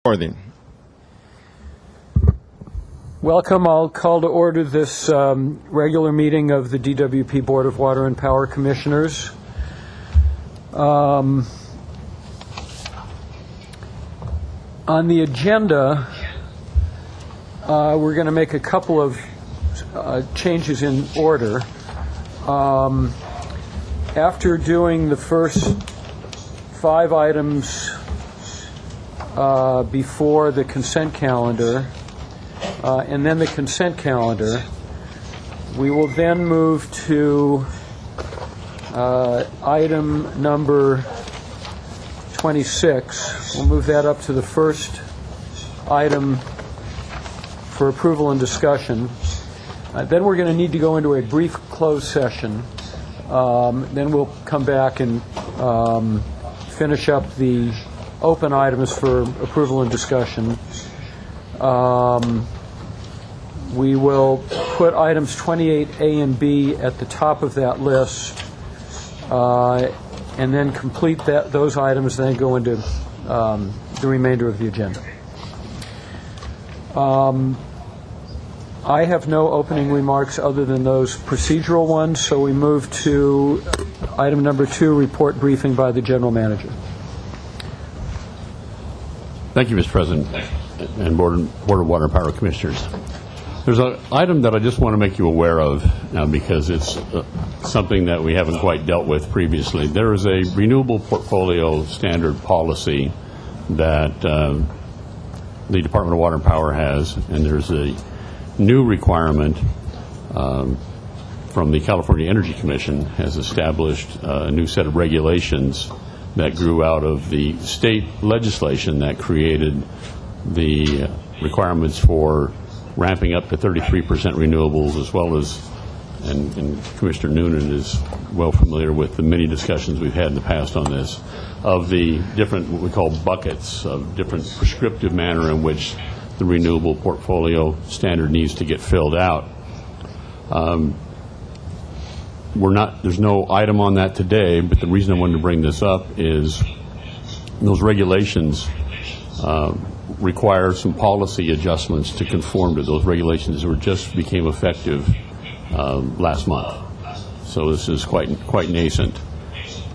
Recording. Welcome. I'll call to order this regular meeting of the DWP Board of Water and Power Commissioners. On the agenda, we're going to make a couple of changes in order. After doing the first 5 items before the consent calendar, and then the consent calendar, we will then move to item number 26. We'll move that up to the first item for approval and discussion. Then we're going to need to go into a brief closed session. Then we'll come back and finish up the open items for approval and discussion. We will put items 28A and B at the top of that list, and then complete those items, then go into the remainder of the agenda. I have no opening remarks other than those procedural ones, so we move to item number 2, report briefing by the General Manager. Thank you, Mr. President and Board of Water and Power Commissioners. There's an item that I just want to make you aware of now because it's something that we haven't quite dealt with previously. There is a renewable portfolio standard policy that the Department of Water and Power has, and there's a new requirement from the California Energy Commission has established a new set of regulations that grew out of the state legislation that created the requirements for ramping up to 33% renewables, as well as, and Commissioner Noonan is well familiar with the many discussions we've had in the past on this, of the different, what we call buckets, of different prescriptive manner in which the renewable portfolio standard needs to get filled out. There's no item on that today, but the reason I wanted to bring this up is those regulations require some policy adjustments to conform to those regulations that just became effective last month. So this is quite nascent.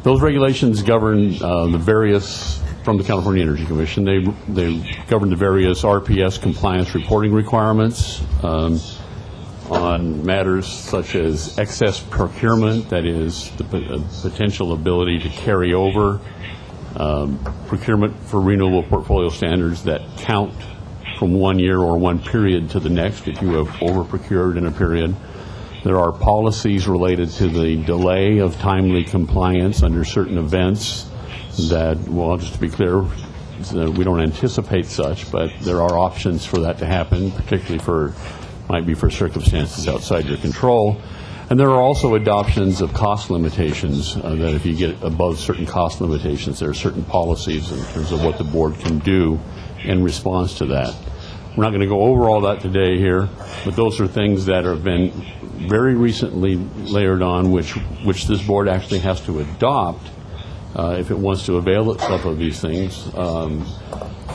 Those regulations govern the various, from the California Energy Commission, they govern the various RPS compliance reporting requirements on matters such as excess procurement, that is the potential ability to carry over procurement for renewable portfolio standards that count from one year or one period to the next if you have over-procured in a period. There are policies related to the delay of timely compliance under certain events that, well, just to be clear, we don't anticipate such, but there are options for that to happen, particularly might be for circumstances outside your control. And there are also adoptions of cost limitations, that if you get above certain cost limitations, there are certain policies in terms of what the board can do in response to that. We're not going to go over all that today here, but those are things that have been very recently layered on, which this board actually has to adopt if it wants to avail itself of these things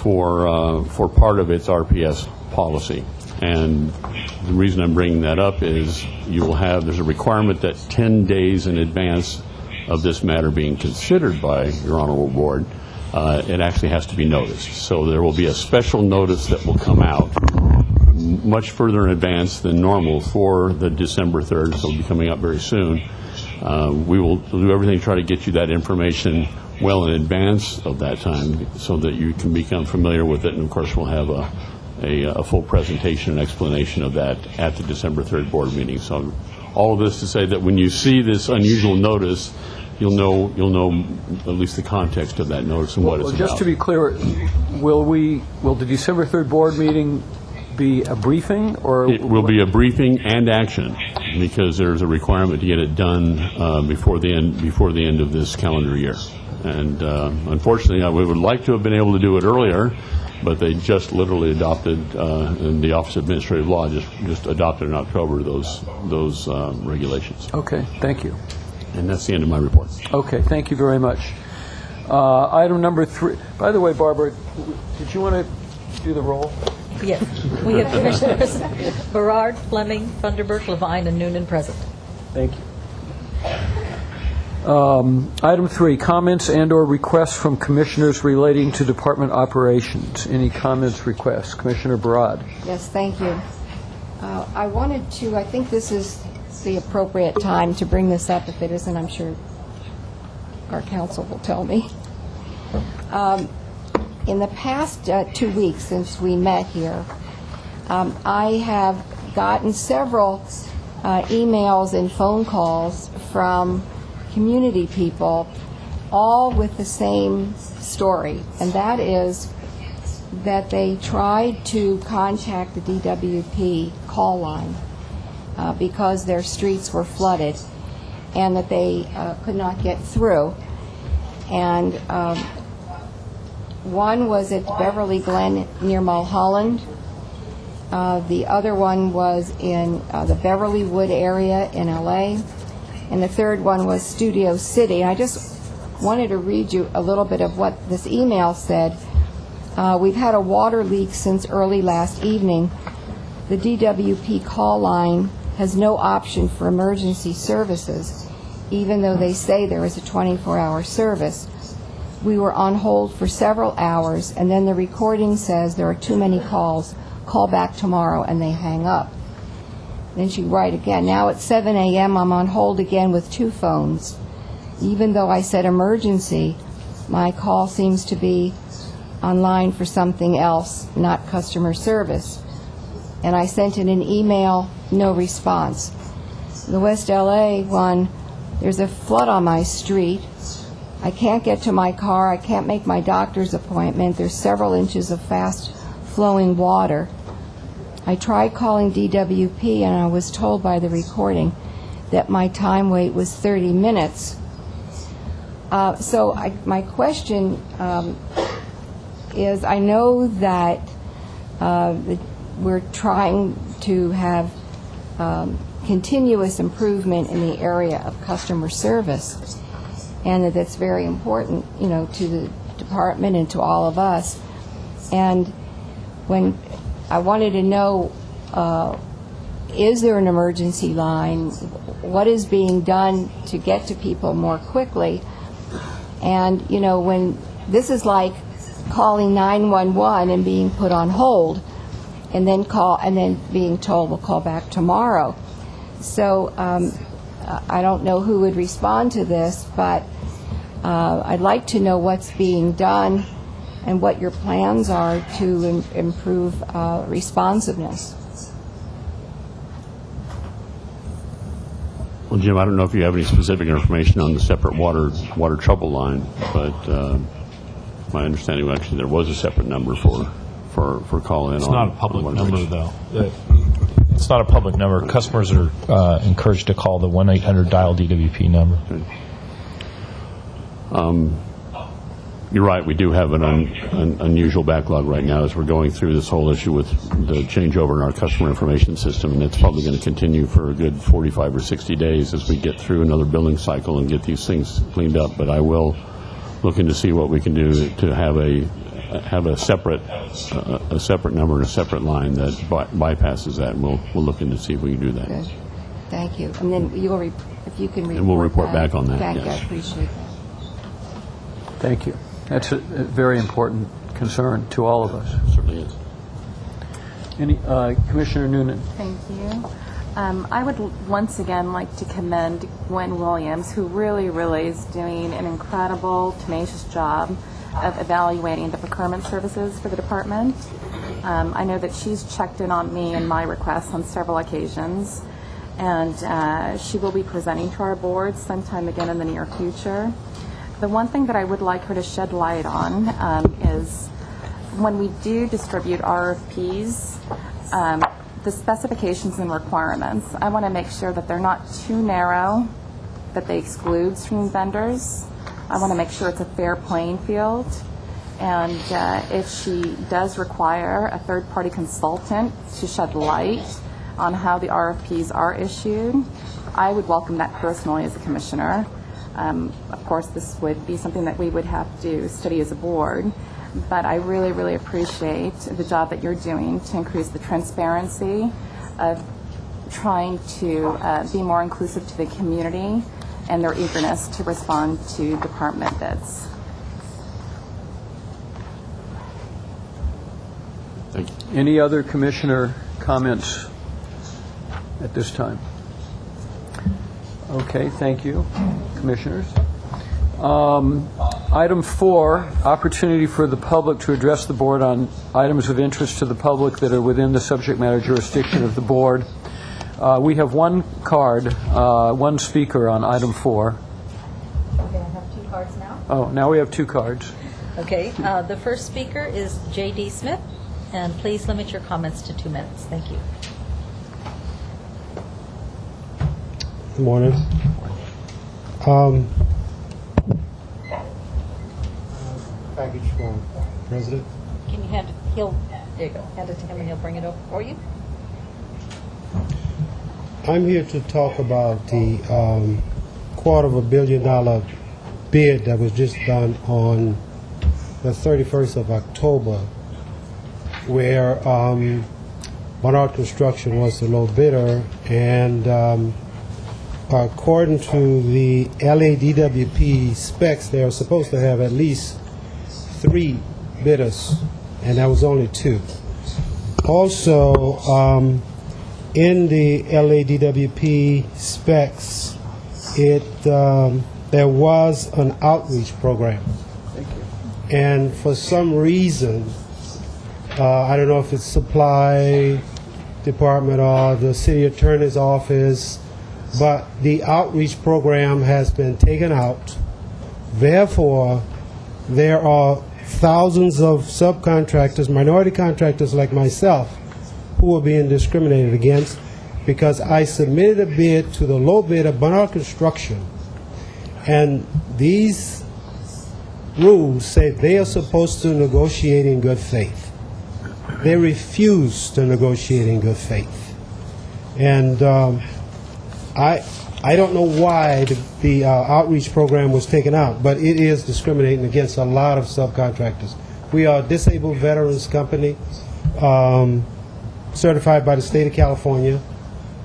for part of its RPS policy. And the reason I'm bringing that up is there's a requirement that 10 days in advance of this matter being considered by your honorable board, it actually has to be noticed. So there will be a special notice that will come out much further in advance than normal for the December 3rd, so it'll be coming out very soon. We will do everything to try to get you that information well in advance of that time so that you can become familiar with it, and of course we'll have a full presentation and explanation of that at the December 3rd board meeting. So all of this to say that when you see this unusual notice, you'll know at least the context of that notice and what it's about. Just to be clear, will the December 3rd board meeting be a briefing, or it will be a briefing and action, because there's a requirement to get it done before the end of this calendar year. And unfortunately, we would like to have been able to do it earlier, but they just literally adopted, in the Office of Administrative Law, just adopted in October those regulations. Okay, thank you. And that's the end of my report. Okay, thank you very much. Item number 3. By the way, Barbara, did you want to Do the roll. Yes, we have Commissioners Berard, Fleming, Thunderbird, Levine, and Noonan present. Thank you. Item 3, comments and/or requests from commissioners relating to department operations. Any comments, requests? Commissioner Barad. Yes, thank you. I wanted to, I think this is the appropriate time to bring this up. If it isn't, I'm sure our counsel will tell me. In the past 2 weeks since we met here, I have gotten several emails and phone calls from community people, all with the same story, and that is that they tried to contact the DWP call line because their streets were flooded and that they could not get through. And one was at Beverly Glen near Mulholland. The other one was in the Beverly Wood area in LA. And the third one was Studio City. I just wanted to read you a little bit of what this email said. We've had a water leak since early last evening. The DWP call line has no option for emergency services, even though they say there is a 24-hour service. We were on hold for several hours, and then the recording says there are too many calls. Call back tomorrow, and they hang up. Then she write again, now at 7 a.m. I'm on hold again with 2 phones. Even though I said emergency, my call seems to be online for something else, not customer service. And I sent in an email, no response. The West LA one, there's a flood on my street. I can't get to my car. I can't make my doctor's appointment. There's several inches of fast flowing water. I tried calling DWP, and I was told by the recording that my time wait was 30 minutes. My question is, I know that we're trying to have continuous improvement in the area of customer service, and that that's very important, to the department and to all of us. And when I wanted to know, is there an emergency line? What is being done to get to people more quickly? And, when this is like calling 911 and being put on hold, and then being told we'll call back tomorrow. So I don't know who would respond to this, but I'd like to know what's being done and what your plans are to improve responsiveness. Well, Jim, I don't know if you have any specific information on the separate water trouble line, but my understanding was actually there was a separate number for call-in. It's not a public number, though. It's not a public number. Customers are encouraged to call the 1-800 DWP number. Okay. You're right. We do have an unusual backlog right now as we're going through this whole issue with the changeover in our customer information system, and it's probably going to continue for a good 45 or 60 days as we get through another billing cycle and get these things cleaned up. But I will look into see what we can do to have a separate number and a separate line that bypasses that, and we'll look into see if we can do that. Good. Thank you. And then if you can report, and we'll report back on that. Thank you. Yes. I appreciate that. Thank you. That's a very important concern to all of us. It certainly is. Commissioner Noonan. Thank you. I would once again like to commend Gwen Williams, who really is doing an incredible, tenacious job of evaluating the procurement services for the department. I know that she's checked in on me and my requests on several occasions, and she will be presenting to our board sometime again in the near future. The one thing that I would like her to shed light on is when we do distribute RFPs, the specifications and requirements, I want to make sure that they're not too narrow, that they exclude certain vendors. I want to make sure it's a fair playing field. And if she does require a third-party consultant to shed light on how the RFPs are issued, I would welcome that personally as a commissioner. Of course, this would be something that we would have to study as a board. but I really, really appreciate the job that you're doing to increase the transparency of trying to be more inclusive to the community and their eagerness to respond to department bids. Thank you. Any other commissioner comments at this time? Okay, thank you, commissioners. Item 4, opportunity for the public to address the board on items of interest to the public that are within the subject matter jurisdiction of the board. We have one card, one speaker on item 4. We're going to have 2 cards now. Oh, now we have 2 cards. Okay, the first speaker is J.D. Smith, and please limit your comments to 2 minutes. Thank you. Good morning. Package from President. Can you hand it? There you go. Hand it to him and he'll bring it over for you. I'm here to talk about the $250 million bid that was just done on the 31st of October, where Barnard Construction was the low bidder, and according to the LADWP specs, they are supposed to have at least 3 bidders, and that was only 2. Also, in the LADWP specs, there was an outreach program. And for some reason, I don't know if it's supply department or the city attorney's office, but the outreach program has been taken out. Therefore, there are thousands of subcontractors, minority contractors like myself, who are being discriminated against because I submitted a bid to the low bidder, Barnard Construction, and these rules say they are supposed to negotiate in good faith. They refuse to negotiate in good faith. And I don't know why the outreach program was taken out, but it is discriminating against a lot of subcontractors. We are a disabled veterans company, certified by the state of California.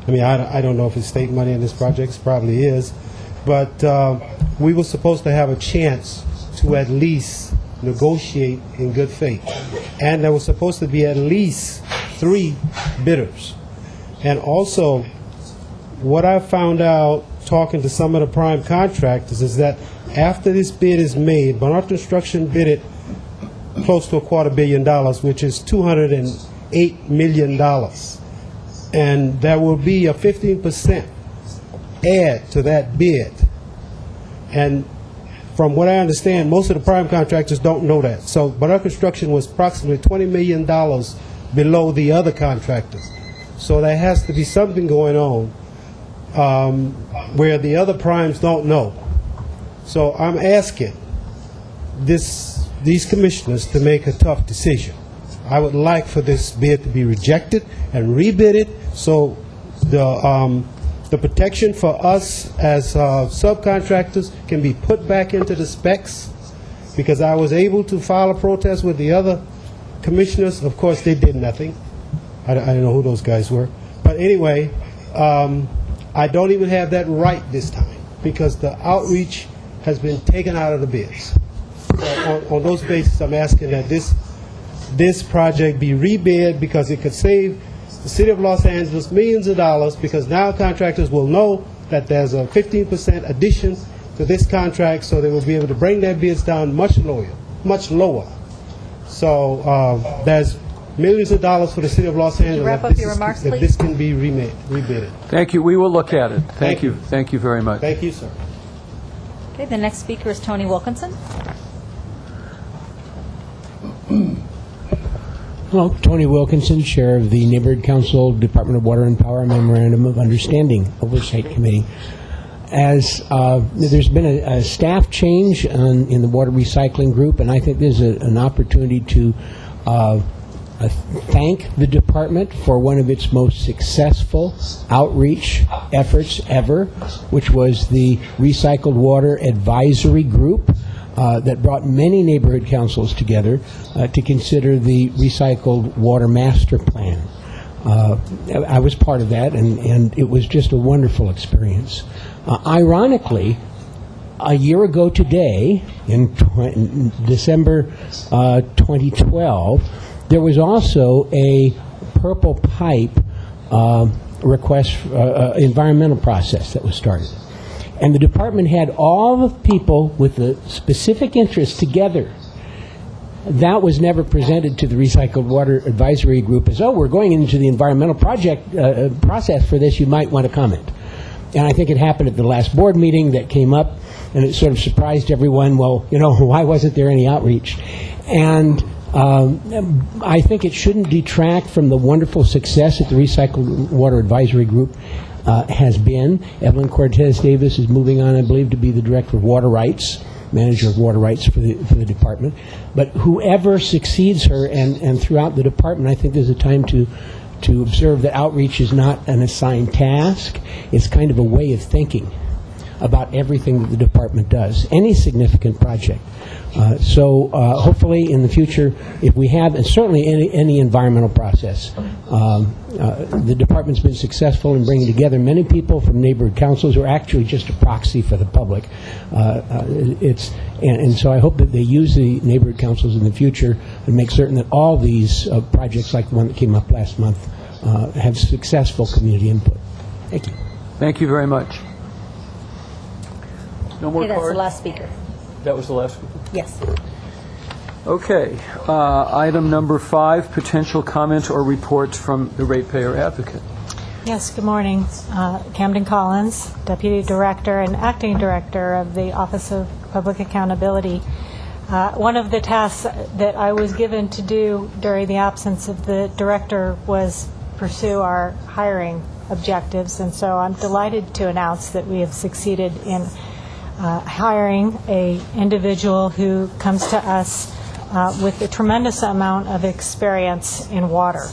I mean, I don't know if it's state money in this project, it probably is, but we were supposed to have a chance to at least negotiate in good faith. And there was supposed to be at least 3 bidders. And also, what I found out talking to some of the prime contractors is that after this bid is made, Barnard Construction bid it close to $250 million, which is $208 million. And there will be a 15% add to that bid. And from what I understand, most of the prime contractors don't know that. So Barnard Construction was approximately $20 million below the other contractors. So there has to be something going on where the other primes don't know. So I'm asking these commissioners to make a tough decision. I would like for this bid to be rejected and rebid it, so the protection for us as subcontractors can be put back into the specs, because I was able to file a protest with the other commissioners. Of course, they did nothing. I don't know who those guys were. But anyway, I don't even have that right this time, because the outreach has been taken out of the bids. So on those bases, I'm asking that this project be rebid, because it could save the city of Los Angeles millions of dollars, because now contractors will know that there's a 15% addition to this contract, so they will be able to bring their bids down much lower. So there's millions of dollars for the city of Los Angeles. Wrap up your remarks, if please. this can be rebidded. Thank you. We will look at it. Thank you. you. Thank you very much. Thank you, sir. Okay, the next speaker is Tony Wilkinson. Hello, Tony Wilkinson, Chair of the Neighborhood Council Department of Water and Power Memorandum of Understanding Oversight Committee. As there's been a staff change in the water recycling group, and I think there's an opportunity to thank the department for one of its most successful outreach efforts ever, which was the Recycled Water Advisory Group. that brought many neighborhood councils together to consider the recycled water master plan. I was part of that, and it was just a wonderful experience. Ironically, a year ago today, in December 2012, there was also a purple pipe request environmental process that was started. And the department had all the people with the specific interests together. That was never presented to the Recycled Water Advisory Group as, oh, we're going into the environmental project process for this, you might want to comment. And I think it happened at the last board meeting that came up, and it sort of surprised everyone, well, you know, why wasn't there any outreach? And I think it shouldn't detract from the wonderful success that the Recycled Water Advisory Group has been. Evelyn Cortez Davis is moving on, I believe, to be the Director of Water Rights, Manager of Water Rights for the department. But whoever succeeds her, and throughout the department, I think there's a time to observe that outreach is not an assigned task. It's kind of a way of thinking about everything that the department does, any significant project. So hopefully in the future, if we have, and certainly any environmental process, the department's been successful in bringing together many people from neighborhood councils who are actually just a proxy for the public. And so I hope that they use the neighborhood councils in the future and make certain that all these projects, like the one that came up last month, have successful community input. Thank you. Thank you very much. No more Okay, that's the cards? last speaker. That was the last one? Yes. Okay. Item number 5, potential comments or reports from the ratepayer advocate. Yes, good morning. Camden Collins, Deputy Director and Acting Director of the Office of Public Accountability. One of the tasks that I was given to do during the absence of the director was pursue our hiring objectives, and so I'm delighted to announce that we have succeeded in hiring an individual who comes to us with a tremendous amount of experience in water.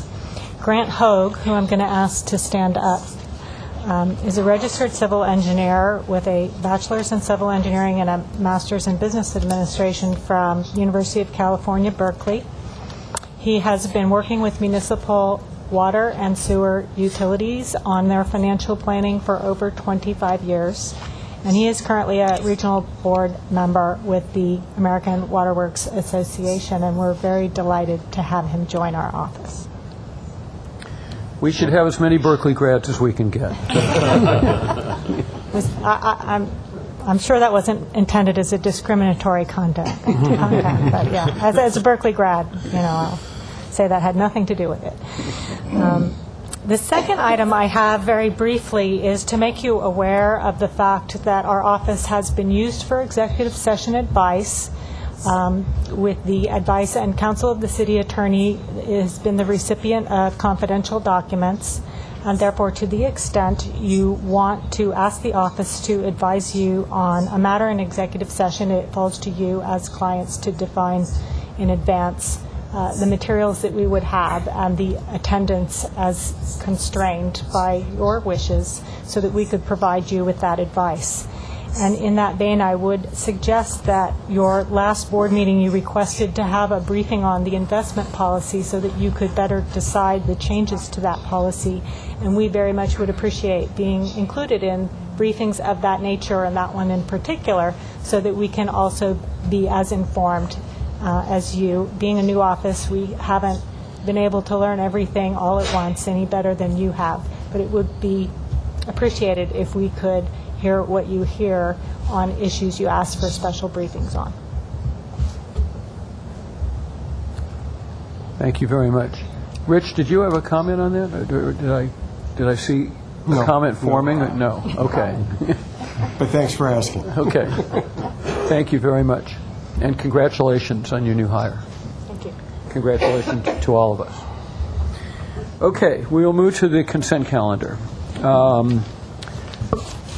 Grant Hogue, who I'm going to ask to stand up, is a registered civil engineer with a bachelor's in civil engineering and a master's in business administration from University of California, Berkeley. He has been working with municipal water and sewer utilities on their financial planning for over 25 years. And he is currently a regional board member with the American Waterworks Association, and we're very delighted to have him join our office. We should have as many Berkeley grads as we can get. I'm sure that wasn't intended as a discriminatory conduct, but yeah, as a Berkeley grad, you know, I'll say that had nothing to do with it. The second item I have very briefly is to make you aware of the fact that our office has been used for executive session advice with the advice and counsel of the city attorney has been the recipient of confidential documents, and therefore to the extent you want to ask the office to advise you on a matter in executive session, it falls to you as clients to define in advance the materials that we would have and the attendance as constrained by your wishes so that we could provide you with that advice. And in that vein, I would suggest that your last board meeting you requested to have a briefing on the investment policy so that you could better decide the changes to that policy. And we very much would appreciate being included in briefings of that nature, and that one in particular, so that we can also be as informed as you. Being a new office, we haven't been able to learn everything all at once any better than you have, but it would be appreciated if we could hear what you hear on issues you ask for special briefings on. Thank you very much. Rich, did you have a comment on that? Or did I see a comment forming? No. Okay. But thanks for asking. Okay. Thank you very much. And congratulations on your new hire. Thank you. Congratulations to all of us. Okay, we will move to the consent calendar,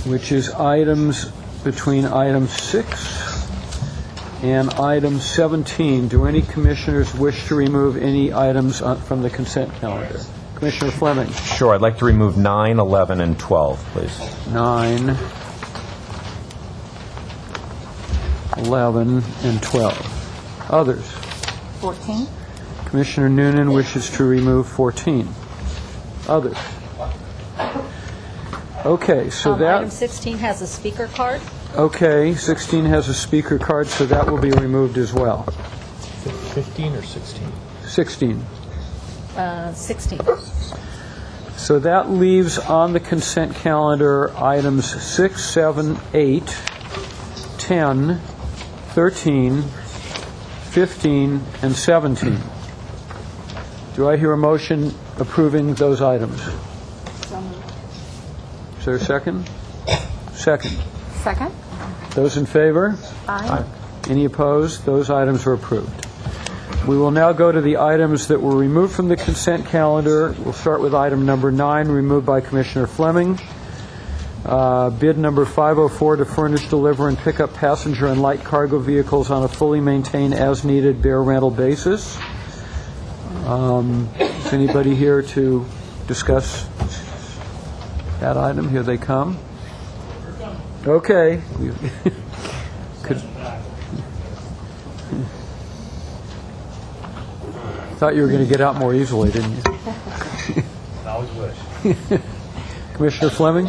which is items between item 6 and item 17. Do any commissioners wish to remove any items from the consent calendar? Commissioner Fleming. Sure, I'd like to remove 9, 11, and 12, please. 9, 11, and 12. Others? 14. Commissioner Noonan wishes to remove 14. Others? Okay, so Item that, 16 has a speaker card. okay, 16 has a speaker card, so that will be removed as well. 15 or 16? 16. 16. So that leaves on the consent calendar items 6, 7, 8, 10, 13, 15, and 17. Do I hear a motion approving those items? Is there a second? Second. Second. Those in favor? Aye. Any opposed? Those items are approved. We will now go to the items that were removed from the consent calendar. We'll start with item number 9, removed by Commissioner Fleming. Bid number 504 to furnish, deliver, and pick up passenger and light cargo vehicles on a fully maintained, as-needed, bare rental basis. Is anybody here to discuss that item? Here they come. Okay. Thought you were going to get out more easily, didn't you? Always wish. Commissioner Fleming?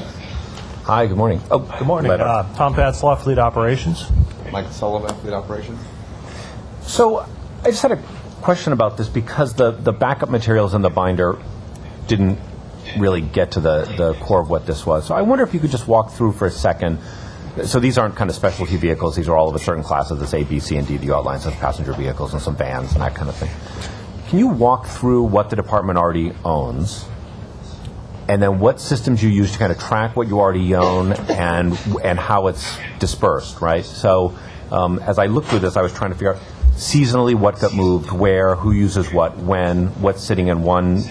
Hi, good morning. Oh, Good morning. Letter. Tom Patslaw, Fleet Operations. Mike Sullivan, Fleet Operations. So I just had a question about this because the backup materials in the binder didn't really get to the core of what this was. So I wonder if you could just walk through for a second. So these aren't kind of specialty vehicles. These are all of a certain class of this A, B, C, and D. You outline some passenger vehicles and some vans and that kind of thing. Can you walk through what the department already owns, and then what systems you use to kind of track what you already own and how it's dispersed, right? So as I looked through this, I was trying to figure out seasonally what got moved, where, who uses what, when, what's sitting in one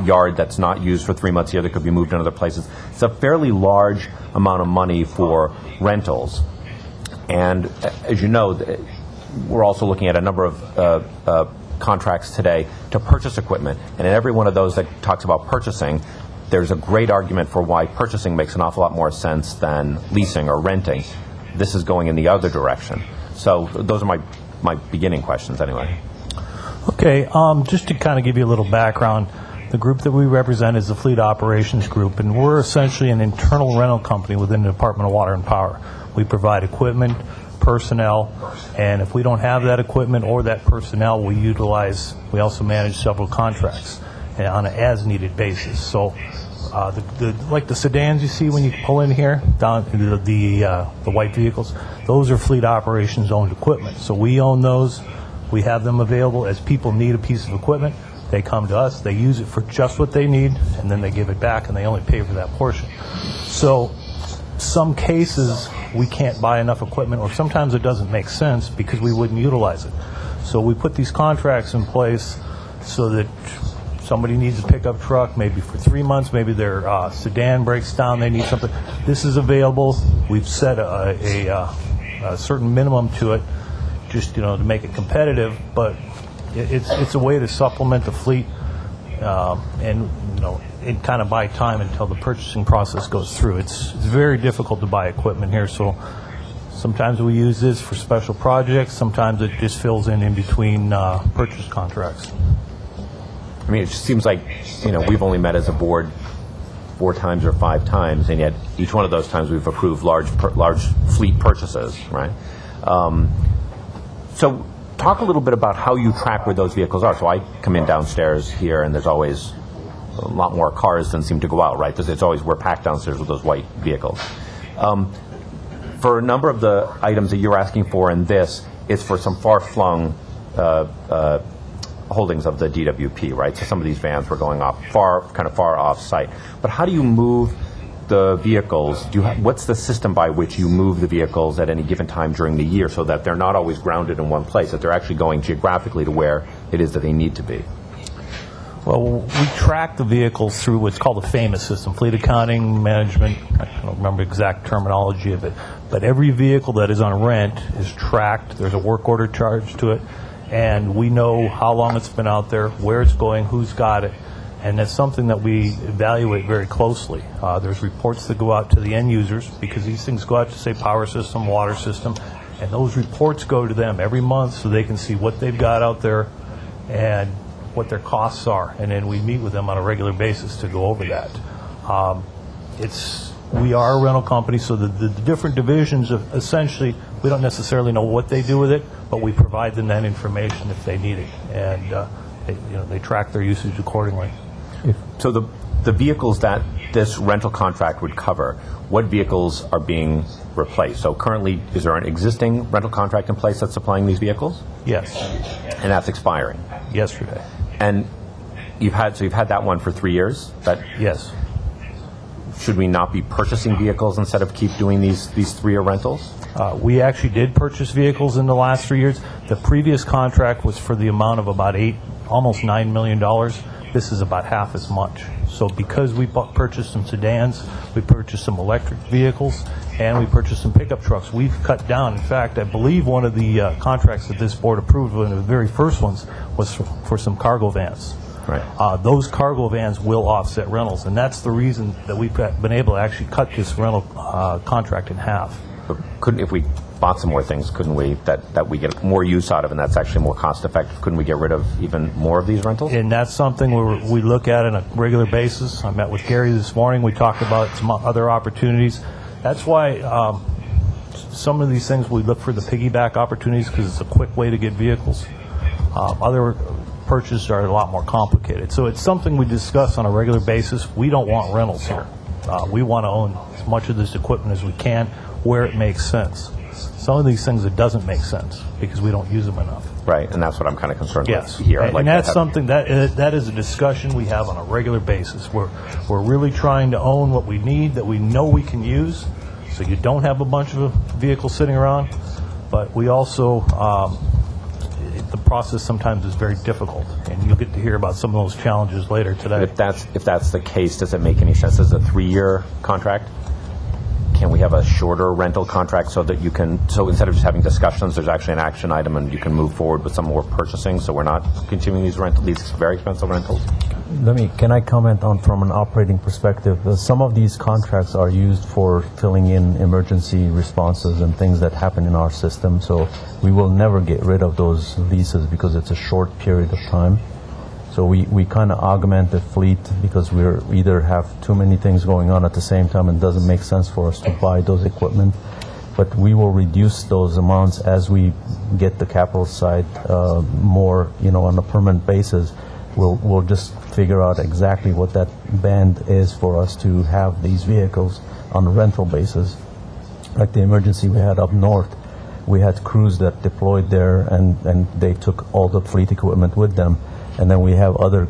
yard that's not used for 3 months a year that could be moved in other places. It's a fairly large amount of money for rentals. And as you know, we're also looking at a number of contracts today to purchase equipment. And in every one of those that talks about purchasing, there's a great argument for why purchasing makes an awful lot more sense than leasing or renting. This is going in the other direction. So those are my beginning questions anyway. Okay, just to kind of give you a little background, the group that we represent is the Fleet Operations Group, and we're essentially an internal rental company within the Department of Water and Power. We provide equipment, personnel, and if we don't have that equipment or that personnel, we also manage several contracts on an as-needed basis. So like the sedans you see when you pull in here, down the white vehicles, those are Fleet Operations owned equipment. So we own those. We have them available as people need a piece of equipment. They come to us, they use it for just what they need, and then they give it back, and they only pay for that portion. So some cases we can't buy enough equipment, or sometimes it doesn't make sense because we wouldn't utilize it. So we put these contracts in place so that somebody needs a pickup truck, maybe for 3 months, maybe their sedan breaks down, they need something. This is available. We've set a certain minimum to it, just to make it competitive, but it's a way to supplement the fleet and kind of buy time until the purchasing process goes through. It's very difficult to buy equipment here, so sometimes we use this for special projects. Sometimes it just fills in between purchase contracts. I mean, it just seems like, we've only met as a board 4 times or 5 times, and yet each one of those times we've approved large fleet purchases, right? So talk a little bit about how you track where those vehicles are. So I come in downstairs here, and there's always a lot more cars than seem to go out, right? It's always, we're packed downstairs with those white vehicles. For a number of the items that you're asking for in this, it's for some far-flung holdings of the DWP, right? So some of these vans were going off far off site. But how do you move the vehicles? What's the system by which you move the vehicles at any given time during the year so that they're not always grounded in one place, that they're actually going geographically to where it is that they need to be? Well, we track the vehicles through what's called a FAMOUS system, Fleet Accounting Management. I don't remember the exact terminology of it. But every vehicle that is on rent is tracked. There's a work order charge to it. And we know how long it's been out there, where it's going, who's got it. And that's something that we evaluate very closely. There's reports that go out to the end users because these things go out to, say, power system, water system, And those reports go to them every month so they can see what they've got out there and what their costs are. And then we meet with them on a regular basis to go over that. We are a rental company, so the different divisions of essentially, we don't necessarily know what they do with it, but we provide them that information if they need it. And they track their usage accordingly. So the vehicles that this rental contract would cover, what vehicles are being replaced? So currently, is there an existing rental contract in place that's supplying these vehicles? Yes. And that's expiring? Yesterday. And you've had that one for 3 years? Yes. Should we not be purchasing vehicles instead of keep doing these 3-year rentals? We actually did purchase vehicles in the last 3 years. The previous contract was for the amount of about almost $9 million. This is about half as much. So because we purchased some sedans, we purchased some electric vehicles, and we purchased some pickup trucks, we've cut down. In fact, I believe one of the contracts that this board approved, one of the very first ones, was for some cargo vans. Right. Those cargo vans will offset rentals, and that's the reason that we've been able to actually cut this rental contract in half. But if we bought some more things, couldn't we, that we get more use out of, and that's actually more cost effective, couldn't we get rid of even more of these rentals? And that's something we look at on a regular basis. I met with Gary this morning. We talked about some other opportunities. That's why some of these things we look for the piggyback opportunities, because it's a quick way to get vehicles. Other purchases are a lot more complicated. So it's something we discuss on a regular basis. We don't want rentals here. We want to own as much of this equipment as we can where it makes sense. Some of these things, it doesn't make sense because we don't use them enough. Right, and that's what I'm kind of concerned Yes. with here. And that's something that is a discussion we have on a regular basis. We're really trying to own what we need that we know we can use, so you don't have a bunch of vehicles sitting around. But we also, the process sometimes is very difficult, and you'll get to hear about some of those challenges later today. If that's the case, does it make any sense as a 3-year contract? Can we have a shorter rental contract so that so instead of just having discussions, there's actually an action item and you can move forward with some more purchasing, so we're not continuing these very expensive rentals? Can I comment on from an operating perspective? Some of these contracts are used for filling in emergency responses and things that happen in our system, so we will never get rid of those leases because it's a short period of time. So we kind of augment the fleet because we either have too many things going on at the same time and it doesn't make sense for us to buy those equipment. But we will reduce those amounts as we get the capital side more, on a permanent basis. We'll just figure out exactly what that band is for us to have these vehicles on a rental basis. Like the emergency we had up north, we had crews that deployed there and they took all the fleet equipment with them. And then we have other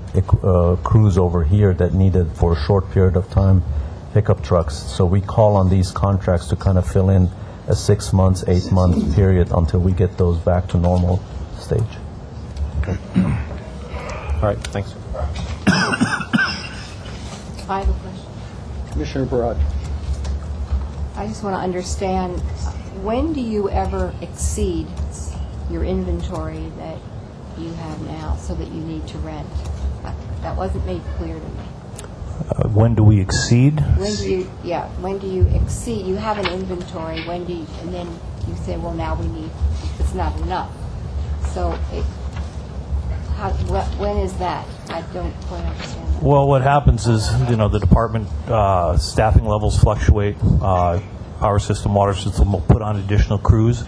crews over here that needed for a short period of time pickup trucks. So we call on these contracts to kind of fill in a 6 months, 8 month period until we get those back to normal stage. Okay. All right, thanks. I have a question. Commissioner Barad. I just want to understand, when do you ever exceed your inventory that you have now so that you need to rent? That wasn't made clear to me. When do we exceed? When do you exceed? You have an inventory. And then you say, well, now it's not enough. So when is that? I don't quite understand that. Well, what happens is, the department staffing levels fluctuate. Power system, water system will put on additional crews.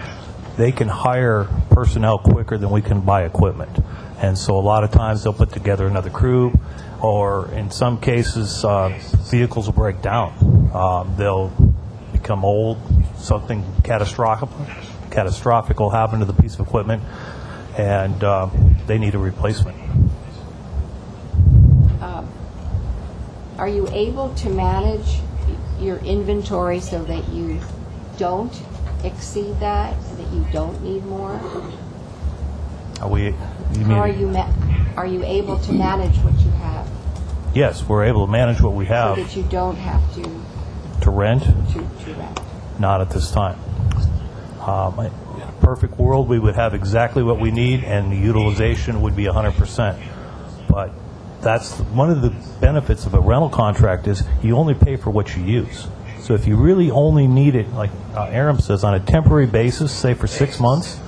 They can hire personnel quicker than we can buy equipment. And so a lot of times they'll put together another crew, or in some cases, vehicles will break down. They'll become old, something catastrophic will happen to the piece of equipment, and they need a replacement. Are you able to manage your inventory so that you don't exceed that you don't need more? Are you able to manage what you have? Yes, we're able to manage what we have. So that you don't have to rent? To rent. Not at this time. In a perfect world, we would have exactly what we need, and the utilization would be 100%. But that's one of the benefits of a rental contract is you only pay for what you use. So if you really only need it, like Aram says, on a temporary basis, say for 6 months,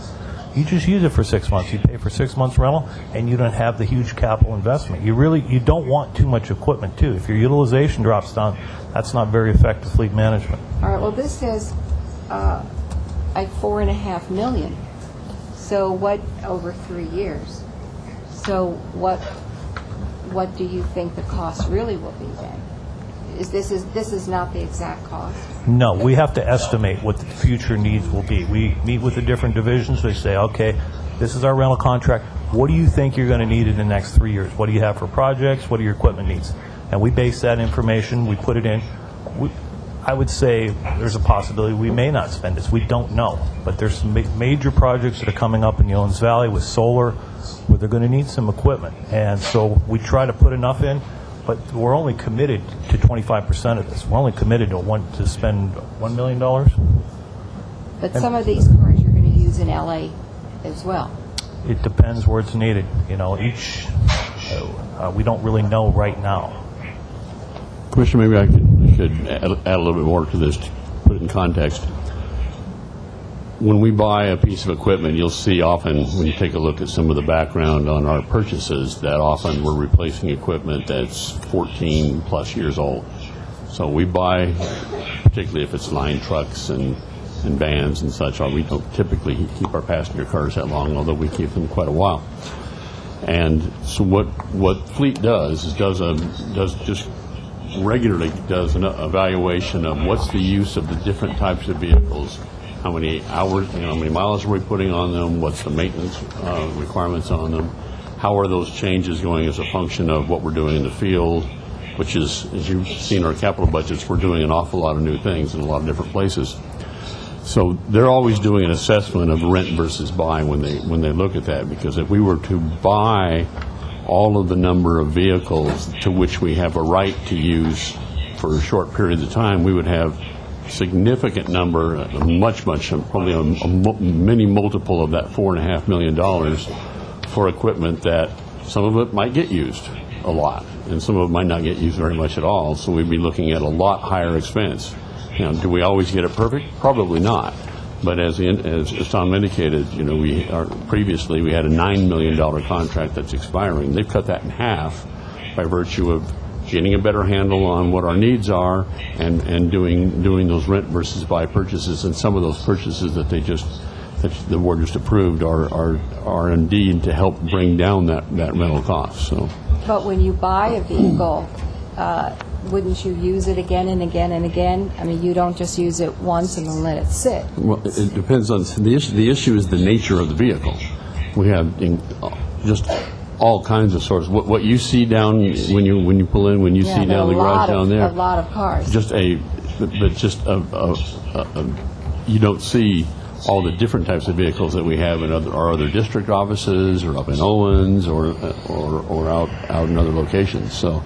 you just use it for 6 months. You pay for 6 months rental, and you don't have the huge capital investment. You don't want too much equipment, too. If your utilization drops down, that's not very effective fleet management. All right, well, this says like $4.5 million. So what, over 3 years? So what do you think the cost really will be then? This is not the exact cost? No, we have to estimate what the future needs will be. We meet with the different divisions. They say, okay, this is our rental contract. What do you think you're going to need in the next 3 years? What do you have for projects? What are your equipment needs? And we base that information. We put it in. I would say there's a possibility we may not spend this. We don't know. But there's some major projects that are coming up in the Owens Valley with solar where they're going to need some equipment. And so we try to put enough in. But we're only committed to 25% of this. We're only committed to spend $1 million. But some of these cars you're going to use in LA as well. It depends where it's needed. You know, we don't really know right now. Commissioner, maybe I should add a little bit more to this to put it in context. When we buy a piece of equipment, you'll see often, when you take a look at some of the background on our purchases, that often we're replacing equipment that's 14 plus years old. So we buy, particularly if it's line trucks and vans and such, we don't typically keep our passenger cars that long, although we keep them quite a while. And so what Fleet does is just regularly does an evaluation of what's the use of the different types of vehicles. How many hours, how many miles are we putting on them? What's the maintenance requirements on them? How are those changes going as a function of what we're doing in the field? Which is, as you've seen our capital budgets, we're doing an awful lot of new things in a lot of different places. So they're always doing an assessment of rent versus buy when they look at that, because if we were to buy all of the number of vehicles to which we have a right to use for short periods of time, we would have significant number, probably a many multiple of that $4.5 million for equipment that some of it might get used a lot, and some of it might not get used very much at all. So we'd be looking at a lot higher expense. You know, do we always get it perfect? Probably not. But as Tom indicated, previously we had a $9 million contract that's expiring. They've cut that in half by virtue of getting a better handle on what our needs are and doing those rent versus buy purchases. And some of those purchases that the board just approved are indeed to help bring down that rental cost. So. But when you buy a vehicle, wouldn't you use it again and again and again? I mean, you don't just use it once and then let it sit. Well, it depends on the issue. The issue is the nature of the vehicle. We have just all kinds of sorts. What you see down when you pull in, when you see down the garage down there, a lot of cars. You don't see all the different types of vehicles that we have in our other district offices, or up in Owens, or out in other locations. So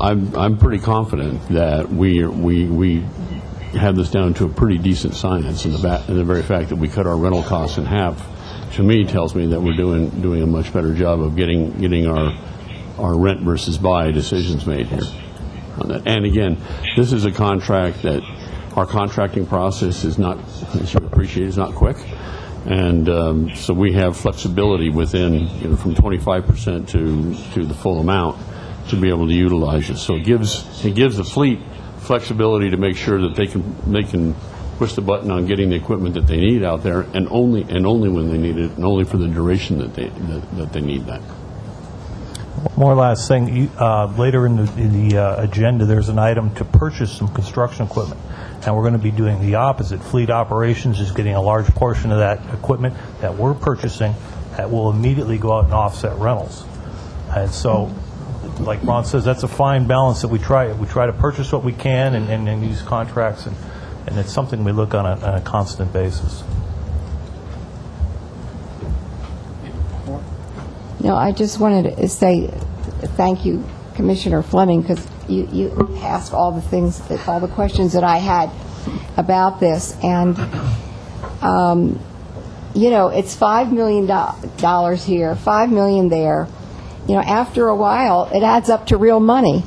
I'm pretty confident that we have this down to a pretty decent science, and the very fact that we cut our rental costs in half, to me, tells me that we're doing a much better job of getting our rent versus buy decisions made here on that. And again, this is a contract that our contracting process is not, as you appreciate, is not quick. And so we have flexibility within, from 25% to the full amount to be able to utilize it. So it gives the fleet flexibility to make sure that they can push the button on getting the equipment that they need out there, and only when they need it, and only for the duration that they need that. More last thing, later in the agenda, there's an item to purchase some construction equipment, and we're going to be doing the opposite. Fleet operations is getting a large portion of that equipment that we're purchasing that will immediately go out and offset rentals. And so, like Ron says, that's a fine balance that we try to purchase what we can and use contracts, and it's something we look on a constant basis. No, I just wanted to say thank you, Commissioner Fleming, because you asked all the questions that I had about this, and it's $5 million here, $5 million there. After a while, it adds up to real money,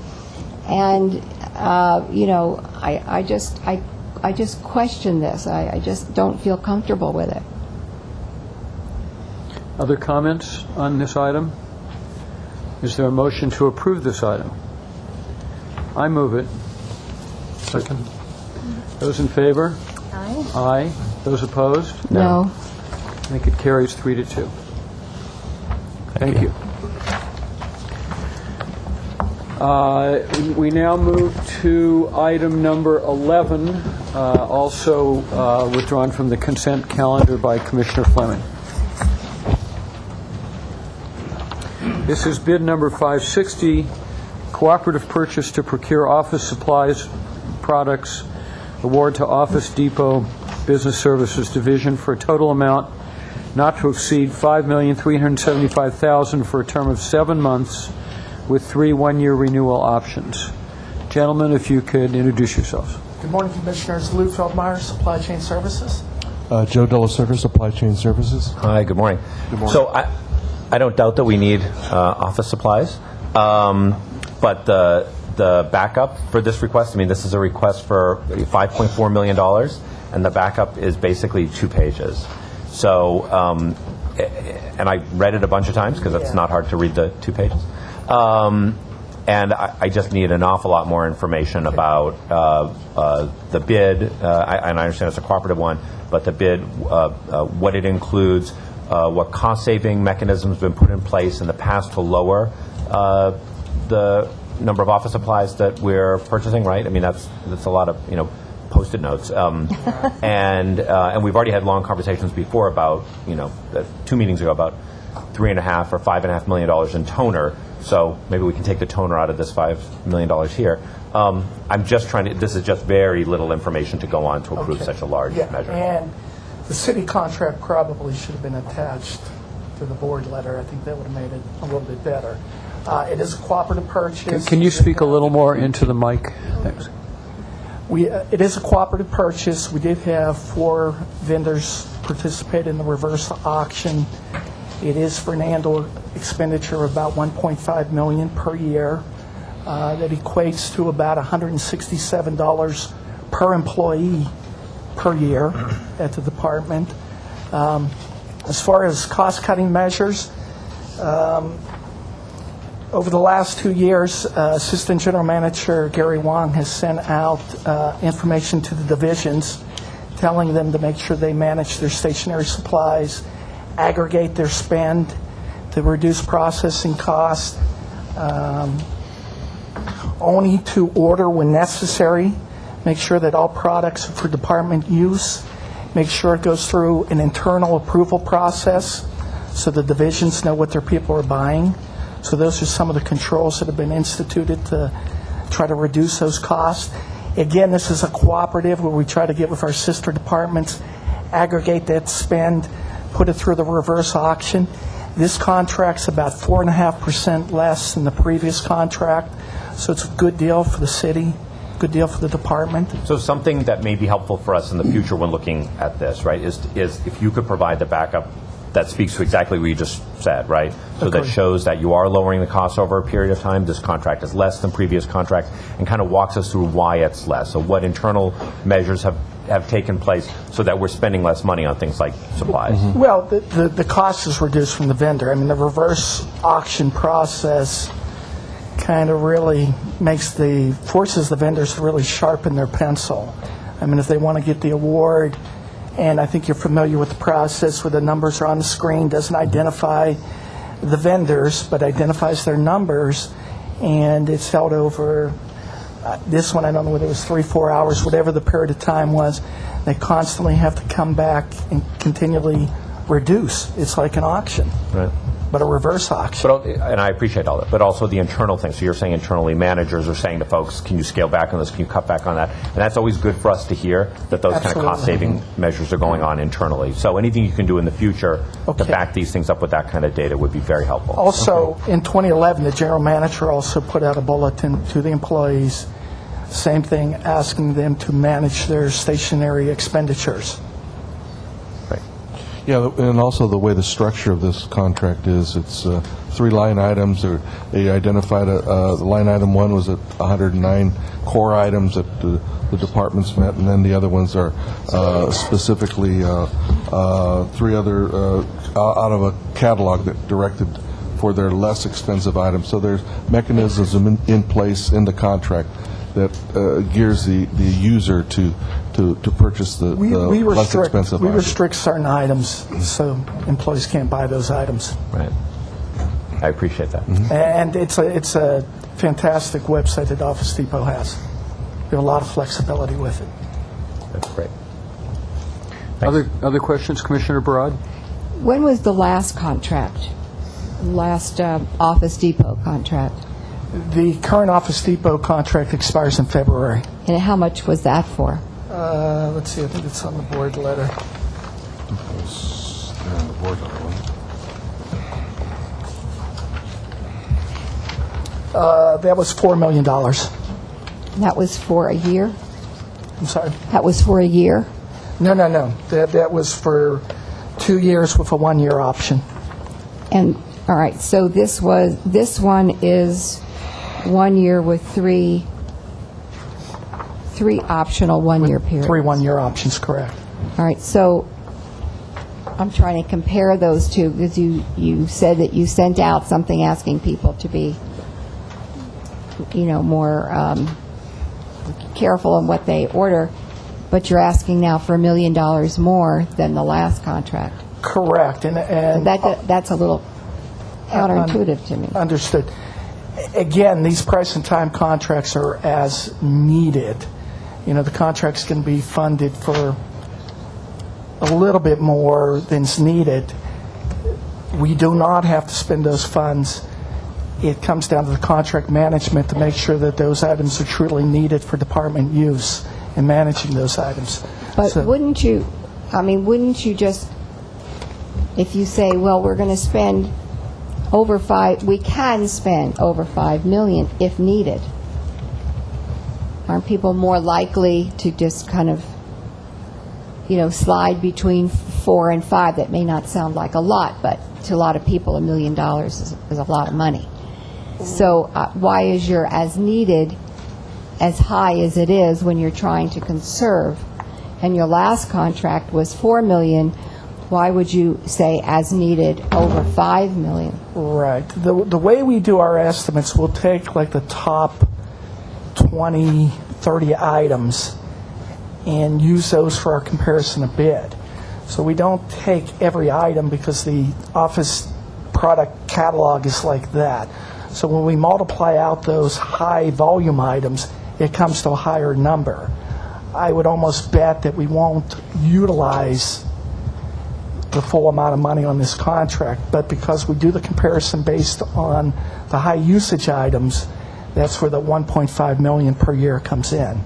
and I just question this. I just don't feel comfortable with it. Other comments on this item? Is there a motion to approve this item? I move it. Second. Those in favor? Aye. Aye. Those opposed? No. I think it carries 3-2. Thank you. We now move to item number 11, also withdrawn from the consent calendar by Commissioner Fleming. This is bid number 560, cooperative purchase to procure office supplies, products, award to Office Depot Business Services Division for a total amount not to exceed $5,375,000 for a term of 7 months with 3 one-year renewal options. Gentlemen, if you could introduce yourselves. Good morning, Commissioners. Lou Feldmeyer, Supply Chain Services. Joe Delacerda, Supply Chain Services. Hi, good morning. Good morning. So I don't doubt that we need office supplies, but the backup for this request, I mean, this is a request for $5.4 million, and the backup is basically 2 pages. So, and I read it a bunch of times because it's not hard to read the 2 pages. And I just need an awful lot more information about the bid, and I understand it's a cooperative one, but the bid, what it includes, what cost-saving mechanisms have been put in place in the past to lower the number of office supplies that we're purchasing, right? I mean, that's a lot of, Post-it notes. And we've already had long conversations before about, 2 meetings ago, about $3.5 or $5.5 million in toner. So maybe we can take the toner out of this $5 million here. I'm just trying to, this is just very little information to go on to approve such a large measure. And the city contract probably should have been attached to the board letter. I think that would have made it a little bit better. It is a cooperative purchase. Can you speak a little more into the mic? Thanks. It is a cooperative purchase. We did have 4 vendors participate in the reverse auction. It is for an annual expenditure of about $1.5 million per year. That equates to about $167 per employee per year at the department. As far as cost-cutting measures, over the last 2 years, Assistant General Manager Gary Wong has sent out information to the divisions telling them to make sure they manage their stationary supplies, aggregate their spend to reduce processing costs, only to order when necessary, make sure that all products are for department use, make sure it goes through an internal approval process so the divisions know what their people are buying. So those are some of the controls that have been instituted to try to reduce those costs. Again, this is a cooperative where we try to get with our sister departments, aggregate that spend, put it through the reverse auction. This contract's about 4.5% less than the previous contract, so it's a good deal for the city, good deal for the department. So something that may be helpful for us in the future when looking at this, right, is if you could provide the backup that speaks to exactly what you just said, right? So that shows that you are lowering the costs over a period of time. This contract is less than previous contracts, and kind of walks us through why it's less. So what internal measures have taken place so that we're spending less money on things like supplies? Mm-hmm. Well, the cost is reduced from the vendor. I mean, the reverse auction process kind of really forces the vendors to really sharpen their pencil. I mean, if they want to get the award, and I think you're familiar with the process where the numbers are on the screen, doesn't identify the vendors, but identifies their numbers, and it's held over, this one, I don't know whether it was 3-4 hours, whatever the period of time was. They constantly have to come back and continually reduce. It's like an auction. Right. But a reverse auction. And I appreciate all that, but also the internal thing. So you're saying internally managers are saying to folks, can you scale back on this, can you cut back on that? And that's always good for us to hear, that those kind of cost-saving measures are going on internally. So anything you can do in the future to back these things up with that kind of data would be very helpful. Also, in 2011, the general manager also put out a bulletin to the employees, same thing, asking them to manage their stationary expenditures. Yeah, and also the way the structure of this contract is, it's 3 line items. They identified line item 1 was at 109 core items that the departments met, and then the other ones are specifically 3 other out of a catalog that directed for their less expensive items. So there's mechanisms in place in the contract that gears the user to purchase the less expensive We items. restrict certain items, so employees can't buy those items. Right. I appreciate that. And it's a fantastic website that Office Depot has. We have a lot of flexibility with it. That's great. Other questions, Commissioner Barad? When was the last contract? Last Office Depot contract? The current Office Depot contract expires in February. And how much was that for? Let's see, I think it's on the board letter. That was $4 million. That was for a year? I'm sorry? That was for a year? No. That was for 2 years with a 1-year option. And, all right, so this one is 1 year with three optional 1-year periods. 3 1-year options, correct. All right, so I'm trying to compare those two, because you said that you sent out something asking people to be, more careful in what they order, but you're asking now for $1 million more than the last contract. Correct, and that's a little counterintuitive to me. Understood. Again, these price and time contracts are as needed. The contract's going to be funded for a little bit more than's needed. We do not have to spend those funds. It comes down to the contract management to make sure that those items are truly needed for department use in managing those items. But wouldn't you just, if you say, well, we're going to spend we can spend over $5 million if needed, aren't people more likely to just kind of, slide between 4 and 5? That may not sound like a lot, but to a lot of people, $1 million is a lot of money. So why is your as needed as high as it is when you're trying to conserve? And your last contract was $4 million. Why would you say as needed over $5 million? Right. The way we do our estimates, we'll take like the top 20, 30 items and use those for our comparison of bid. So we don't take every item because the office product catalog is like that. So when we multiply out those high volume items, it comes to a higher number. I would almost bet that we won't utilize the full amount of money on this contract, but because we do the comparison based on the high usage items, that's where the $1.5 million per year comes in.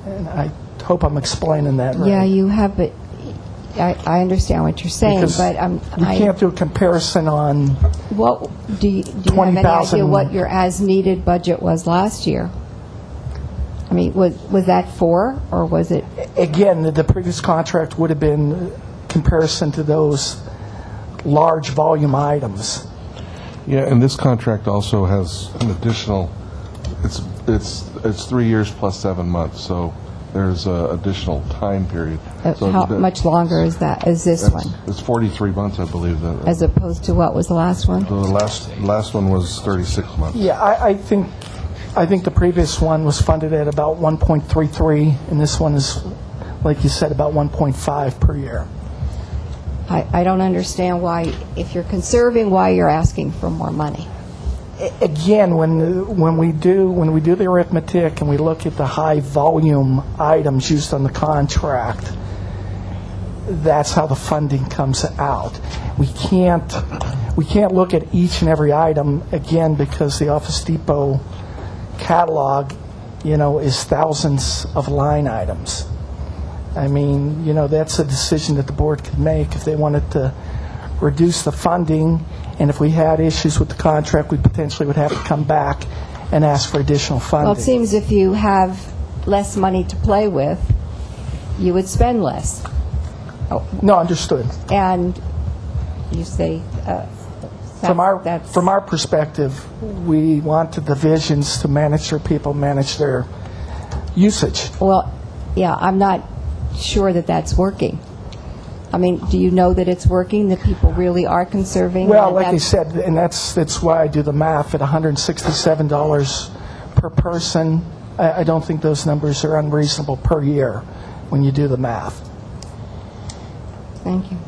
And I hope I'm explaining that right. Yeah, you have, but I understand what you're saying, Because but we can't do a comparison on what do you have any idea what your as-needed budget was last year? I mean, was that 4, or was it? Again, the previous contract would have been comparison to those large volume items. Yeah, and this contract also has an additional, it's 3 years plus 7 months, so there's an additional time period. So How much longer is this one? It's 43 months, I believe. As opposed to what was the last one? The last one was 36 months. Yeah, I think the previous one was funded at about 1.33, and this one is, like you said, about 1.5 per year. I don't understand why, if you're conserving, why you're asking for more money. Again, when we do the arithmetic and we look at the high volume items used on the contract, that's how the funding comes out. We can't look at each and every item again because the Office Depot catalog, is thousands of line items. I mean, that's a decision that the board could make if they wanted to reduce the funding, and if we had issues with the contract, we potentially would have to come back and ask for additional funding. Well, it seems if you have less money to play with, you would spend less. No, understood. And you say From our perspective, we want the divisions to manage their people, manage their usage. Well, yeah, I'm not sure that that's working. I mean, do you know that it's working, that people really are conserving? Well, like I said, and that's why I do the math at $167 per person. I don't think those numbers are unreasonable per year when you do the math. Thank you.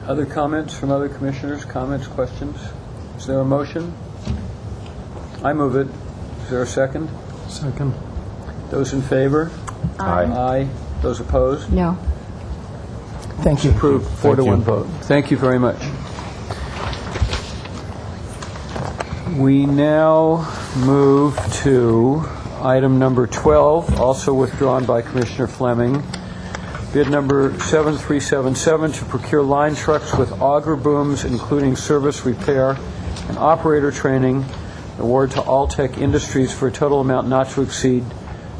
Other comments from other commissioners? Comments, questions? Is there a motion? I move it. Is there a second? Second. Those in favor? Aye. Aye. Those opposed? No. Thank you. Approved, 4-1 vote. Thank you very much. We now move to item number 12, also withdrawn by Commissioner Fleming. Bid number 7377 to procure line trucks with auger booms, including service, repair, and operator training. Award to Alltech Industries for a total amount not to exceed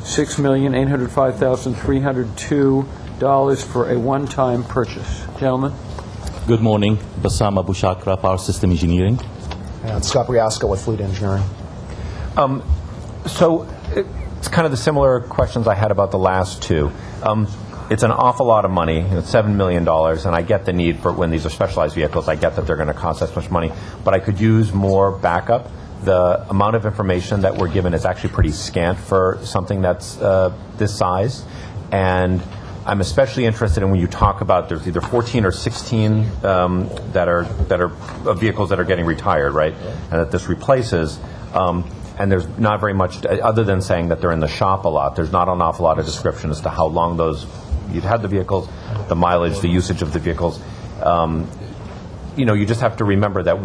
$6,805,302 for a one-time purchase. Gentlemen. Good morning. Bassam Abu Shakra, Power System Engineering. And Scott Briasco with Fleet Engineering. So it's kind of the similar questions I had about the last two. It's an awful lot of money. It's $7 million, and I get the need for when these are specialized vehicles. I get that they're going to cost that much money, but I could use more backup. The amount of information that we're given is actually pretty scant for something that's this size, and I'm especially interested in when you talk about there's either 14 or 16 that are vehicles that are getting retired, right, and that this replaces. And there's not very much, other than saying that they're in the shop a lot, there's not an awful lot of description as to how long those, you've had the vehicles, the mileage, the usage of the vehicles. You just have to remember that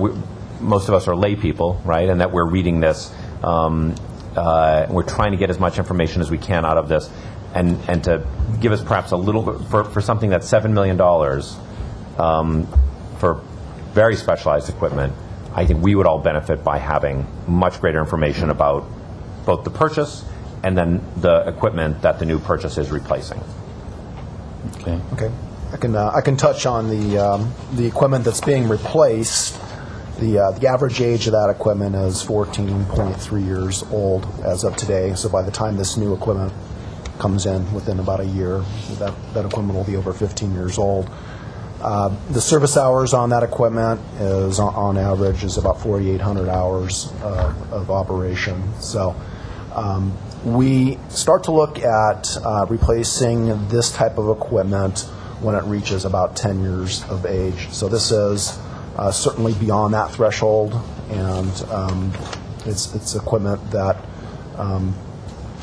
most of us are lay people, right, and that we're reading this. We're trying to get as much information as we can out of this, and to give us perhaps a little, for something that's $7 million for very specialized equipment. I think we would all benefit by having much greater information about both the purchase and then the equipment that the new purchase is replacing. Okay. Okay. I can touch on the equipment that's being replaced. The average age of that equipment is 14.3 years old as of today. So by the time this new equipment comes in within about a year, that equipment will be over 15 years old. The service hours on that equipment is on average is about 4,800 hours of operation. So we start to look at replacing this type of equipment when it reaches about 10 years of age. So this is certainly beyond that threshold, and it's equipment that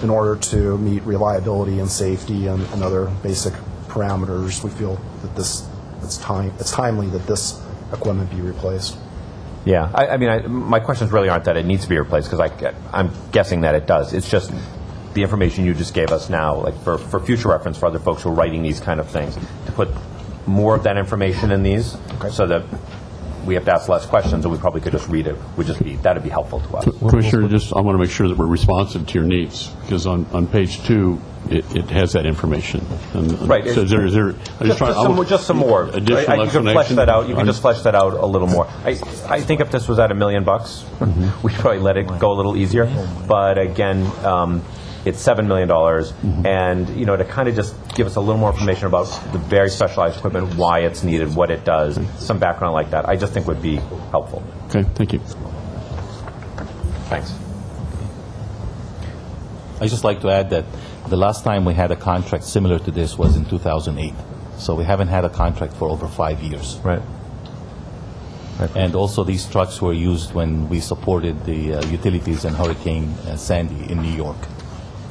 in order to meet reliability and safety and other basic parameters, we feel that it's timely that this equipment be replaced. Yeah, my questions really aren't that it needs to be replaced, because I'm guessing that it does. It's just the information you just gave us now, like for future reference for other folks who are writing these kind of things, to put more of that information in these, so that we have to ask less questions, and we probably could just read it. That'd be helpful to us. Commissioner, I want to make sure that we're responsive to your needs, because on page 2, it has that information. Right. So is there just some more additional you can flesh that out. You can just flesh that out a little more. I think if this was at $1 million, we should probably let it go a little easier. But again, it's $7 million, and to kind of just give us a little more information about the very specialized equipment, why it's needed, what it does, some background like that, I just think would be helpful. Okay, thank you. Thanks. I'd just like to add that the last time we had a contract similar to this was in 2008. So we haven't had a contract for over 5 years. Right. And also these trucks were used when we supported the utilities in Hurricane Sandy in New York.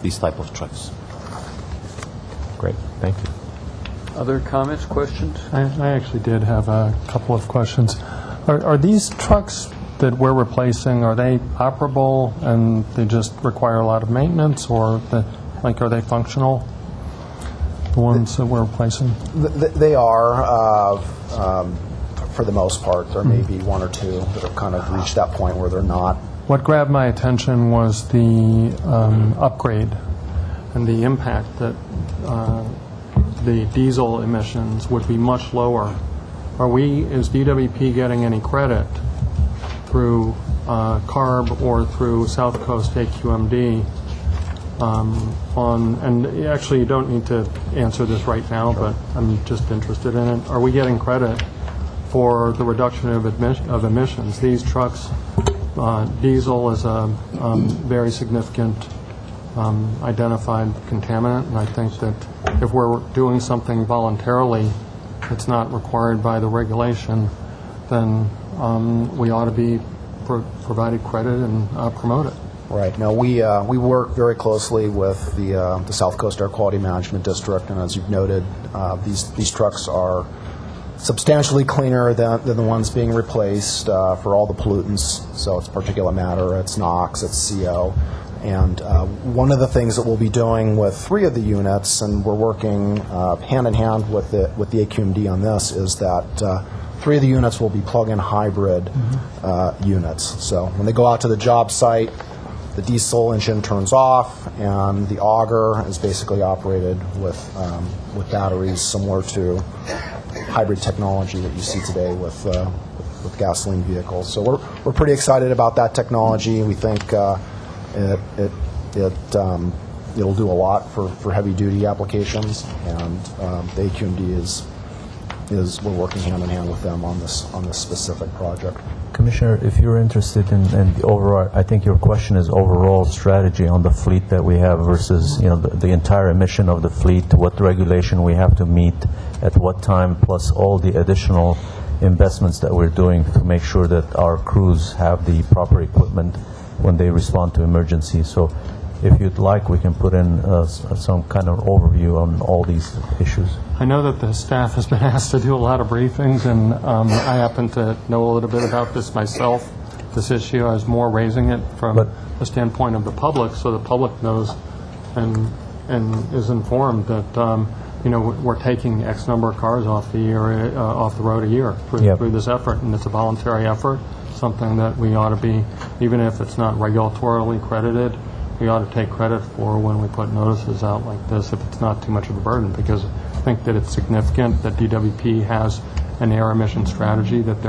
These type of trucks. Great, thank you. Other comments, questions? I actually did have a couple of questions. Are these trucks that we're replacing, are they operable and they just require a lot of maintenance, or are they functional, the ones that we're replacing? They are, for the most part. There may be one or two that have kind of reached that point where they're not. What grabbed my attention was the upgrade and the impact that the diesel emissions would be much lower. Is DWP getting any credit through CARB or through South Coast AQMD and actually you don't need to answer this right now, but I'm just interested in it. Are we getting credit for the reduction of emissions? These trucks, diesel is a very significant identified contaminant, and I think that if we're doing something voluntarily that's not required by the regulation, then we ought to be provided credit and promote it. Right. Now, we work very closely with the South Coast Air Quality Management District, and as you've noted, these trucks are substantially cleaner than the ones being replaced for all the pollutants. So it's particulate matter, it's NOx, it's CO. And one of the things that we'll be doing with 3 of the units, and we're working hand in hand with the AQMD on this, is that 3 of the units will be plug-in hybrid units. So when they go out to the job site, the diesel engine turns off, and the auger is basically operated with batteries similar to hybrid technology that you see today with gasoline vehicles. So we're pretty excited about that technology. We think it'll do a lot for heavy duty applications, and the AQMD we're working hand in hand with them on this specific project. Commissioner, if you're interested in the overall, I think your question is overall strategy on the fleet that we have versus the entire emission of the fleet, what regulation we have to meet at what time, plus all the additional investments that we're doing to make sure that our crews have the proper equipment when they respond to emergencies. So if you'd like, we can put in some kind of overview on all these issues. I know that the staff has been asked to do a lot of briefings, and I happen to know a little bit about this myself, this issue. I was more raising it from the standpoint of the public, so the public knows and is informed that we're taking X number of cars off the road a year through this effort, and it's a voluntary effort, something that we ought to be, even if it's not regulatorily credited, we ought to take credit for when we put notices out like this, if it's not too much of a burden, because I think that it's significant that DWP has an air emission strategy that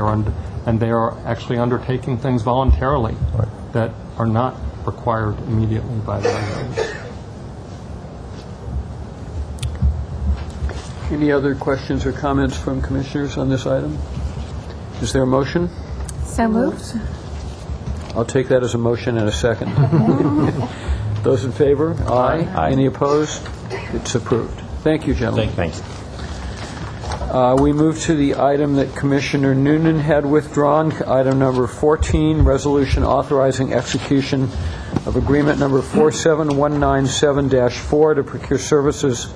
and they are actually undertaking things voluntarily that are not required immediately by the regulators. Any other questions or comments from commissioners on this item? Is there a motion? So moved. I'll take that as a motion and a second. Those in favor? Aye. Aye. Any opposed? It's approved. Thank you, gentlemen. Thank you. We move to the item that Commissioner Noonan had withdrawn, item number 14, resolution authorizing execution of agreement number 47197-4 to procure services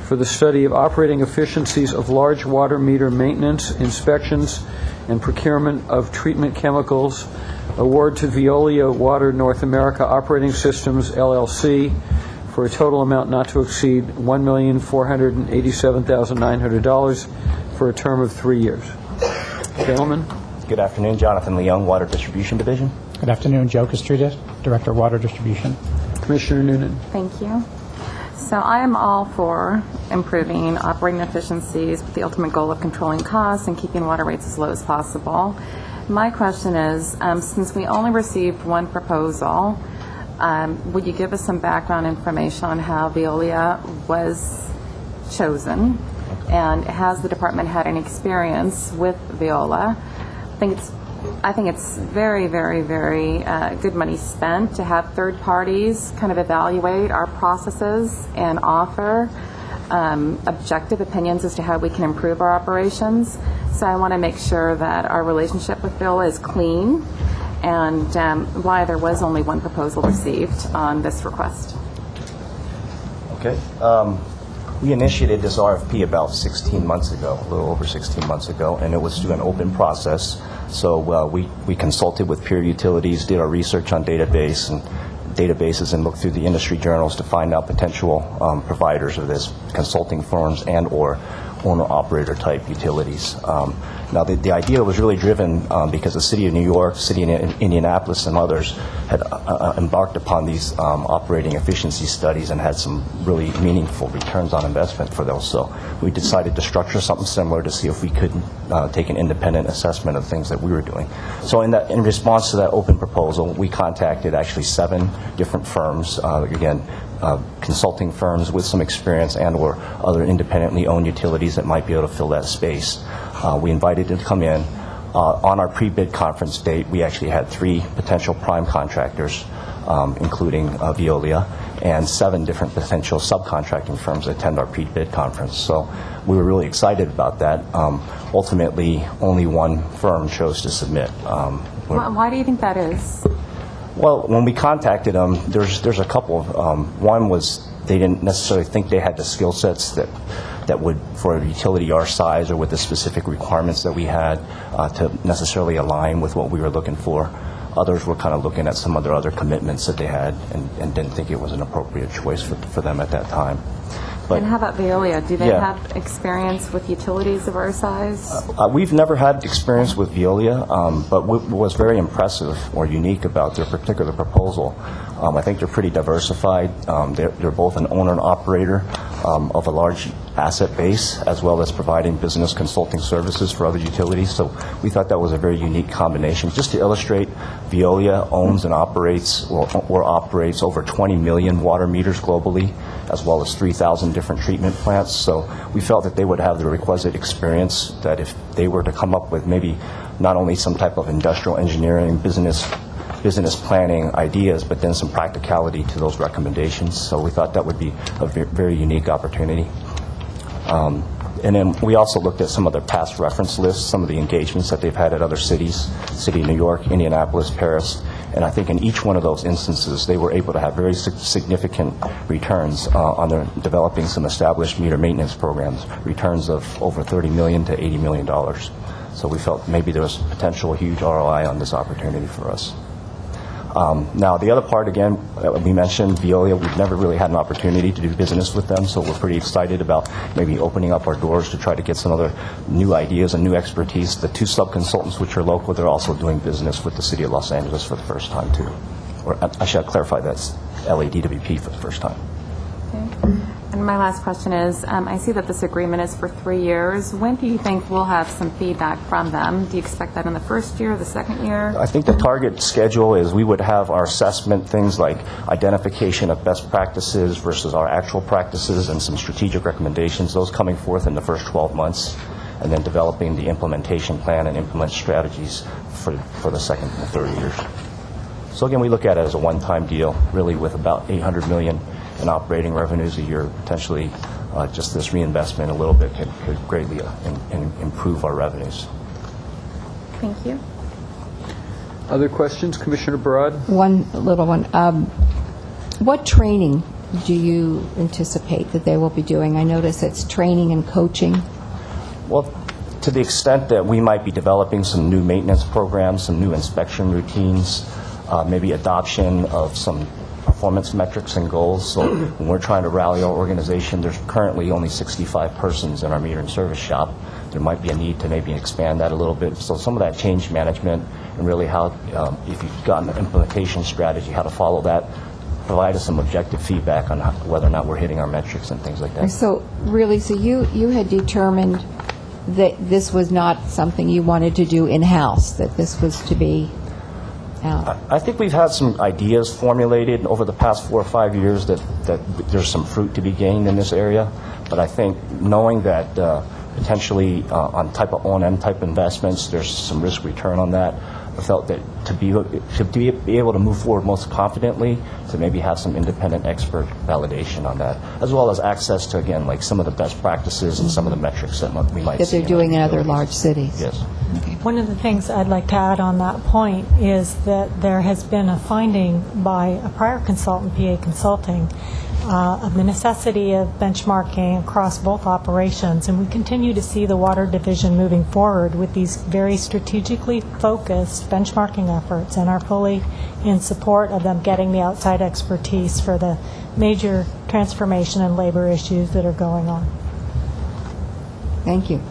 for the study of operating efficiencies of large water meter maintenance, inspections, and procurement of treatment chemicals. Award to Veolia Water North America Operating Systems, LLC, for a total amount not to exceed $1,487,900 for a term of 3 years. Gentlemen. Good afternoon. Jonathan Leung, Water Distribution Division. Good afternoon. Joe Castrita, Director of Water Distribution. Commissioner Noonan. Thank you. So I am all for improving operating efficiencies with the ultimate goal of controlling costs and keeping water rates as low as possible. My question is, since we only received one proposal, would you give us some background information on how Veolia was chosen? And has the department had any experience with Veolia? I think it's very, very, very good money spent to have third parties kind of evaluate our processes and offer objective opinions as to how we can improve our operations. So I want to make sure that our relationship with Veolia is clean, and why there was only one proposal received on this request. Okay. We initiated this RFP about 16 months ago, a little over 16 months ago, and it was through an open process. So we consulted with peer utilities, did our research on databases and looked through the industry journals to find out potential providers of this, consulting firms and or owner-operator type utilities. Now, the idea was really driven because the City of New York, City of Indianapolis, and others had embarked upon these operating efficiency studies and had some really meaningful returns on investment for those. So we decided to structure something similar to see if we could take an independent assessment of things that we were doing. So in response to that open proposal, we contacted actually 7 different firms, consulting firms with some experience and or other independently owned utilities that might be able to fill that space. We invited them to come in. On our pre-bid conference date, we actually had 3 potential prime contractors, including Veolia, and 7 different potential subcontracting firms attend our pre-bid conference. So we were really excited about that. Ultimately, only 1 firm chose to submit. Why do you think that is? Well, when we contacted them, there's a couple of, one was they didn't necessarily think they had the skill sets that would, for a utility our size or with the specific requirements that we had, to necessarily align with what we were looking for. Others were kind of looking at some of their other commitments that they had and didn't think it was an appropriate choice for them at that time. But, and how about Veolia? Do they yeah. have experience with utilities of our size? We've never had experience with Veolia, but what was very impressive or unique about their particular proposal, I think they're pretty diversified. They're both an owner and operator of a large asset base, as well as providing business consulting services for other utilities. So we thought that was a very unique combination. Just to illustrate, Veolia owns and operates or operates over 20 million water meters globally, as well as 3,000 different treatment plants. So we felt that they would have the requisite experience that if they were to come up with maybe not only some type of industrial engineering, business planning ideas, but then some practicality to those recommendations. So we thought that would be a very unique opportunity. And then we also looked at some of their past reference lists, some of the engagements that they've had at other cities, City of New York, Indianapolis, Paris, and I think in each one of those instances they were able to have very significant returns on their developing some established meter maintenance programs, returns of over $30 million to $80 million. So we felt maybe there was potential huge ROI on this opportunity for us. Now, the other part, again, we mentioned Veolia. We've never really had an opportunity to do business with them, so we're pretty excited about maybe opening up our doors to try to get some other new ideas and new expertise. The 2 sub-consultants, which are local, they're also doing business with the City of Los Angeles for the first time, too. Or I should clarify, that's LADWP for the first time. Okay. And my last question is, I see that this agreement is for 3 years. When do you think we'll have some feedback from them? Do you expect that in the first year, the second year? I think the target schedule is we would have our assessment, things like identification of best practices versus our actual practices and some strategic recommendations, those coming forth in the first 12 months, and then developing the implementation plan and implement strategies for the second and third years. So again, we look at it as a one-time deal, really with about $800 million in operating revenues a year. Potentially just this reinvestment a little bit could greatly improve our revenues. Thank you. Other questions, Commissioner Barad? One little one. What training do you anticipate that they will be doing? I notice it's training and coaching. Well, to the extent that we might be developing some new maintenance programs, some new inspection routines, maybe adoption of some performance metrics and goals. So when we're trying to rally our organization, there's currently only 65 persons in our meter and service shop. There might be a need to maybe expand that a little bit. So some of that change management and really how, if you've got an implementation strategy, how to follow that, provide us some objective feedback on whether or not we're hitting our metrics and things like that. So really, you had determined that this was not something you wanted to do in-house, that this was to be out. I think we've had some ideas formulated over the past 4 or 5 years that there's some fruit to be gained in this area. But I think knowing that potentially on type of O&M type investments, there's some risk return on that. I felt that to be able to move forward most confidently, to maybe have some independent expert validation on that, as well as access to, again, like some of the best practices and some of the metrics that we might see. That they're doing in other large cities. Yes. One of the things I'd like to add on that point is that there has been a finding by a prior consultant, PA Consulting, of the necessity of benchmarking across both operations, and we continue to see the Water Division moving forward with these very strategically focused benchmarking efforts, and are fully in support of them getting the outside expertise for the major transformation and labor issues that are going on. Thank you.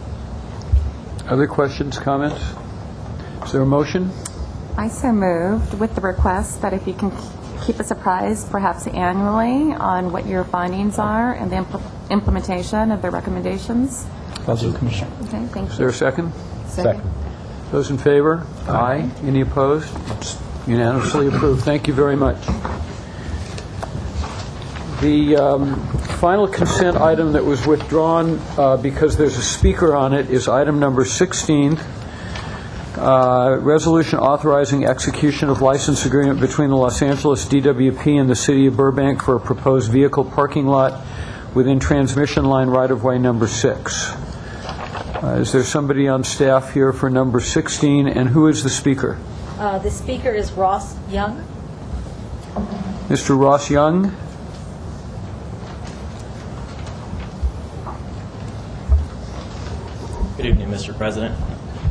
Other questions, comments? Is there a motion? I so moved with the request that if you can keep us apprised, perhaps annually, on what your findings are and the implementation of the recommendations. Commissioner. Okay, thank you. Is there a second? Second. Those in favor? Aye. Any opposed? It's unanimously approved. Thank you very much. The final consent item that was withdrawn because there's a speaker on it is item number 16, resolution authorizing execution of license agreement between the Los Angeles DWP and the City of Burbank for a proposed vehicle parking lot within transmission line right-of-way number 6. Is there somebody on staff here for number 16, and who is the speaker? The speaker is Ross Young. Mr. Ross Young? Good evening, Mr. President.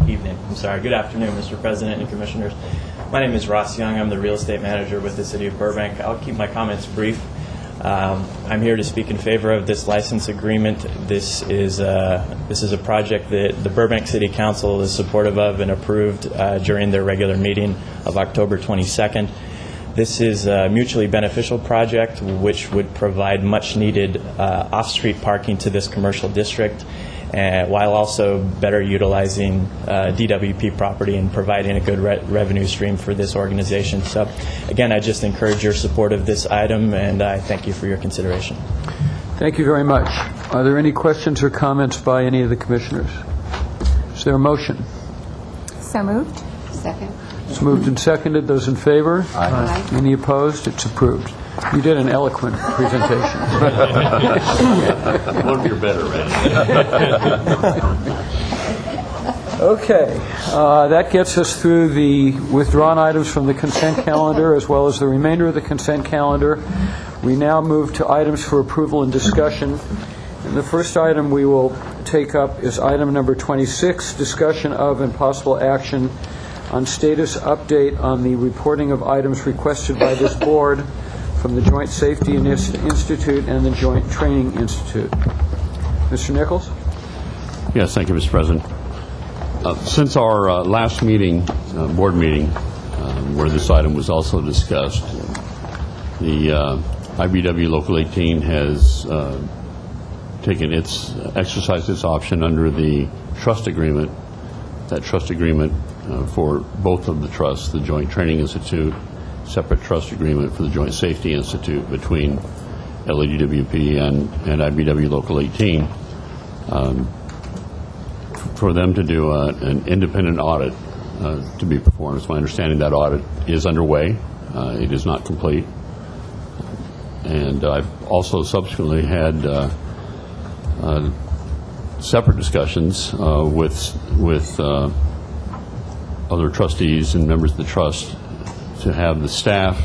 Good afternoon, Mr. President and Commissioners. My name is Ross Young. I'm the real estate manager with the City of Burbank. I'll keep my comments brief. I'm here to speak in favor of this license agreement. This is a project that the Burbank City Council is supportive of and approved during their regular meeting of October 22nd. This is a mutually beneficial project which would provide much needed off-street parking to this commercial district, while also better utilizing DWP property and providing a good revenue stream for this organization. So, again, I just encourage your support of this item, and I thank you for your consideration. Thank you very much. Are there any questions or comments by any of the commissioners? Is there a motion? So moved. Second. It's moved and seconded. Those in favor? Aye. Any opposed? It's approved. You did an eloquent presentation. One of your better, Randy. Okay. That gets us through the withdrawn items from the consent calendar as well as the remainder of the consent calendar. We now move to items for approval and discussion. And the first item we will take up is item number 26, discussion of and possible action on status update on the reporting of items requested by this board from the Joint Safety Institute and the Joint Training Institute. Mr. Nichols? Yes, thank you, Mr. President. Since our last meeting, board meeting, where this item was also discussed, the IBW Local 18 has exercised its option under the trust agreement. That trust agreement for both of the trusts, the Joint Training Institute, separate trust agreement for the Joint Safety Institute between LADWP and IBW Local 18, for them to do an independent audit to be performed. It's my understanding that audit is underway. It is not complete. And I've also subsequently had separate discussions with other trustees and members of the trust to have the staff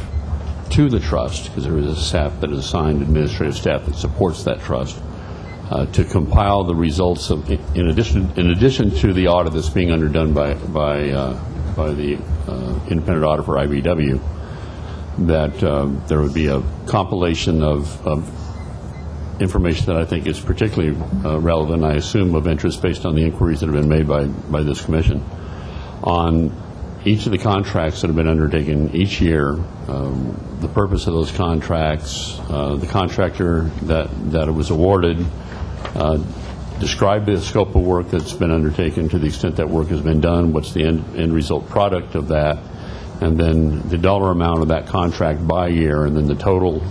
to the trust, because there is a staff that is assigned, administrative staff that supports that trust, to compile the results of, in addition to the audit that's being underdone by the independent audit for IBW, that there would be a compilation of information that I think is particularly relevant, I assume of interest based on the inquiries that have been made by this commission, on each of the contracts that have been undertaken each year, the purpose of those contracts, the contractor that it was awarded, describe the scope of work that's been undertaken to the extent that work has been done, what's the end result product of that, and then the dollar amount of that contract by year, and then the total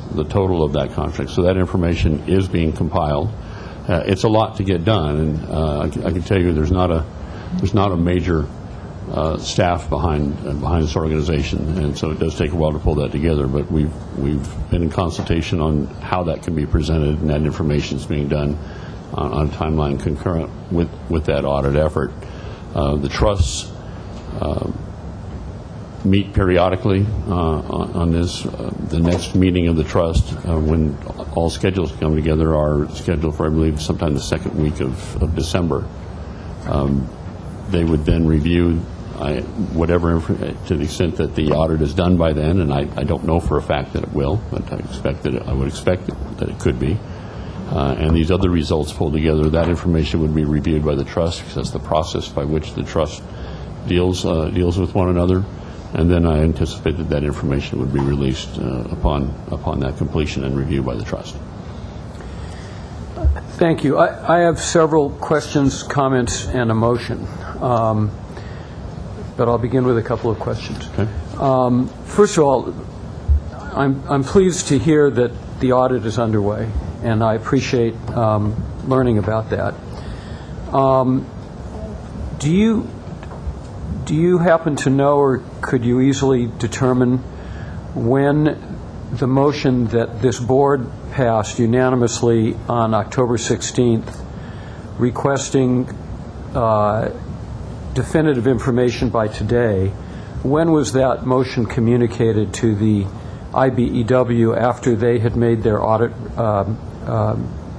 of that contract. So that information is being compiled. It's a lot to get done, and I can tell you there's not a major staff behind this organization, and so it does take a while to pull that together. But we've been in consultation on how that can be presented, and that information is being done on a timeline concurrent with that audit effort. The trusts meet periodically on this. The next meeting of the trust, when all schedules come together, are scheduled for, I believe, sometime the second week of December. They would then review whatever, to the extent that the audit is done by then, and I don't know for a fact that it will, but I would expect that it could be. and these other results pulled together, that information would be reviewed by the trust, because that's the process by which the trust deals with one another. And then I anticipate that information would be released upon that completion and review by the trust. Thank you. I have several questions, comments, and a motion. But I'll begin with a couple of questions. Okay. First of all, I'm pleased to hear that the audit is underway, and I appreciate learning about that. Do you happen to know, or could you easily determine when the motion that this board passed unanimously on October 16th requesting definitive information by today, when was that motion communicated to the IBEW after they had made their audit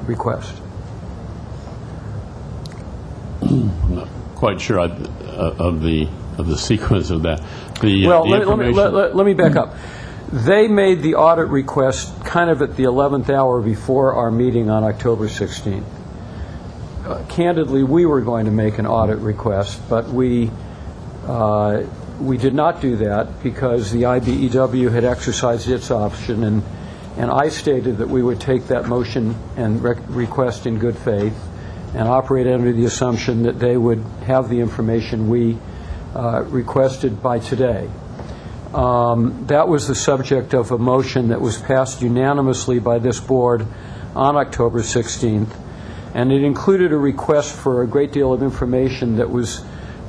request? I'm not quite sure of the sequence of that. Let me back up. They made the audit request kind of at the 11th hour before our meeting on October 16th. Candidly, we were going to make an audit request, but we did not do that because the IBEW had exercised its option, and I stated that we would take that motion and request in good faith and operate under the assumption that they would have the information we requested by today. That was the subject of a motion that was passed unanimously by this board on October 16th, and it included a request for a great deal of information that was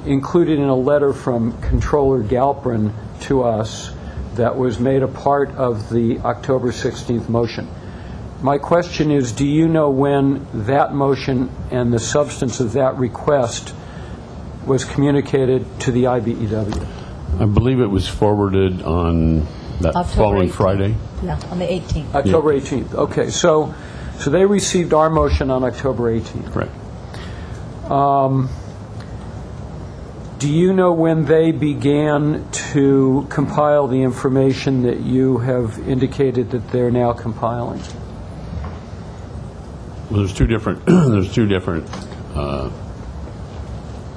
included in a letter from Controller Galprin to us that was made a part of the October 16th motion. My question is, do you know when that motion and the substance of that request was communicated to the IBEW? I believe it was forwarded on that October following 18th. Friday. Yeah, on the 18th. October 18th. Okay, so they received our motion on October 18th. Correct. Do you know when they began to compile the information that you have indicated that they're now compiling? Well, there's two different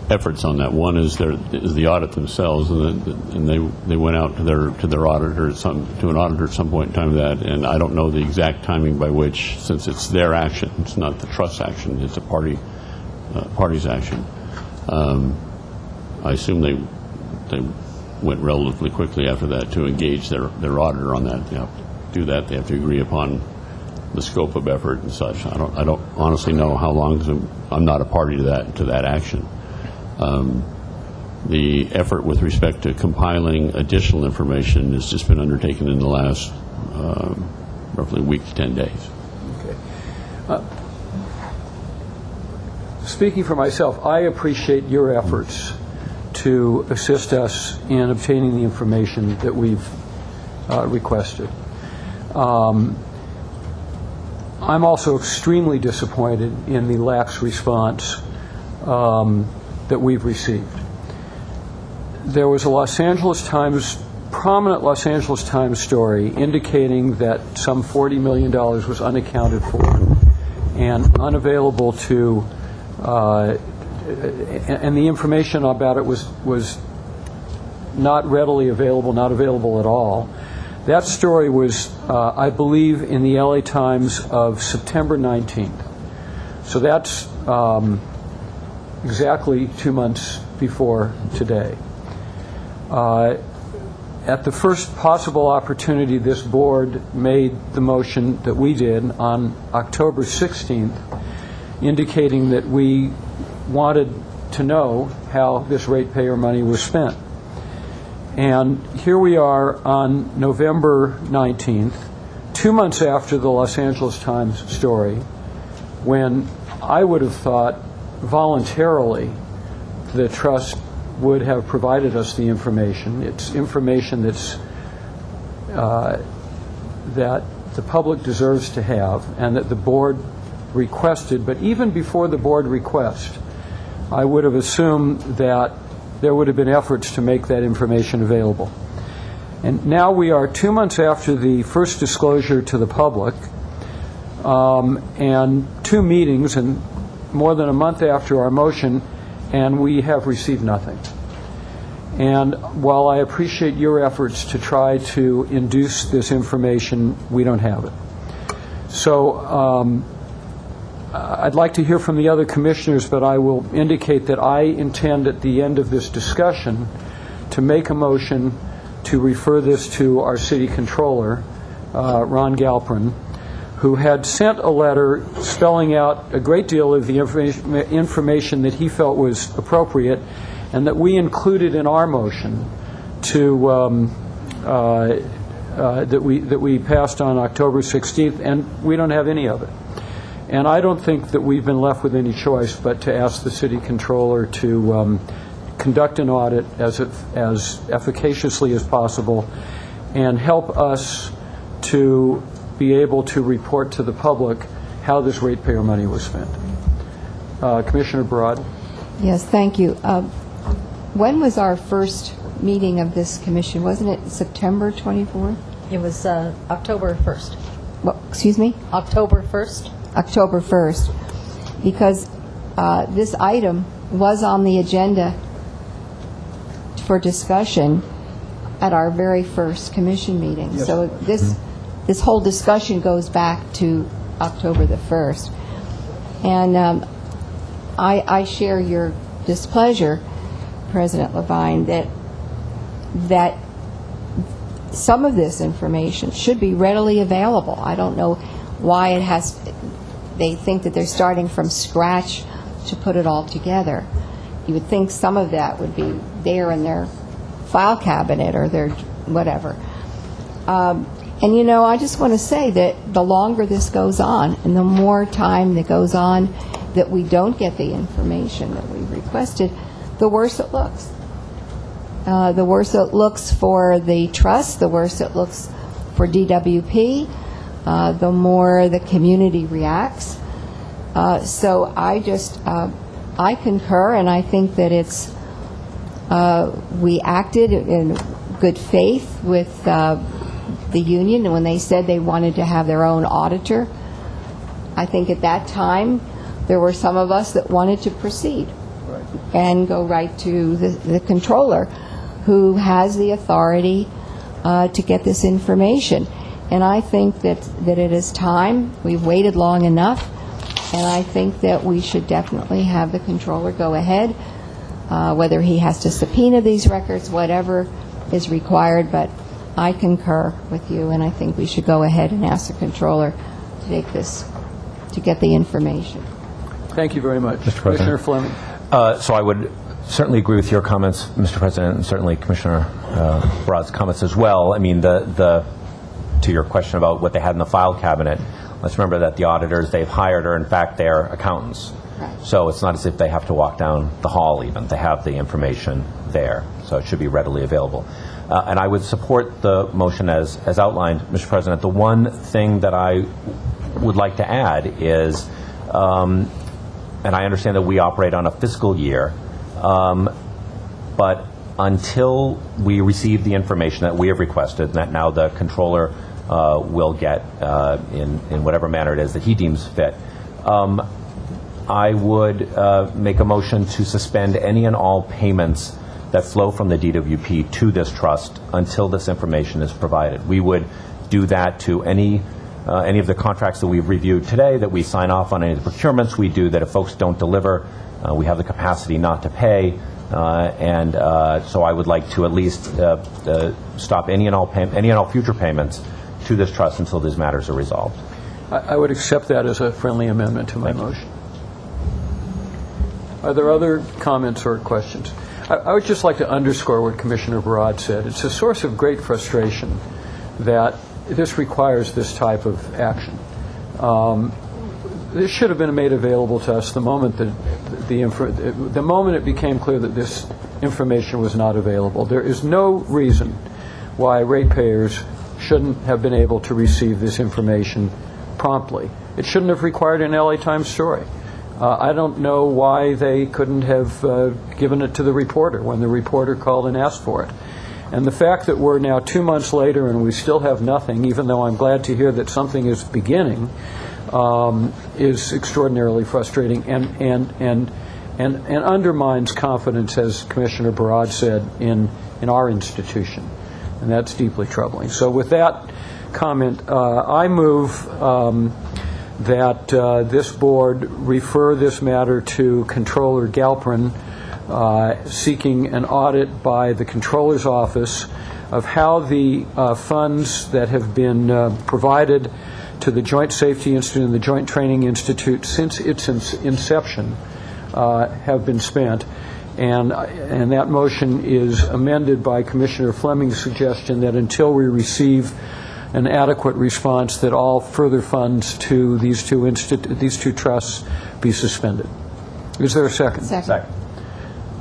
efforts on that. One is the audit themselves, and they went out to their auditor to an auditor at some point in time that, and I don't know the exact timing by which, since it's their action, it's not the trust's action, it's a party's action. I assume they went relatively quickly after that to engage their auditor on that. They have to do that. They have to agree upon the scope of effort and such. I don't honestly know how long. I'm not a party to that action. The effort with respect to compiling additional information has just been undertaken in the last roughly week to 10 days. Okay. Speaking for myself, I appreciate your efforts to assist us in obtaining the information that we've requested. I'm also extremely disappointed in the lax response that we've received. There was a prominent Los Angeles Times story indicating that some $40 million was unaccounted for and unavailable to, and the information about it was not readily available, not available at all. That story was, I believe, in the LA Times of September 19th. So that's exactly 2 months before today. At the first possible opportunity, this board made the motion that we did on October 16th, indicating that we wanted to know how this ratepayer money was spent. And here we are on November 19th, 2 months after the Los Angeles Times story, when I would have thought voluntarily the trust would have provided us the information. It's information that's that the public deserves to have and that the board requested. But even before the board request, I would have assumed that there would have been efforts to make that information available. And now we are 2 months after the first disclosure to the public. and 2 meetings, and more than a month after our motion, and we have received nothing. And while I appreciate your efforts to try to induce this information, we don't have it. So I'd like to hear from the other commissioners, but I will indicate that I intend at the end of this discussion to make a motion to refer this to our city controller, Ron Galprin, who had sent a letter spelling out a great deal of the information that he felt was appropriate, and that we included in our motion to that we passed on October 16th, and we don't have any of it. And I don't think that we've been left with any choice but to ask the city controller to conduct an audit as efficaciously as possible and help us to be able to report to the public how this ratepayer money was spent. Commissioner Barad? Yes, thank you. When was our first meeting of this commission? Wasn't it September 24th? It was October 1st. Well, excuse me? October 1st. October 1st. Because this item was on the agenda for discussion at our very first commission meeting. Yes. So this whole discussion goes back to October the 1st. And I share your displeasure, President Levine, that some of this information should be readily available. I don't know why they think that they're starting from scratch to put it all together. You would think some of that would be there in their file cabinet or their whatever. And I just want to say that the longer this goes on and the more time that goes on that we don't get the information that we requested, the worse it looks. The worse it looks for the trust, the worse it looks for DWP, the more the community reacts. So I concur, and I think that we acted in good faith with the union, and when they said they wanted to have their own auditor, I think at that time there were some of us that wanted to proceed and go right to the controller, who has the authority to get this information. And I think that it is time. We've waited long enough, and I think that we should definitely have the controller go ahead, whether he has to subpoena these records, whatever is required. But I concur with you, and I think we should go ahead and ask the controller to take this, to get the information. Thank you very much. Mr. President. Commissioner Fleming. So I would certainly agree with your comments, Mr. President, and certainly Commissioner Barad's comments as well. I mean, to your question about what they had in the file cabinet, let's remember that the auditors they've hired are, in fact, their accountants. Right. So it's not as if they have to walk down the hall even. They have the information there, so it should be readily available. And I would support the motion as outlined, Mr. President. The one thing that I would like to add is, and I understand that we operate on a fiscal year, but until we receive the information that we have requested, and that now the controller will get in whatever manner it is that he deems fit, I would make a motion to suspend any and all payments that flow from the DWP to this trust until this information is provided. We would do that to any of the contracts that we've reviewed today, that we sign off on any of the procurements we do, that if folks don't deliver, we have the capacity not to pay. So I would like to at least stop any and all future payments to this trust until these matters are resolved. I would accept that as a friendly amendment to my motion. Are there other comments or questions? I would just like to underscore what Commissioner Barad said. It's a source of great frustration that this requires this type of action. This should have been made available to us the moment that the moment it became clear that this information was not available. There is no reason why ratepayers shouldn't have been able to receive this information promptly. It shouldn't have required an LA Times story. I don't know why they couldn't have given it to the reporter when the reporter called and asked for it. And the fact that we're now 2 months later and we still have nothing, even though I'm glad to hear that something is beginning, is extraordinarily frustrating and undermines confidence, as Commissioner Barad said, in our institution. And that's deeply troubling. So with that comment, I move that this board refer this matter to Controller Galprin, seeking an audit by the Controller's Office of how the funds that have been provided to the Joint Safety Institute and the Joint Training Institute since its inception have been spent. And that motion is amended by Commissioner Fleming's suggestion that until we receive an adequate response, that all further funds to these two trusts be suspended. Is there a second? Second.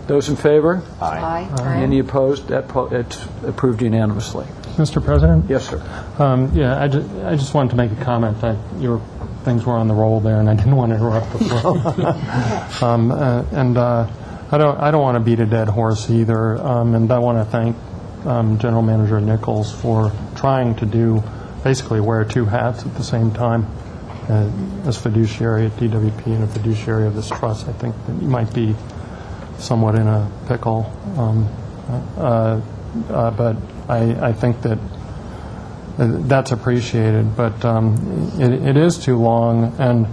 Those in favor? Aye. Any opposed? It's approved unanimously. Mr. President? Yes, sir. Yeah, I just wanted to make a comment. Your things were on the roll there, and I didn't want to interrupt the flow. I don't want to beat a dead horse either, and I want to thank General Manager Nichols for trying to basically wear two hats at the same time. As fiduciary at DWP and a fiduciary of this trust, I think that you might be somewhat in a pickle. But I think that that's appreciated. But it is too long, and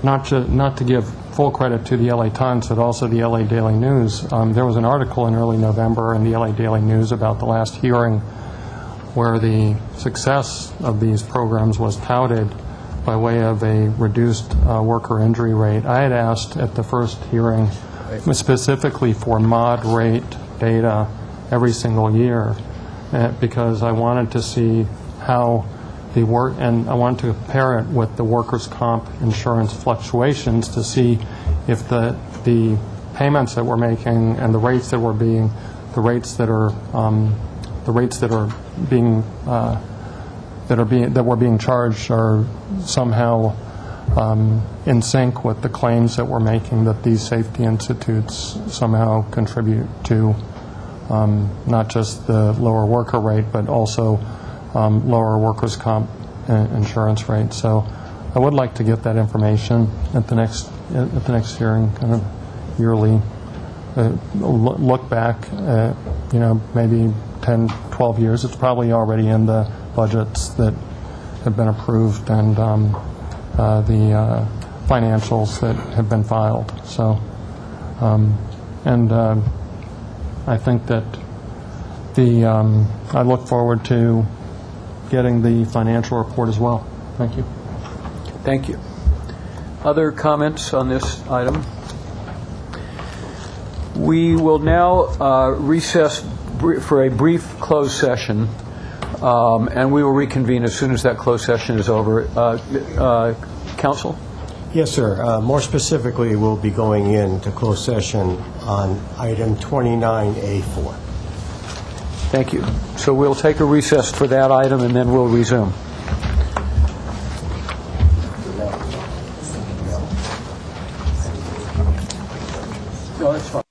not to give full credit to the LA Times, but also the LA Daily News. There was an article in early November in the LA Daily News about the last hearing where the success of these programs was touted by way of a reduced worker injury rate. I had asked at the first hearing specifically for mod rate data every single year because I wanted to see how the work, and I wanted to compare it with the workers' comp insurance fluctuations to see if the payments that we're making and the rates that we're being, the rates that we're being charged are somehow in sync with the claims that we're making that these safety institutes somehow contribute to not just the lower worker rate, but also lower workers' comp insurance rate. So I would like to get that information at the next hearing, kind of yearly look back, maybe 10, 12 years. It's probably already in the budgets that have been approved and the financials that have been filed. So, I think that I look forward to getting the financial report as well. Thank you. Thank you. Other comments on this item? We will now recess for a brief closed session, and we will reconvene as soon as that closed session is over. Counsel? Yes, sir. More specifically, we'll be going into closed session on item 29A4. Thank you. So we'll take a recess for that item, and then we'll resume. No, that's fine.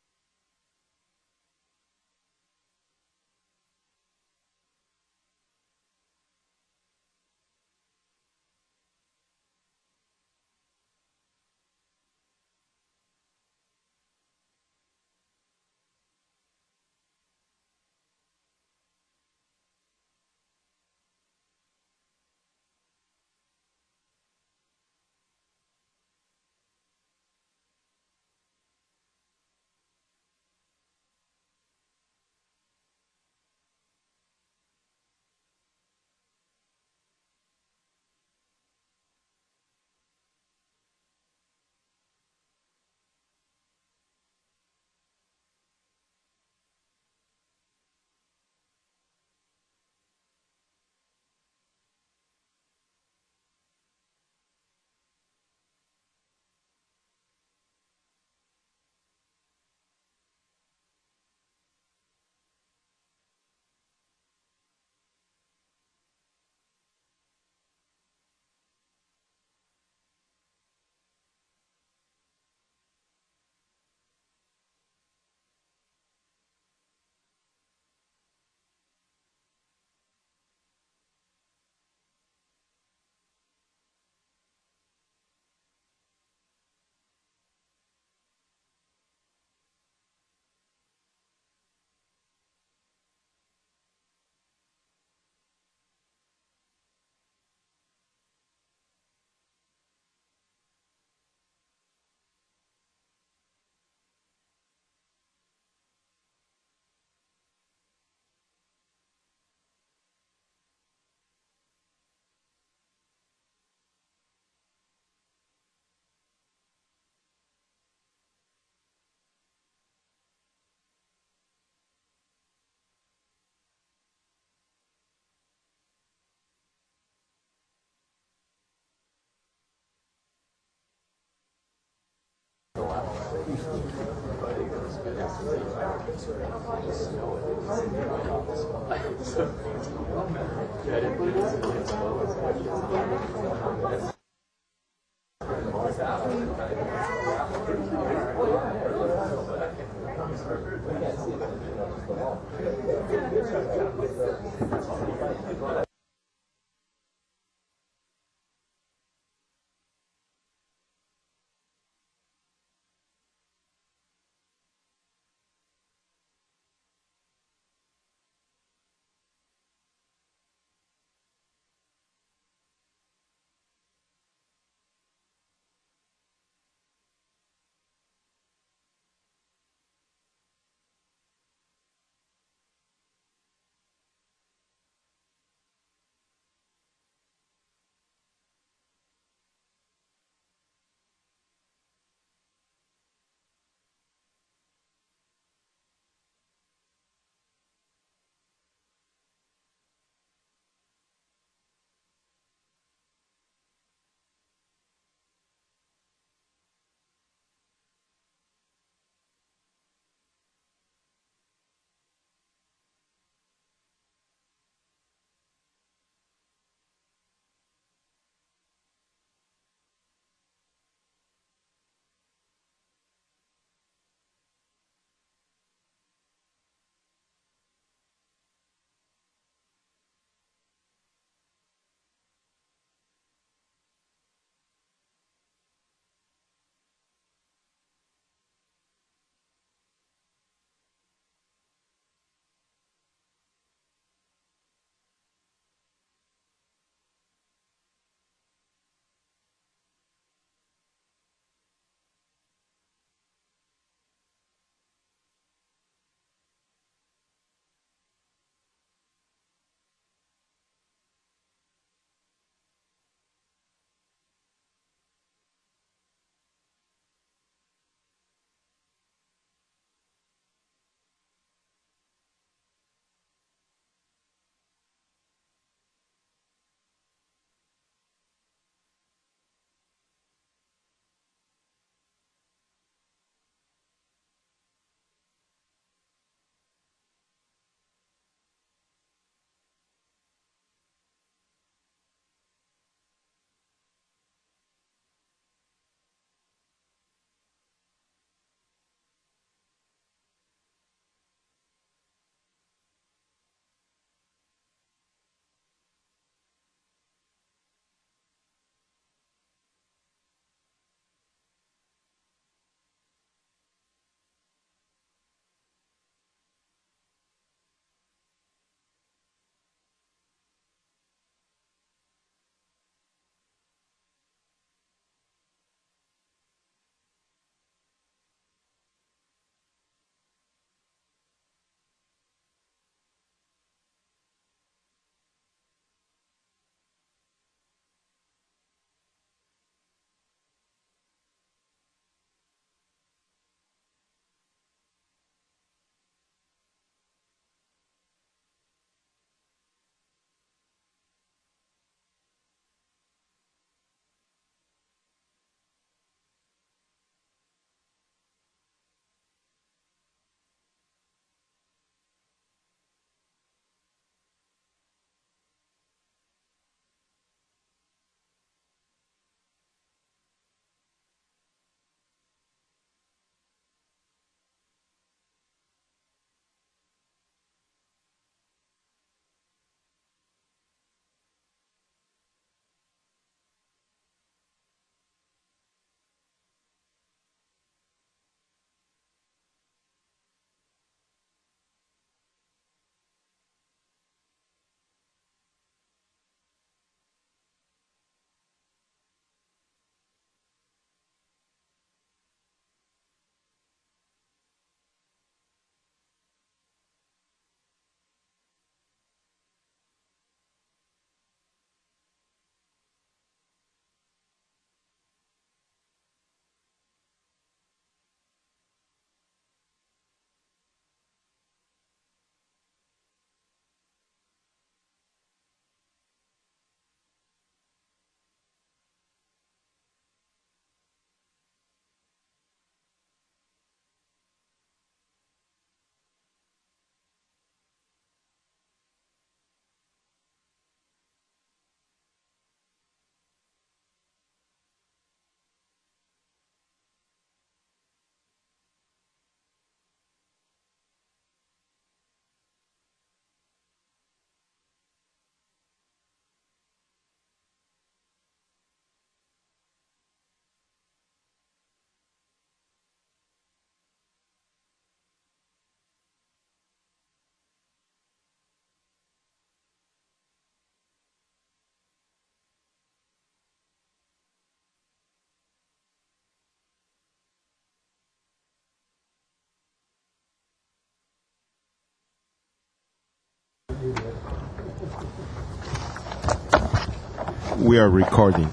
We are recording.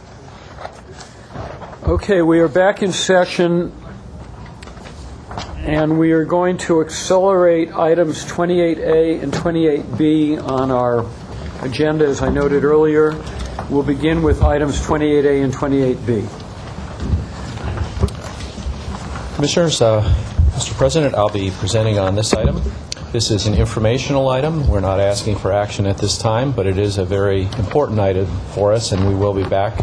Okay, we are back in session, and we are going to accelerate items 28A and 28B on our agenda, as I noted earlier. We'll begin with items 28A and 28B. Commissioners, Mr. President, I'll be presenting on this item. This is an informational item. We're not asking for action at this time, but it is a very important item for us, and we will be back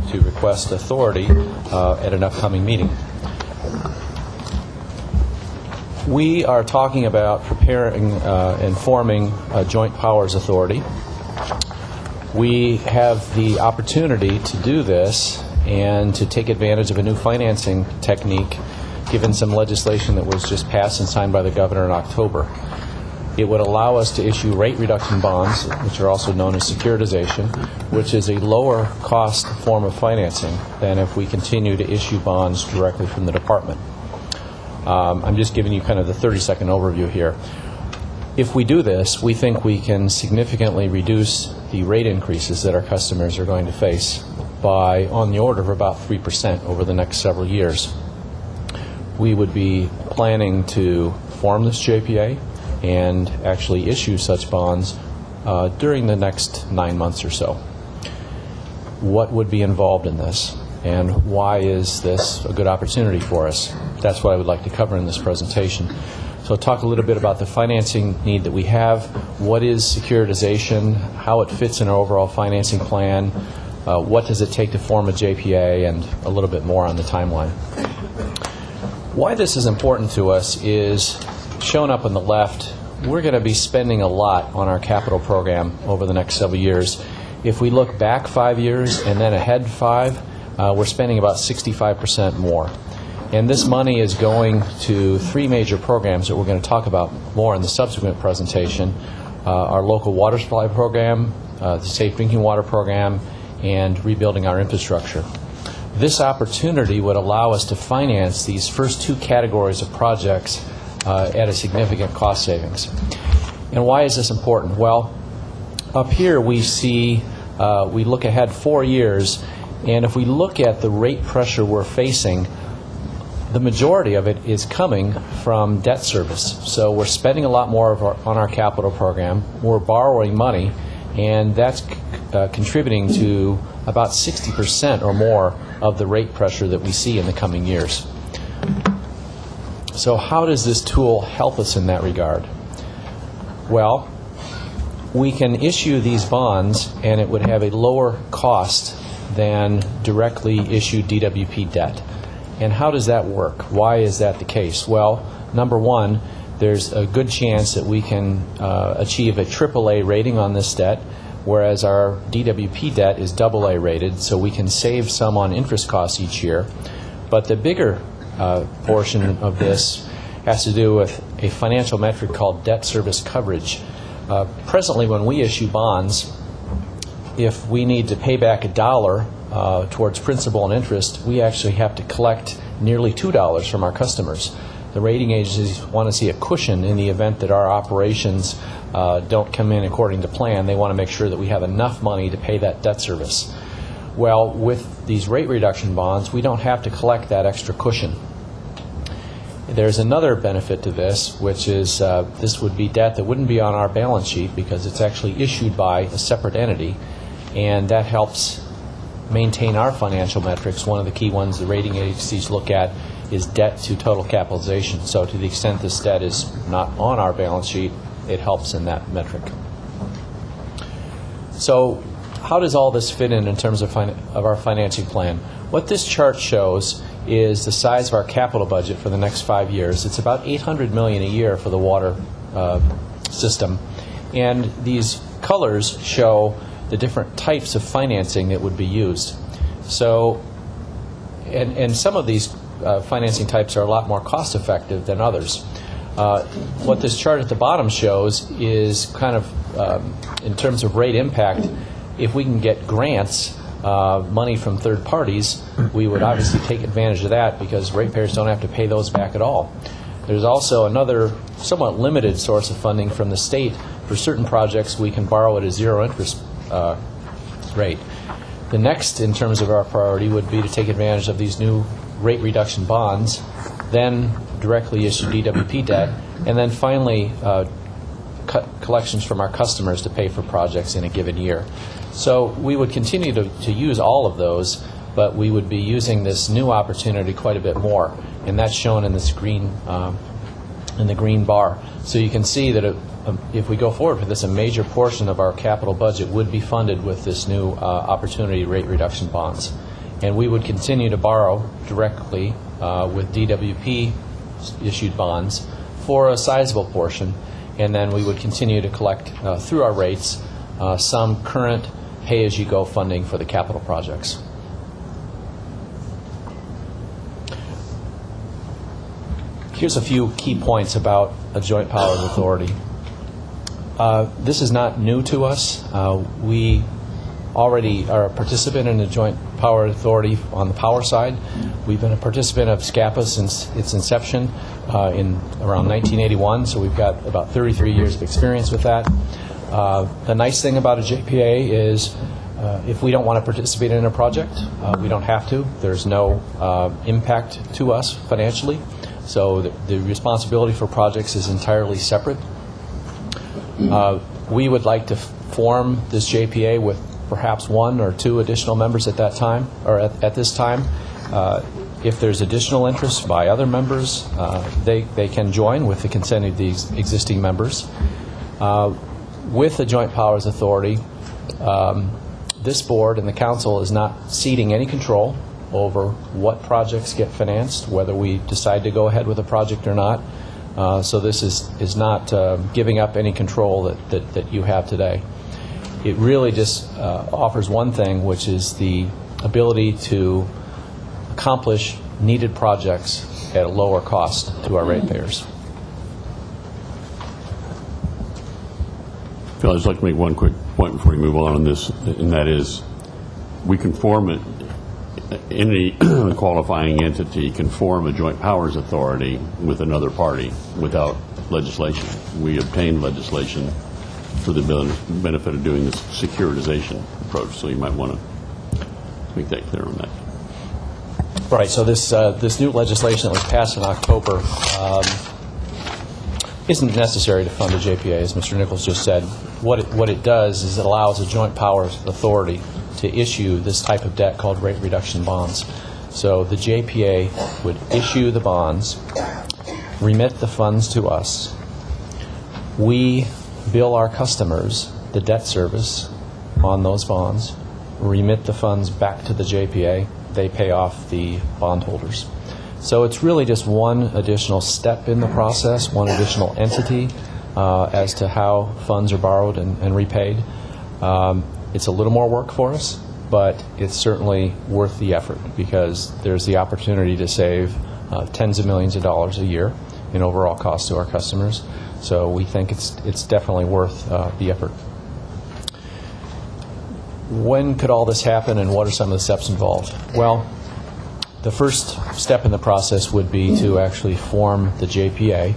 to request authority at an upcoming meeting. We are talking about preparing and forming a joint powers authority. We have the opportunity to do this and to take advantage of a new financing technique given some legislation that was just passed and signed by the governor in October. It would allow us to issue rate reduction bonds, which are also known as securitization, which is a lower cost form of financing than if we continue to issue bonds directly from the department. I'm just giving you kind of the 30-second overview here. If we do this, we think we can significantly reduce the rate increases that our customers are going to face by on the order of about 3% over the next several years. We would be planning to form this JPA and actually issue such bonds during the next 9 months or so. What would be involved in this, and why is this a good opportunity for us? That's what I would like to cover in this presentation. So talk a little bit about the financing need that we have, what is securitization, how it fits in our overall financing plan, what does it take to form a JPA, and a little bit more on the timeline. Why this is important to us is shown up on the left. We're going to be spending a lot on our capital program over the next several years. If we look back 5 years and then ahead 5, we're spending about 65% more. And this money is going to 3 major programs that we're going to talk about more in the subsequent presentation. Our local water supply program, the safe drinking water program, and rebuilding our infrastructure. This opportunity would allow us to finance these first 2 categories of projects at a significant cost savings. And why is this important? Well, up here we see, we look ahead 4 years, and if we look at the rate pressure we're facing, the majority of it is coming from debt service. So we're spending a lot more on our capital program, we're borrowing money, and that's contributing to about 60% or more of the rate pressure that we see in the coming years. So how does this tool help us in that regard? Well, we can issue these bonds and it would have a lower cost than directly issued DWP debt. And how does that work? Why is that the case? Well, number one, there's a good chance that we can achieve a AAA rating on this debt, whereas our DWP debt is AA rated, so we can save some on interest costs each year. But the bigger portion of this has to do with a financial metric called debt service coverage. Presently, when we issue bonds, if we need to pay back $1 towards principal and interest, we actually have to collect nearly $2 from our customers. The rating agencies want to see a cushion in the event that our operations don't come in according to plan. They want to make sure that we have enough money to pay that debt service. Well, with these rate reduction bonds, we don't have to collect that extra cushion. There's another benefit to this, which is this would be debt that wouldn't be on our balance sheet because it's actually issued by a separate entity, and that helps maintain our financial metrics. One of the key ones the rating agencies look at is debt to total capitalization. So to the extent this debt is not on our balance sheet, it helps in that metric. So how does all this fit in terms of our financing plan? What this chart shows is the size of our capital budget for the next 5 years. It's about $800 million a year for the water system. And these colors show the different types of financing that would be used. So, and some of these financing types are a lot more cost effective than others. What this chart at the bottom shows is kind of, in terms of rate impact, if we can get grants, money from third parties, we would obviously take advantage of that because ratepayers don't have to pay those back at all. There's also another somewhat limited source of funding from the state. For certain projects, we can borrow at a zero interest rate. The next, in terms of our priority, would be to take advantage of these new rate reduction bonds, then directly issue DWP debt, and then finally cut collections from our customers to pay for projects in a given year. So we would continue to use all of those, but we would be using this new opportunity quite a bit more, and that's shown in this green, in the green bar. So you can see that if we go forward with this, a major portion of our capital budget would be funded with this new opportunity rate reduction bonds. And we would continue to borrow directly with DWP issued bonds for a sizable portion, and then we would continue to collect through our rates some current pay-as-you-go funding for the capital projects. Here's a few key points about a joint powers authority. This is not new to us. We already are a participant in the Joint Power Authority on the power side. We've been a participant of SCAPA since its inception in around 1981, so we've got about 33 years of experience with that. The nice thing about a JPA is if we don't want to participate in a project, we don't have to. There's no impact to us financially, so the responsibility for projects is entirely separate. We would like to form this JPA with perhaps one or two additional members at that time, or at this time. If there's additional interest by other members, they can join with the consent of these existing members. With the Joint Powers Authority, this board and the council is not ceding any control over what projects get financed, whether we decide to go ahead with a project or not. So this is not giving up any control that you have today. It really just offers one thing, which is the ability to accomplish needed projects at a lower cost to our ratepayers. Phil, I'd just like to make one quick point before we move on this, and that is we can form it, any qualifying entity can form a joint powers authority with another party without legislation. We obtain legislation for the benefit of doing this securitization approach, so you might want to make that clear on that. Right, so this new legislation that was passed in October isn't necessary to fund a JPA, as Mr. Nichols just said. What it does is it allows a joint powers authority to issue this type of debt called rate reduction bonds. So the JPA would issue the bonds, remit the funds to us. We bill our customers the debt service on those bonds, remit the funds back to the JPA. They pay off the bondholders. So it's really just one additional step in the process, one additional entity as to how funds are borrowed and repaid. It's a little more work for us, but it's certainly worth the effort because there's the opportunity to save tens of millions of dollars a year in overall cost to our customers. So we think it's definitely worth the effort. When could all this happen, and what are some of the steps involved? Well, the first step in the process would be to actually form the JPA,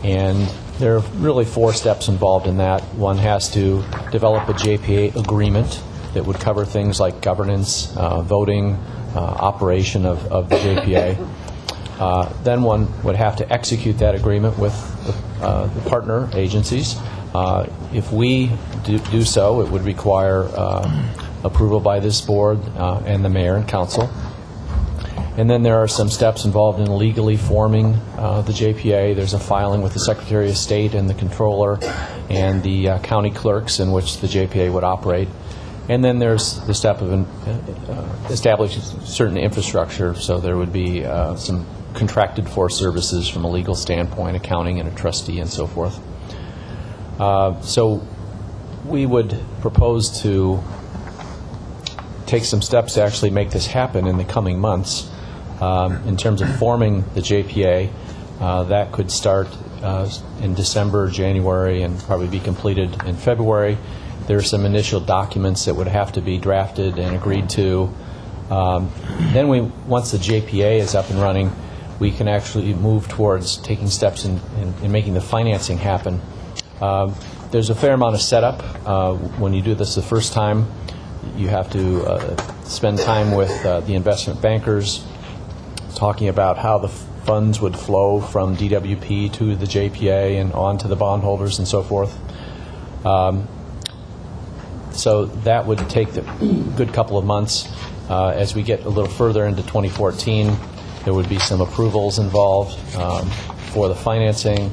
and there are really 4 steps involved in that. One has to develop a JPA agreement that would cover things like governance, voting, operation of the JPA. Then one would have to execute that agreement with the partner agencies. If we do so, it would require approval by this board and the mayor and council. And then there are some steps involved in legally forming the JPA. There's a filing with the Secretary of State and the Controller and the county clerks in which the JPA would operate. And then there's the step of establishing certain infrastructure. So there would be some contracted for services from a legal standpoint, accounting and a trustee and so forth. So we would propose to take some steps to actually make this happen in the coming months. In terms of forming the JPA, that could start in December, January, and probably be completed in February. There are some initial documents that would have to be drafted and agreed to. Then once the JPA is up and running, we can actually move towards taking steps in making the financing happen. There's a fair amount of setup. When you do this the first time, You have to spend time with the investment bankers, talking about how the funds would flow from DWP to the JPA and on to the bondholders and so forth. So that would take a good couple of months. As we get a little further into 2014, there would be some approvals involved for the financing.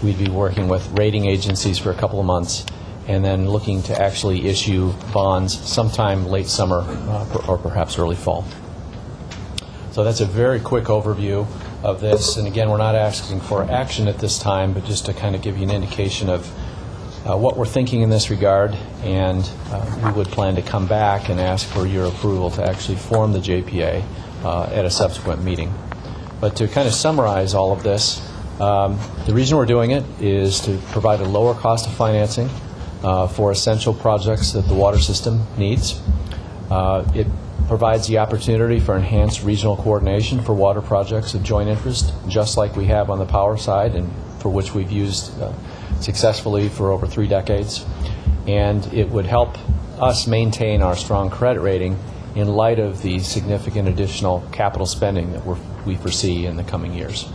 We'd be working with rating agencies for a couple of months, and then looking to actually issue bonds sometime late summer or perhaps early fall. So that's a very quick overview of this. And again, we're not asking for action at this time, but just to kind of give you an indication of what we're thinking in this regard. And we would plan to come back and ask for your approval to actually form the JPA at a subsequent meeting. But to kind of summarize all of this, the reason we're doing it is to provide a lower cost of financing for essential projects that the water system needs. It provides the opportunity for enhanced regional coordination for water projects of joint interest, just like we have on the power side and for which we've used successfully for over 3 decades. And it would help us maintain our strong credit rating in light of the significant additional capital spending that we foresee in the coming years.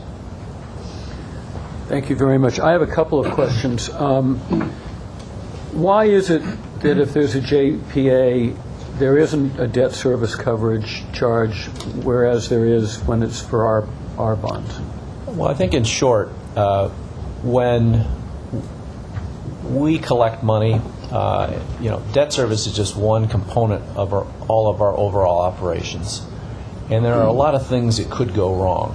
Thank you very much. I have a couple of questions. Why is it that if there's a JPA, there isn't a debt service coverage charge, whereas there is when it's for our bonds? Well, I think in short, when we collect money, debt service is just one component of all of our overall operations. And there are a lot of things that could go wrong.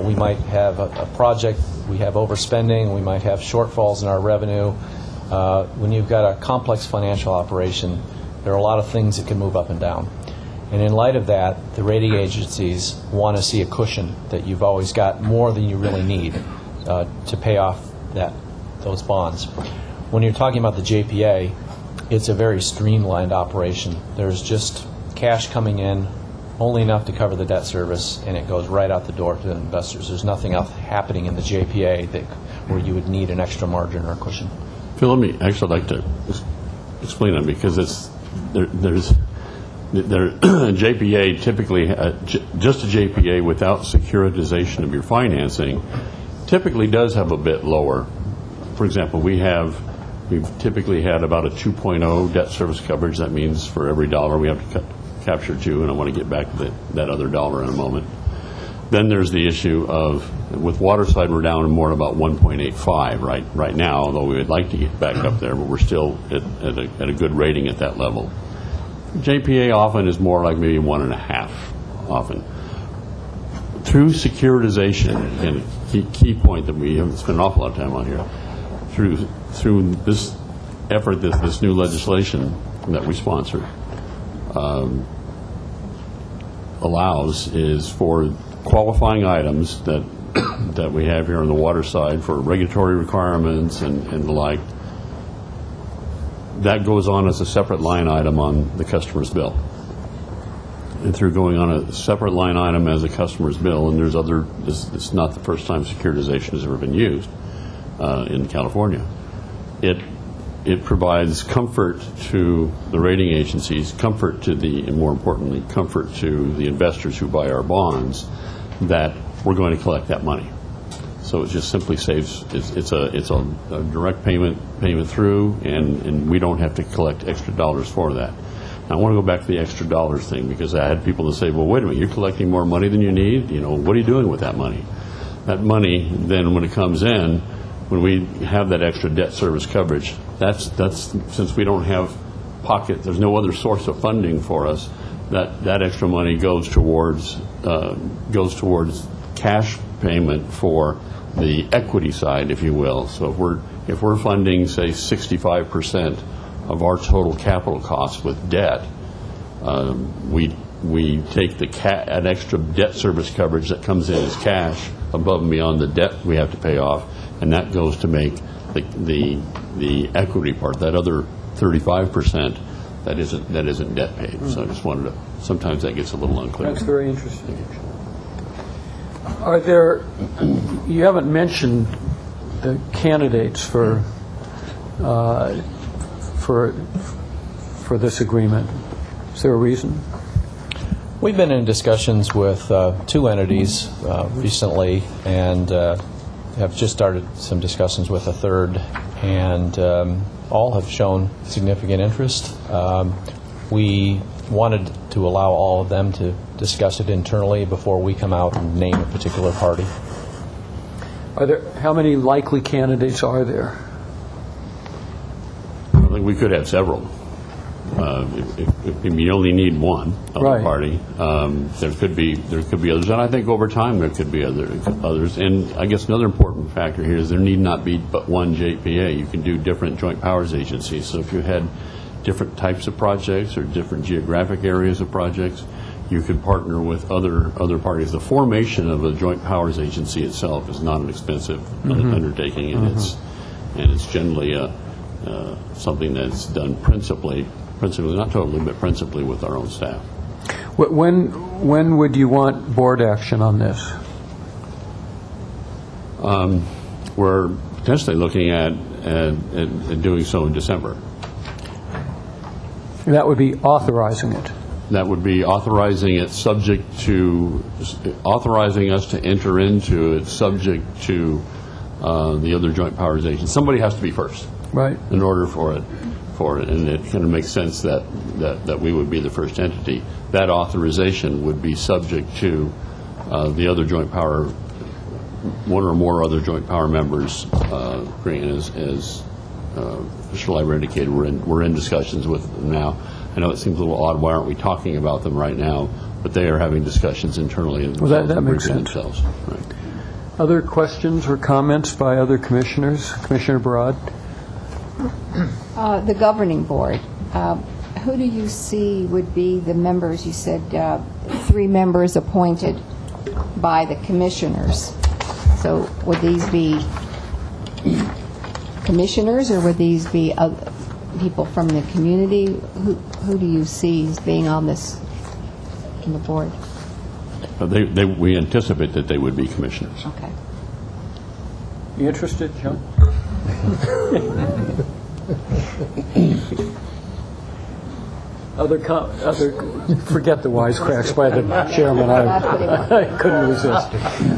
We might have a project, we have overspending, we might have shortfalls in our revenue. When you've got a complex financial operation, there are a lot of things that can move up and down. And in light of that, the rating agencies want to see a cushion that you've always got more than you really need to pay off those bonds. When you're talking about the JPA, it's a very streamlined operation. There's just cash coming in, only enough to cover the debt service, and it goes right out the door to the investors. There's nothing else happening in the JPA where you would need an extra margin or cushion. Phil, let me actually like to explain that, because there's JPA typically, just a JPA without securitization of your financing typically does have a bit lower. For example, we've typically had about a 2.0 debt service coverage. That means for every dollar we have to capture 2, and I want to get back to that other dollar in a moment. Then there's the issue of, with Waterside, we're down to more about 1.85 right now, although we would like to get back up there, but we're still at a good rating at that level. JPA often is more like maybe 1.5 often. Through securitization, and a key point that we haven't spent an awful lot of time on here, through this effort, this new legislation that we sponsor allows is for qualifying items that we have here on the water side for regulatory requirements and the like. That goes on as a separate line item on the customer's bill. And through going on a separate line item as a customer's bill, and there's it's not the first time securitization has ever been used in California. It provides comfort to the rating agencies, and more importantly, comfort to the investors who buy our bonds, that we're going to collect that money. So it just simply saves. It's a direct payment through, and we don't have to collect extra dollars for that. Now, I want to go back to the extra dollars thing, because I had people that say, well, wait a minute, you're collecting more money than you need? What are you doing with that money? That money, then when it comes in, when we have that extra debt service coverage, that's since we don't have there's no other source of funding for us, that extra money goes towards cash payment for the equity side, if you will. So if we're funding, say, 65% of our total capital costs with debt, we take an extra debt service coverage that comes in as cash above and beyond the debt we have to pay off, and that goes to make the equity part, that other 35%, that isn't debt paid. So I just wanted to. Sometimes that gets a little unclear. That's very interesting. You haven't mentioned the candidates for this agreement. Is there a reason? We've been in discussions with two entities recently, and have just started some discussions with a third, and all have shown significant interest. We wanted to allow all of them to discuss it internally before we come out and name a particular party. How many likely candidates are there? I think we could have several. If you only need one other Right. party, there could be others, and I think over time there could be others. And I guess another important factor here is there need not be but one JPA. You can do different joint powers agencies. So if you had different types of projects or different geographic areas of projects, you could partner with other parties. The formation of a joint powers agency itself is not an expensive undertaking, and it's generally something that's done principally, not totally, but principally with our own staff. When would you want board action on this? We're potentially looking at doing so in December. That would be authorizing it. That would be authorizing it subject to, authorizing us to enter into it subject to the other joint powers agency. Somebody has to be first. Right. In order for it, and it kind of makes sense that we would be the first entity. That authorization would be subject to the other joint power, one or more other joint power members agreeing. As Mr. Leiber indicated, we're in discussions with them now. I know it seems a little odd. Why aren't we talking about them right now? But they are having discussions internally. Well, that makes sense. Themselves. Right. Other questions or comments by other commissioners? Commissioner Barad? The governing board, who do you see would be the members? You said 3 members appointed by the commissioners. So would these be commissioners, or would these be people from the community? Who do you see as being on this, on the board? We anticipate that they would be commissioners. Okay. You interested, John? Forget the wisecracks by the chairman. I couldn't resist.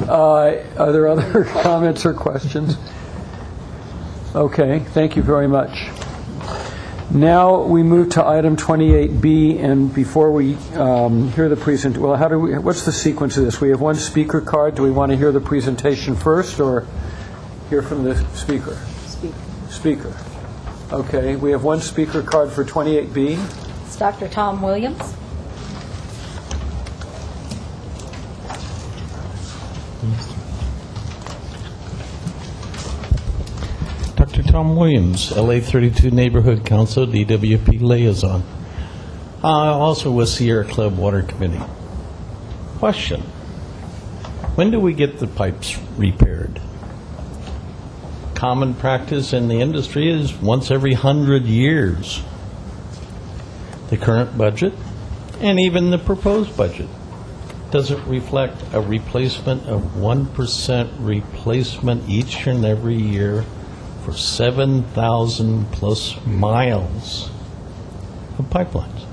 Are there other comments or questions? Okay, thank you very much. Now we move to item 28B, and before we hear the presentation, well, what's the sequence of this? We have one speaker card. Do we want to hear the presentation first, or hear from the speaker? Speaker. Okay, we have one speaker card for 28B. It's Dr. Tom Williams. Dr. Tom Williams, LA 32 Neighborhood Council, DWP Liaison. Also with Sierra Club Water Committee. Question: when do we get the pipes repaired? Common practice in the industry is once every 100 years. The current budget, and even the proposed budget, doesn't reflect a replacement of 1% replacement each and every year for 7,000 plus miles of pipelines.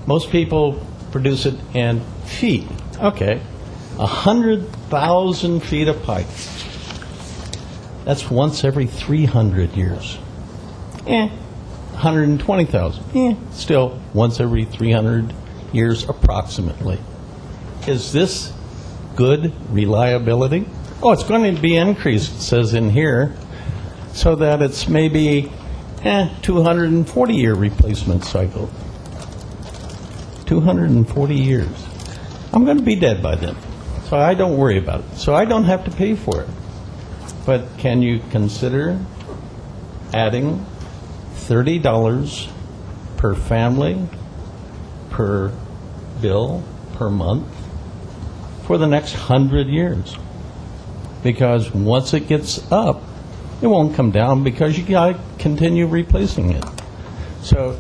Most people produce it in feet. Okay, 100,000 feet of pipe. That's once every 300 years. 120,000. Still once every 300 years approximately. Is this good reliability? Oh, it's going to be increased, it says in here, so that it's maybe 240-year replacement cycle. 240 years. I'm going to be dead by then, so I don't worry about it. So I don't have to pay for it. But can you consider adding $30 per family, per bill, per month for the next 100 years? Because once it gets up, it won't come down because you got to continue replacing it. So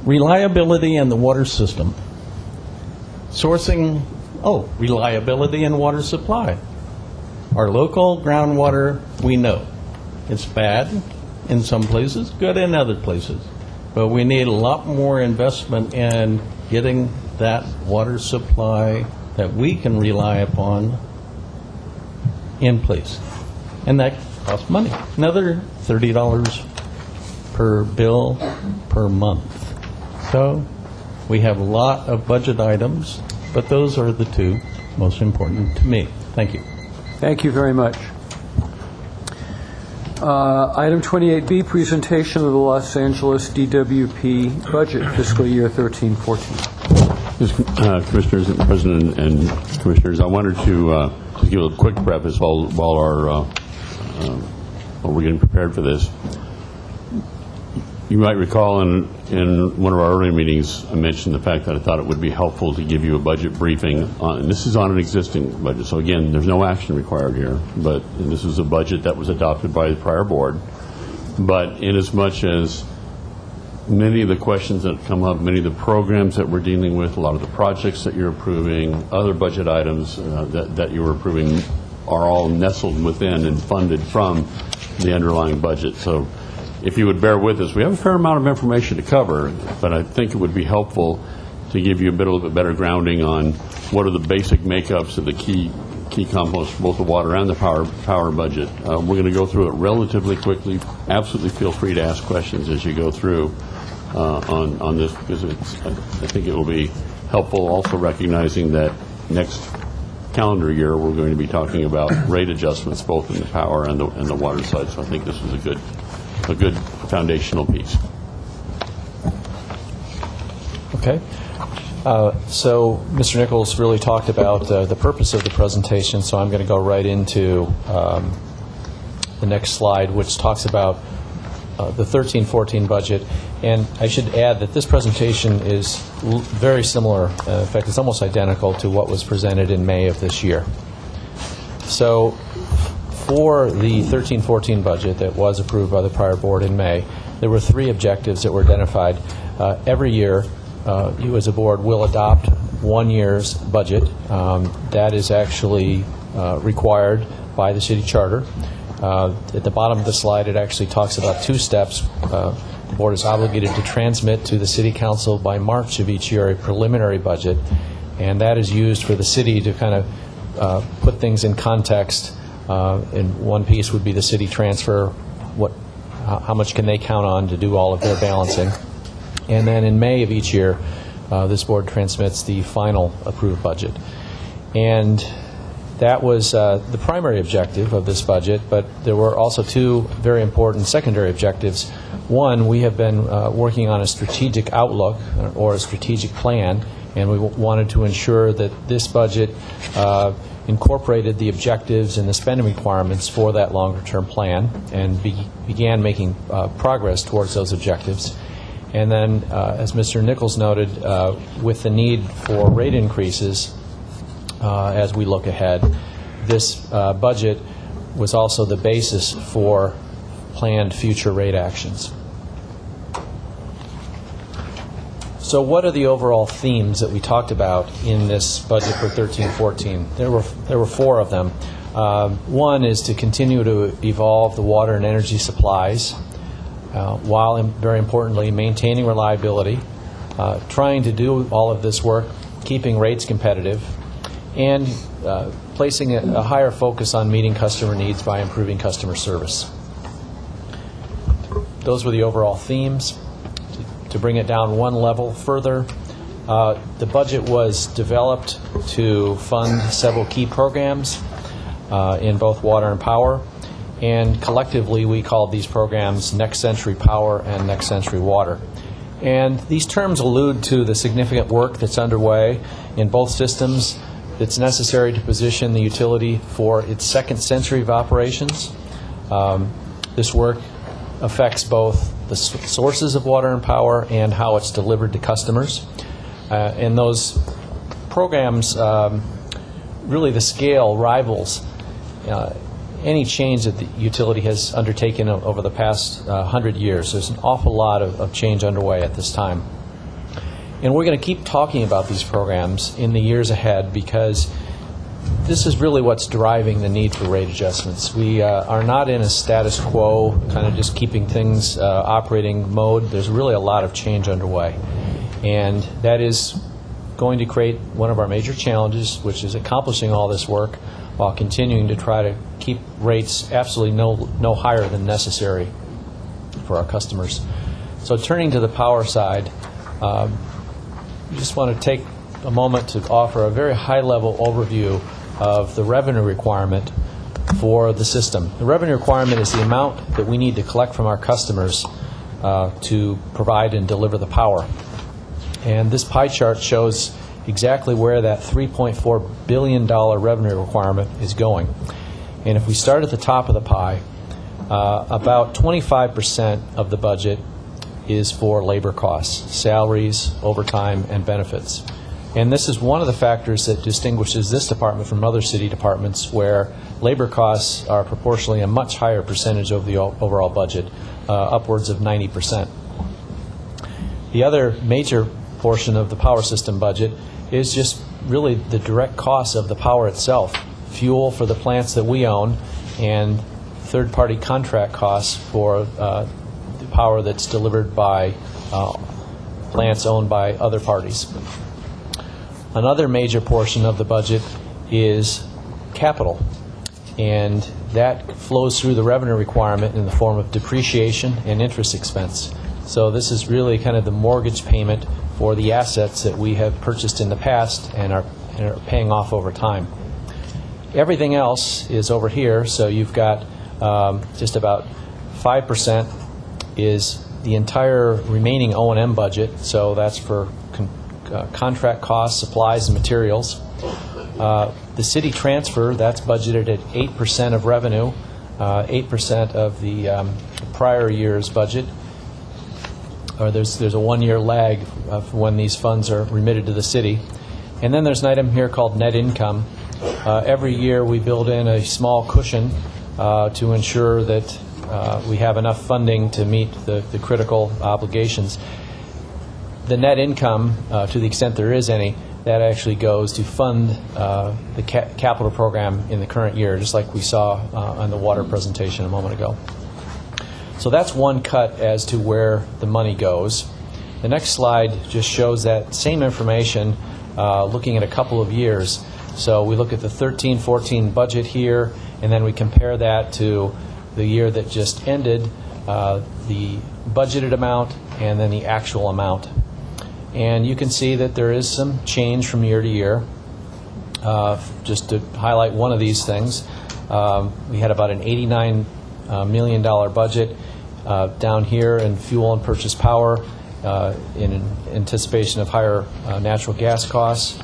reliability in the water system. Sourcing, reliability in water supply. Our local groundwater, we know it's bad in some places, good in other places. but we need a lot more investment in getting that water supply that we can rely upon in place. And that costs money. Another $30 per bill per month. So we have a lot of budget items, but those are the two most important to me. Thank you. Thank you very much. Item 28B, presentation of the Los Angeles DWP budget fiscal year 13-14. Commissioners and President and Commissioners, I wanted to just give a quick preface while we're getting prepared for this. You might recall in one of our earlier meetings, I mentioned the fact that I thought it would be helpful to give you a budget briefing, and this is on an existing budget. So again, there's no action required here, but this is a budget that was adopted by the prior board. But in as much as many of the questions that come up, many of the programs that we're dealing with, a lot of the projects that you're approving, other budget items that you're approving are all nestled within and funded from the underlying budget. So if you would bear with us, we have a fair amount of information to cover, but I think it would be helpful to give you a little bit better grounding on what are the basic makeups of the key components for both the water and the power budget. We're going to go through it relatively quickly. Absolutely feel free to ask questions as you go through on this, because I think it will be helpful, also recognizing that next calendar year we're going to be talking about rate adjustments both in the power and the water side. So I think this was a good foundational piece. Okay. So Mr. Nichols really talked about the purpose of the presentation, so I'm going to go right into the next slide, which talks about the 13-14 budget. And I should add that this presentation is very similar. In fact, it's almost identical to what was presented in May of this year. So for the 13-14 budget that was approved by the prior board in May, there were three objectives that were identified. Every year, you as a board will adopt 1 year's budget. That is actually required by the city charter. At the bottom of the slide, it actually talks about two steps. The board is obligated to transmit to the city council by March of each year a preliminary budget, and that is used for the city to kind of put things in context. And one piece would be the city transfer, how much can they count on to do all of their balancing. And then in May of each year, this board transmits the final approved budget. And that was the primary objective of this budget, but there were also two very important secondary objectives. One, we have been working on a strategic outlook or a strategic plan, and we wanted to ensure that this budget incorporated the objectives and the spending requirements for that longer-term plan and began making progress towards those objectives. And then, as Mr. Nichols noted, with the need for rate increases as we look ahead, this budget was also the basis for planned future rate actions. So what are the overall themes that we talked about in this budget for 13-14? There were four of them. One is to continue to evolve the water and energy supplies, while, very importantly, maintaining reliability, trying to do all of this work, keeping rates competitive, and placing a higher focus on meeting customer needs by improving customer service. Those were the overall themes. To bring it down one level further, the budget was developed to fund several key programs in both water and power, and collectively we called these programs Next Century Power and Next Century Water. And these terms allude to the significant work that's underway in both systems that's necessary to position the utility for its second century of operations. This work affects both the sources of water and power and how it's delivered to customers. And those programs, really the scale rivals any change that the utility has undertaken over the past 100 years. There's an awful lot of change underway at this time. And we're going to keep talking about these programs in the years ahead because this is really what's driving the need for rate adjustments. We are not in a status quo, kind of just keeping things operating mode. There's really a lot of change underway. And that is going to create one of our major challenges, which is accomplishing all this work while continuing to try to keep rates absolutely no higher than necessary for our customers. So turning to the power side, I just want to take a moment to offer a very high-level overview of the revenue requirement for the system. The revenue requirement is the amount that we need to collect from our customers to provide and deliver the power. And this pie chart shows exactly where that $3.4 billion revenue requirement is going. And if we start at the top of the pie, about 25% of the budget is for labor costs, salaries, overtime, and benefits. And this is one of the factors that distinguishes this department from other city departments where labor costs are proportionally a much higher percentage of the overall budget, upwards of 90%. The other major portion of the power system budget is just really the direct costs of the power itself, fuel for the plants that we own, and third-party contract costs for the power that's delivered by plants owned by other parties. Another major portion of the budget is capital, and that flows through the revenue requirement in the form of depreciation and interest expense. So this is really kind of the mortgage payment for the assets that we have purchased in the past and are paying off over time. Everything else is over here, so you've got just about 5% is the entire remaining O&M budget, so that's for contract costs, supplies, and materials. The city transfer, that's budgeted at 8% of revenue, 8% of the prior year's budget. Or there's a one-year lag of when these funds are remitted to the city. And then there's an item here called net income. Every year we build in a small cushion to ensure that we have enough funding to meet the critical obligations. The net income, to the extent there is any, that actually goes to fund the capital program in the current year, just like we saw on the water presentation a moment ago. So that's one cut as to where the money goes. The next slide just shows that same information looking at a couple of years. So we look at the 13-14 budget here, and then we compare that to the year that just ended, the budgeted amount, and then the actual amount. And you can see that there is some change from year to year. Just to highlight one of these things, we had about an $89 million budget down here in fuel and purchase power in anticipation of higher natural gas costs.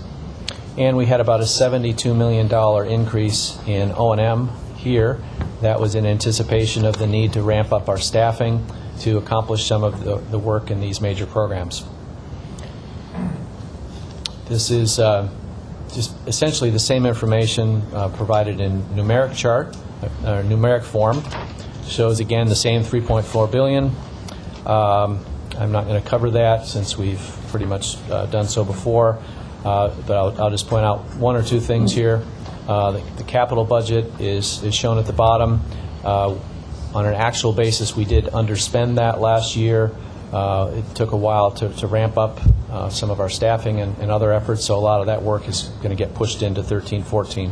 And we had about a $72 million increase in O&M here. That was in anticipation of the need to ramp up our staffing to accomplish some of the work in these major programs. This is just essentially the same information provided in numeric chart, or numeric form. Shows again the same $3.4 billion. I'm not going to cover that since we've pretty much done so before, but I'll just point out one or two things here. The capital budget is shown at the bottom. On an actual basis, we did underspend that last year. It took a while to ramp up some of our staffing and other efforts, so a lot of that work is going to get pushed into 13-14.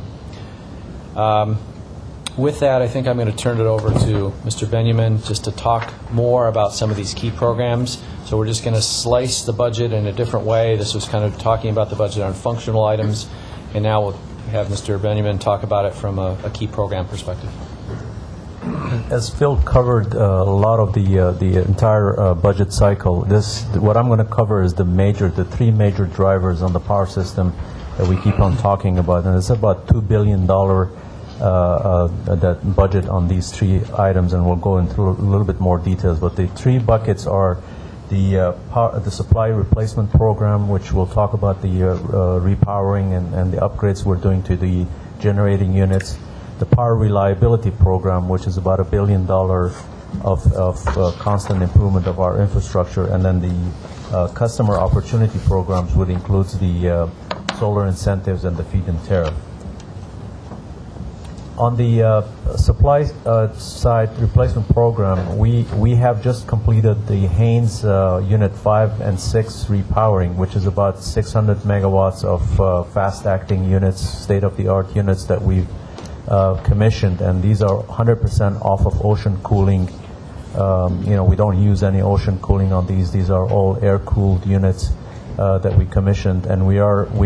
With that, I think I'm going to turn it over to Mr. Benjamin just to talk more about some of these key programs. So we're just going to slice the budget in a different way. This was kind of talking about the budget on functional items, and now we'll have Mr. Benjamin talk about it from a key program perspective. As Phil covered a lot of the entire budget cycle, what I'm going to cover is the three major drivers on the power system that we keep on talking about, and it's about $2 billion that budget on these three items, and we'll go into a little bit more details. But the three buckets are the supply replacement program, which we'll talk about the repowering and the upgrades we're doing to the generating units. The power reliability program, which is about $1 billion of constant improvement of our infrastructure, and then the customer opportunity programs, which includes the solar incentives and the feed-in tariff. On the supply side replacement program, we have just completed the Haynes Unit 5 and 6 repowering, which is about 600 megawatts of fast-acting units, state-of-the-art units that we've commissioned, and these are 100% off of ocean cooling. We don't use any ocean cooling on these. These are all air-cooled units that we commissioned, and we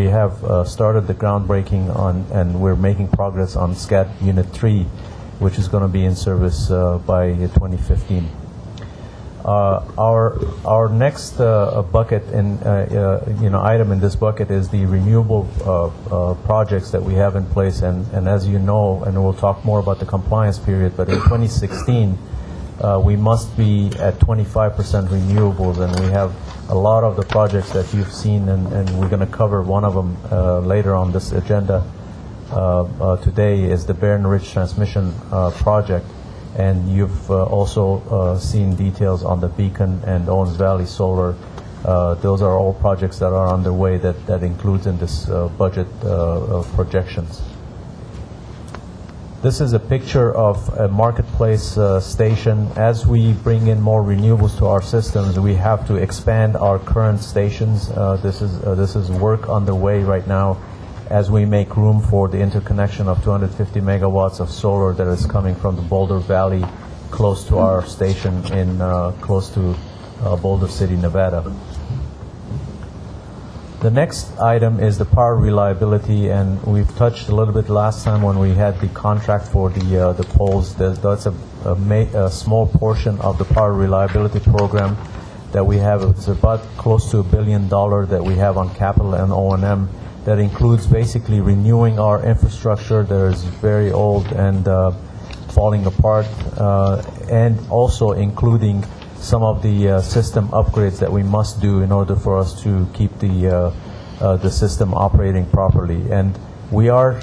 have started the groundbreaking on, and we're making progress on SCAD Unit 3, which is going to be in service by 2015. Our next bucket item in this bucket is the renewable projects that we have in place, and as you know, and we'll talk more about the compliance period, but in 2016 we must be at 25% renewables, and we have a lot of the projects that you've seen, and we're going to cover one of them later on this agenda today, is the Barron Ridge Transmission Project. And you've also seen details on the Beacon and Owens Valley Solar. Those are all projects that are underway that includes in this budget projections. This is a picture of a marketplace station. As we bring in more renewables to our systems, we have to expand our current stations. This is work underway right now as we make room for the interconnection of 250 megawatts of solar that is coming from the Boulder Valley close to our station in close to Boulder City, Nevada. The next item is the power reliability, and we've touched a little bit last time when we had the contract for the poles. That's a small portion of the power reliability program that we have. It's about close to $1 billion that we have on capital and O&M. That includes basically renewing our infrastructure that is very old and falling apart, and also including some of the system upgrades that we must do in order for us to keep the system operating properly. And we are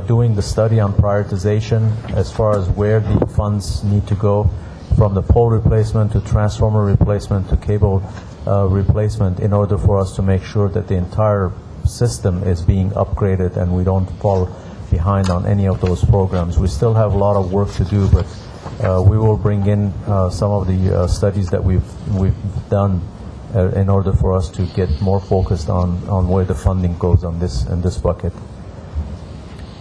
doing the study on prioritization as far as where the funds need to go, from the pole replacement to transformer replacement to cable replacement, in order for us to make sure that the entire system is being upgraded and we don't fall behind on any of those programs. We still have a lot of work to do, but we will bring in some of the studies that we've done in order for us to get more focused on where the funding goes on this in this bucket.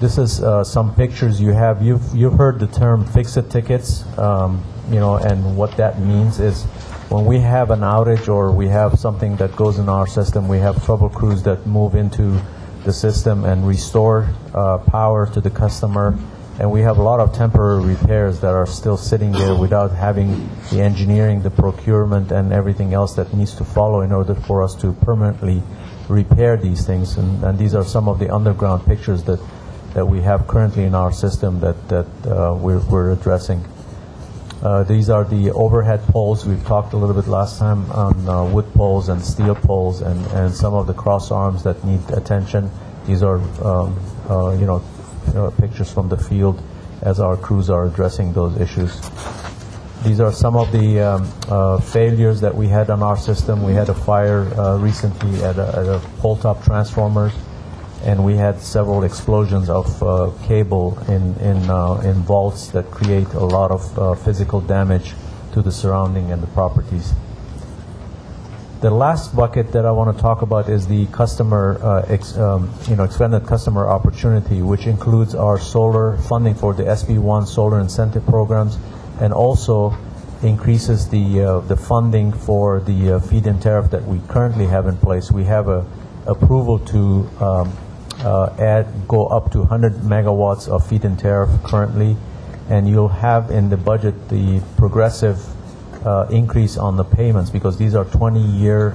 This is some pictures you have. You've heard the term fix-it tickets, and what that means is when we have an outage or we have something that goes in our system, we have trouble crews that move into the system and restore power to the customer. And we have a lot of temporary repairs that are still sitting there without having the engineering, the procurement, and everything else that needs to follow in order for us to permanently repair these things. And these are some of the underground pictures that we have currently in our system that we're addressing. These are the overhead poles. We've talked a little bit last time on wood poles and steel poles and some of the cross arms that need attention. These are pictures from the field as our crews are addressing those issues. These are some of the failures that we had on our system. We had a fire recently at a pole top transformers, and we had several explosions of cable in vaults that create a lot of physical damage to the surrounding and the properties. The last bucket that I want to talk about is the customer, expanded customer opportunity, which includes our solar funding for the SB1 solar incentive programs, and also increases the funding for the feed-in tariff that we currently have in place. We have a approval to go up to 100 megawatts of feed-in tariff currently, and you'll have in the budget the progressive increase on the payments, because these are 20-year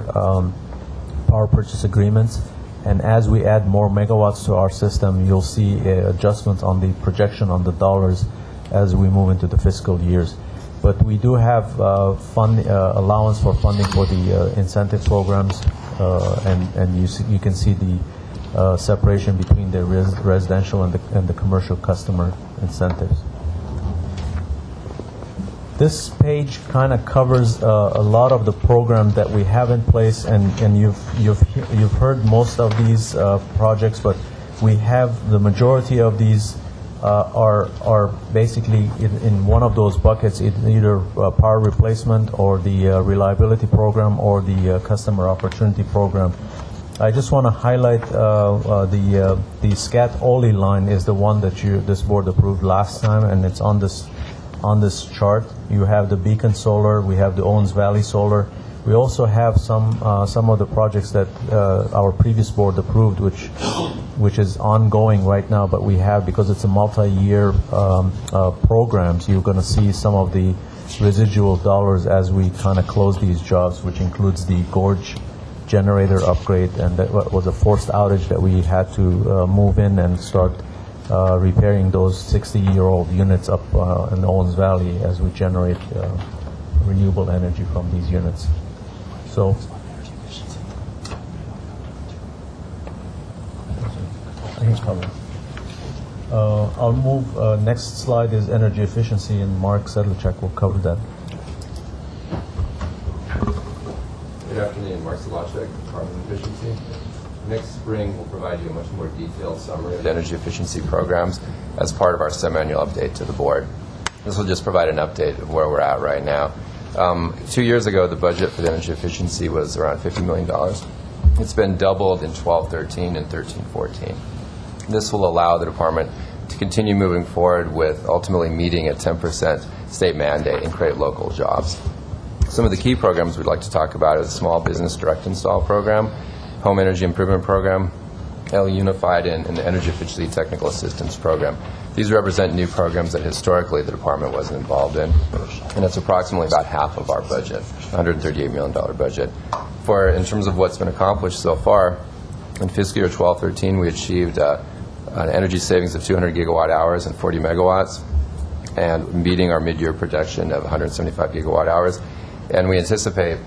power purchase agreements, and as we add more megawatts to our system, you'll see adjustments on the projection on the dollars as we move into the fiscal years. But we do have allowance for funding for the incentive programs, and you can see the separation between the residential and the commercial customer incentives. This page kind of covers a lot of the program that we have in place, and you've heard most of these projects, but we have the majority of these are basically in one of those buckets, either power replacement or the reliability program or the customer opportunity program. I just want to highlight the SCAT OLI line is the one that this board approved last time, and it's on this chart. You have the Beacon Solar, we have the Owens Valley Solar. We also have some of the projects that our previous board approved, which is ongoing right now, but we have, because it's a multi-year programs, you're going to see some of the residual dollars as we kind of close these jobs, which includes the Gorge generator upgrade, and that was a forced outage that we had to move in and start repairing those 60-year-old units up in Owens Valley as we generate renewable energy from these units. So, I can cover. I'll move. Next slide is energy efficiency, and Mark Sedlacek will cover that. Good afternoon, Mark Sedlacek, Carbon Efficiency. Next spring, we'll provide you a much more detailed summary of the energy efficiency programs as part of our semi-annual update to the board. This will just provide an update of where we're at right now. 2 years ago, the budget for the energy efficiency was around $50 million. It's been doubled in 12-13 and 13-14. This will allow the department to continue moving forward with ultimately meeting a 10% state mandate and create local jobs. Some of the key programs we'd like to talk about is the Small Business Direct Install Program, Home Energy Improvement Program, LA Unified, and the Energy Efficiency Technical Assistance Program. These represent new programs that historically the department wasn't involved in, and it's approximately about half of our budget, $138 million budget. In terms of what's been accomplished so far, in fiscal year 12-13, we achieved an energy savings of 200 gigawatt hours and 40 megawatts, and meeting our mid-year projection of 175 gigawatt hours. And we anticipate,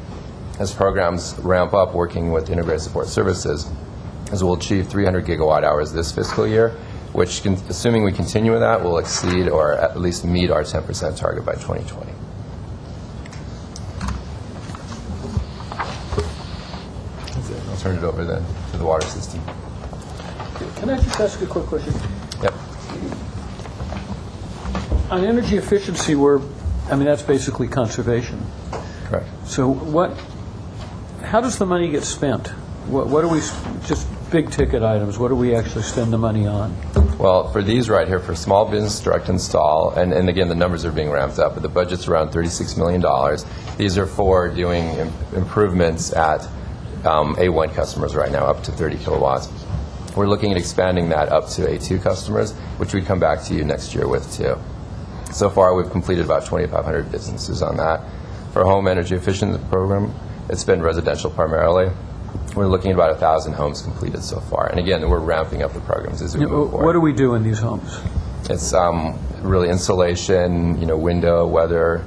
as programs ramp up working with integrated support services, as we'll achieve 300 gigawatt hours this fiscal year, which, assuming we continue with that, will exceed or at least meet our 10% target by 2020. That's it. I'll turn it over then to the water system. Can I just ask a quick question? Yep. On energy efficiency, that's basically conservation. Correct. So how does the money get spent? What do we, just big ticket items, what do we actually spend the money on? Well, for these right here, for Small Business Direct Install, and again, the numbers are being ramped up, but the budget's around $36 million. These are for doing improvements at A1 customers right now, up to 30 kilowatts. We're looking at expanding that up to A2 customers, which we'd come back to you next year with, too. So far, we've completed about 2,500 businesses on that. For Home Energy Efficiency Program, it's been residential primarily. We're looking at about 1,000 homes completed so far. And again, we're ramping up the programs as we move forward. What do we do in these homes? It's really insulation, window, weather,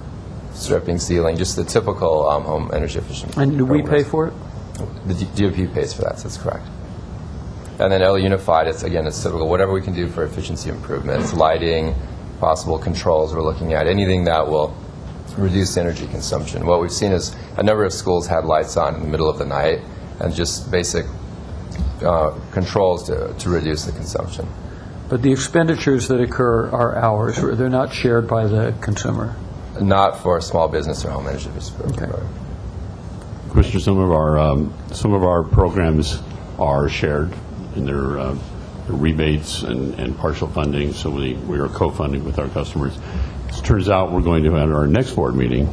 stripping, sealing, just the typical home energy efficiency. And do we pay for it? The DOP pays for that, so that's correct. And then LA Unified, it's typical. Whatever we can do for efficiency improvements, lighting, possible controls we're looking at, anything that will reduce energy consumption. What we've seen is a number of schools had lights on in the middle of the night, and just basic controls to reduce the consumption. But the expenditures that occur are ours. They're not shared by the consumer. Not for small business or home energy efficiency. Okay. Commissioner, some of our programs are shared in their rebates and partial funding, so we are co-funding with our customers. As it turns out, we're going to, at our next board meeting,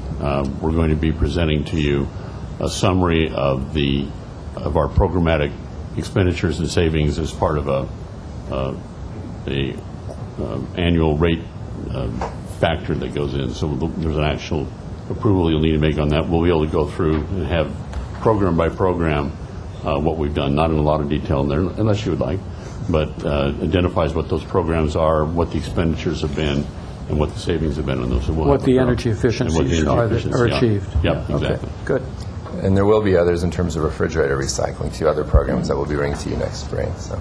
we're going to be presenting to you a summary of our programmatic expenditures and savings as part of a annual rate factor that goes in. So there's an actual approval you'll need to make on that. We'll be able to go through and have program by program what we've done, not in a lot of detail in there, unless you would like, but identifies what those programs are, what the expenditures have been, and what the savings have been on those. So what the energy efficiencies are achieved. Yeah, exactly. Okay, good. And there will be others in terms of refrigerator recycling, too, other programs that we'll be bringing to you next spring. So.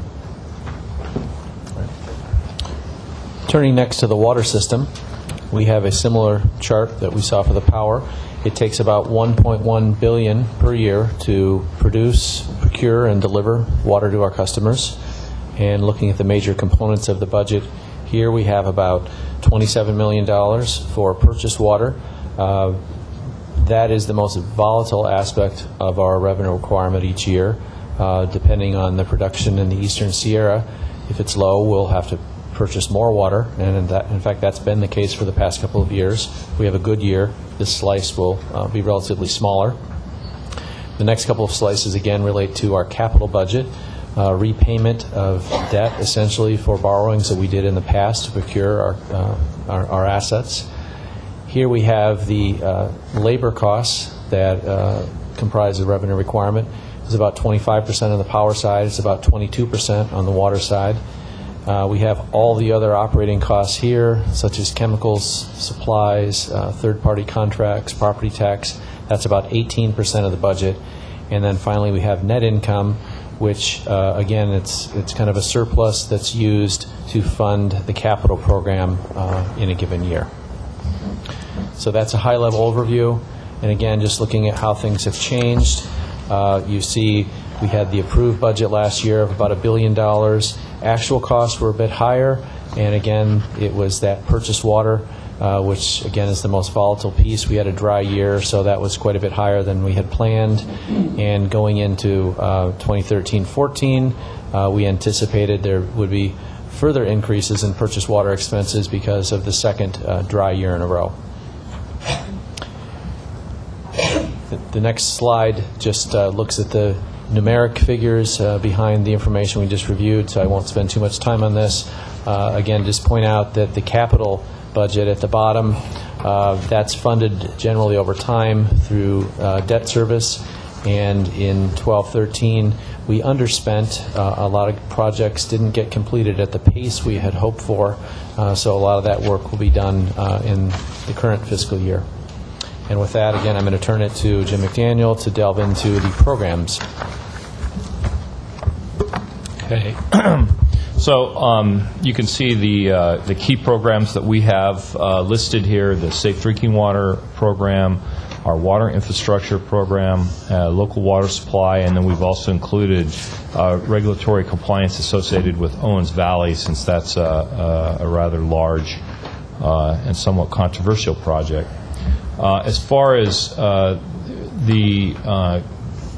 Turning next to the water system, we have a similar chart that we saw for the power. It takes about $1.1 billion per year to produce, procure, and deliver water to our customers. And looking at the major components of the budget, Here we have about $27 million for purchased water. That is the most volatile aspect of our revenue requirement each year, depending on the production in the Eastern Sierra. If it's low, we'll have to purchase more water, and in fact, that's been the case for the past couple of years. If we have a good year, this slice will be relatively smaller. The next couple of slices, again, relate to our capital budget, repayment of debt, essentially, for borrowings that we did in the past to procure our assets. Here we have the labor costs that comprise the revenue requirement. It's about 25% on the power side. It's about 22% on the water side. We have all the other operating costs here, such as chemicals, supplies, third-party contracts, property tax. That's about 18% of the budget. And then finally, we have net income, which, again, it's kind of a surplus that's used to fund the capital program in a given year. So that's a high-level overview. And again, just looking at how things have changed, you see we had the approved budget last year of about $1 billion. Actual costs were a bit higher, and again, it was that purchased water, which again is the most volatile piece. We had a dry year, so that was quite a bit higher than we had planned. And going into 2013-14, we anticipated there would be further increases in purchased water expenses because of the second dry year in a row. The next slide just looks at the numeric figures behind the information we just reviewed, so I won't spend too much time on this. Again, just point out that the capital budget at the bottom, that's funded generally over time through debt service, and in 12-13 we underspent. A lot of projects didn't get completed at the pace we had hoped for, so a lot of that work will be done in the current fiscal year. And with that, again, I'm going to turn it to Jim McDaniel to delve into the programs. Okay. So you can see the key programs that we have listed here: the Safe Drinking Water Program, our Water Infrastructure Program, local water supply, and then we've also included regulatory compliance associated with Owens Valley, since that's a rather large and somewhat controversial project. As far as the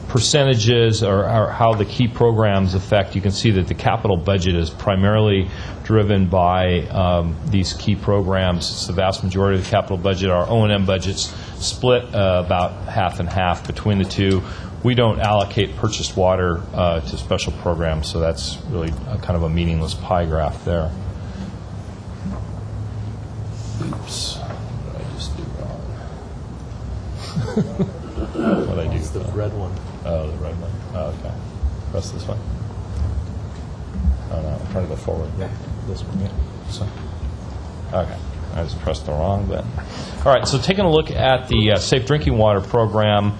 percentages or how the key programs affect, you can see that the capital budget is primarily driven by these key programs. It's the vast majority of the capital budget. Our O&M budget's split about half and half between the two. We don't allocate purchased water to special programs, so that's really kind of a meaningless pie graph there. Oops. What did I just do wrong? What did I do? It's the red one. Oh, the red one. Oh, okay. Press this one. Oh, no, I'm trying to go forward. Yeah, this one, yeah. So, okay. I just pressed the wrong button. All right, so taking a look at the Safe Drinking Water Program,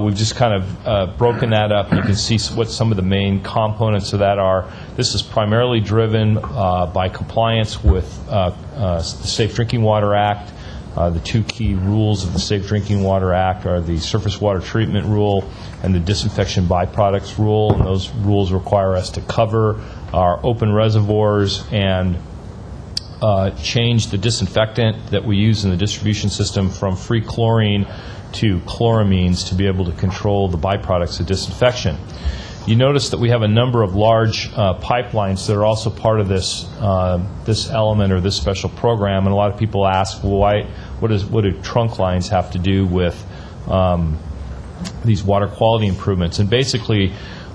we've just kind of broken that up. You can see what some of the main components of that are. This is primarily driven by compliance with the Safe Drinking Water Act. The two key rules of the Safe Drinking Water Act are the Surface Water Treatment Rule and the Disinfection Byproducts Rule. And those rules require us to cover our open reservoirs and change the disinfectant that we use in the distribution system from free chlorine to chloramines to be able to control the byproducts of disinfection. You notice that we have a number of large pipelines that are also part of this this element or this special program, and a lot of people ask, well, what do trunk lines have to do with these water quality improvements? And basically,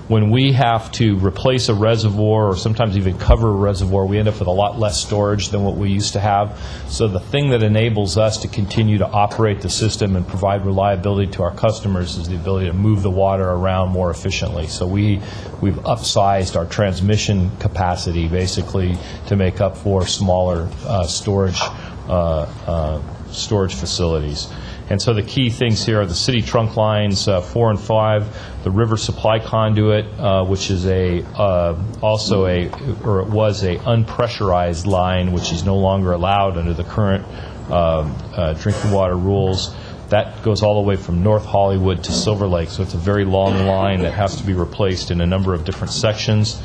when we have to replace a reservoir or sometimes even cover a reservoir, we end up with a lot less storage than what we used to have. So the thing that enables us to continue to operate the system and provide reliability to our customers is the ability to move the water around more efficiently. So we've upsized our transmission capacity basically to make up for smaller storage facilities. And so the key things here are the city trunk lines 4 and 5, the river supply conduit, which is it was a unpressurized line, which is no longer allowed under the current drinking water rules. That goes all the way from North Hollywood to Silver Lake, so it's a very long line that has to be replaced in a number of different sections.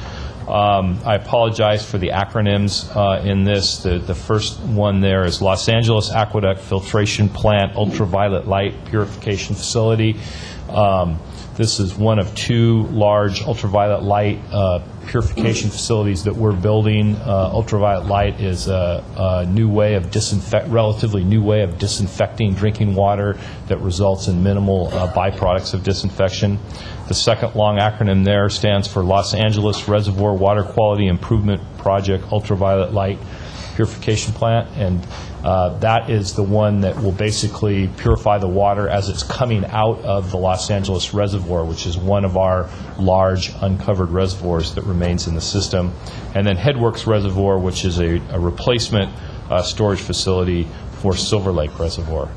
I apologize for the acronyms in this. The first one there is Los Angeles Aqueduct Filtration Plant Ultraviolet Light Purification Facility. This is one of 2 large ultraviolet light purification facilities that we're building. Ultraviolet light is a new way of relatively new way of disinfecting drinking water that results in minimal byproducts of disinfection. The second long acronym there stands for Los Angeles Reservoir Water Quality Improvement Project Ultraviolet Light Purification Plant, and that is the one that will basically purify the water as it's coming out of the Los Angeles Reservoir, which is one of our large uncovered reservoirs that remains in the system. And then Headworks Reservoir, which is a replacement storage facility for Silver Lake Reservoir.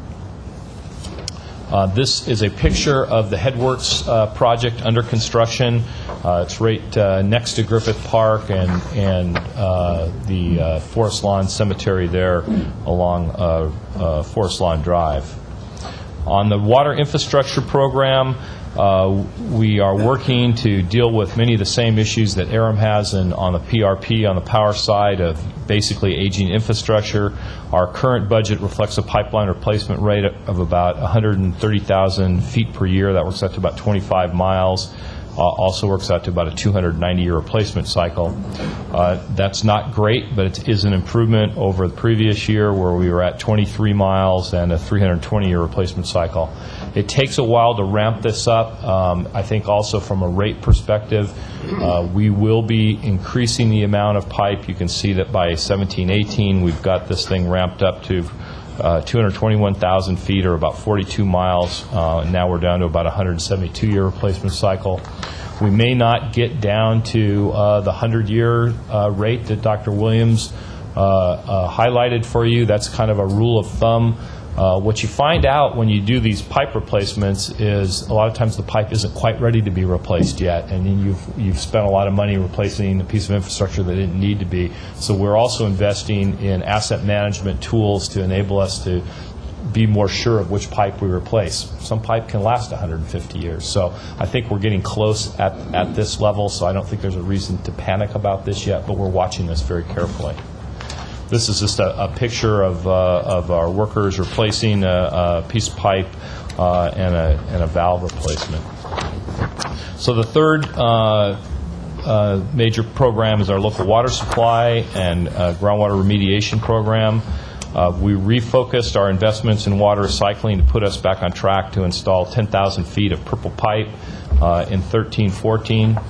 This is a picture of the Headworks project under construction. It's right next to Griffith Park and the Forest Lawn Cemetery there along Forest Lawn Drive. On the water infrastructure program, we are working to deal with many of the same issues that Aram has on the PRP, on the power side of basically aging infrastructure. Our current budget reflects a pipeline replacement rate of about 130,000 feet per year. That works out to about 25 miles. Also works out to about a 290-year replacement cycle. That's not great, but it is an improvement over the previous year where we were at 23 miles and a 320-year replacement cycle. It takes a while to ramp this up. I think also from a rate perspective, we will be increasing the amount of pipe. You can see that by 17-18, we've got this thing ramped up to 221,000 feet, or about 42 miles. Now we're down to about a 172-year replacement cycle. We may not get down to the 100-year rate that Dr. Williams highlighted for you. That's kind of a rule of thumb. What you find out when you do these pipe replacements is a lot of times the pipe isn't quite ready to be replaced yet, and then you've spent a lot of money replacing a piece of infrastructure that didn't need to be. So we're also investing in asset management tools to enable us to be more sure of which pipe we replace. Some pipe can last 150 years. So I think we're getting close at this level, so I don't think there's a reason to panic about this yet, but we're watching this very carefully. This is just a picture of our workers replacing a piece of pipe and a valve replacement. So the third major program is our local water supply and groundwater remediation program. We refocused our investments in water recycling to put us back on track to install 10,000 feet of purple pipe in 13-14.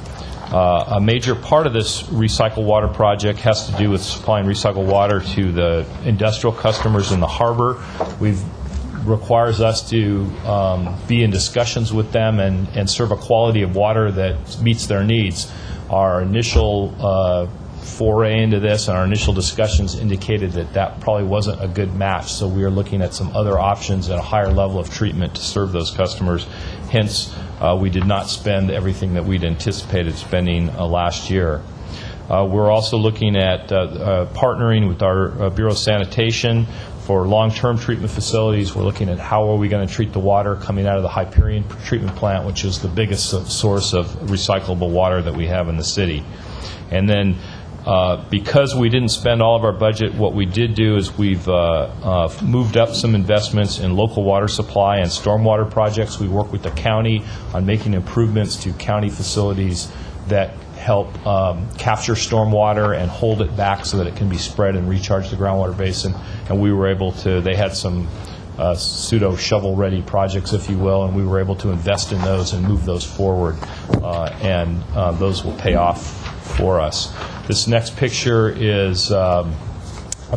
A major part of this recycled water project has to do with supplying recycled water to the industrial customers in the harbor. Requires us to be in discussions with them and serve a quality of water that meets their needs. Our initial foray into this and our initial discussions indicated that probably wasn't a good match, so we are looking at some other options and a higher level of treatment to serve those customers. Hence, we did not spend everything that we'd anticipated spending last year. We're also looking at partnering with our Bureau of Sanitation for long-term treatment facilities. We're looking at how are we going to treat the water coming out of the Hyperion treatment plant, which is the biggest source of recyclable water that we have in the city. And then because we didn't spend all of our budget, what we did do is we've moved up some investments in local water supply and stormwater projects. We work with the county on making improvements to county facilities that help capture stormwater and hold it back so that it can be spread and recharge the groundwater basin. And we were able to, they had some pseudo shovel-ready projects, if you will, and we were able to invest in those and move those forward, and those will pay off for us. This next picture is a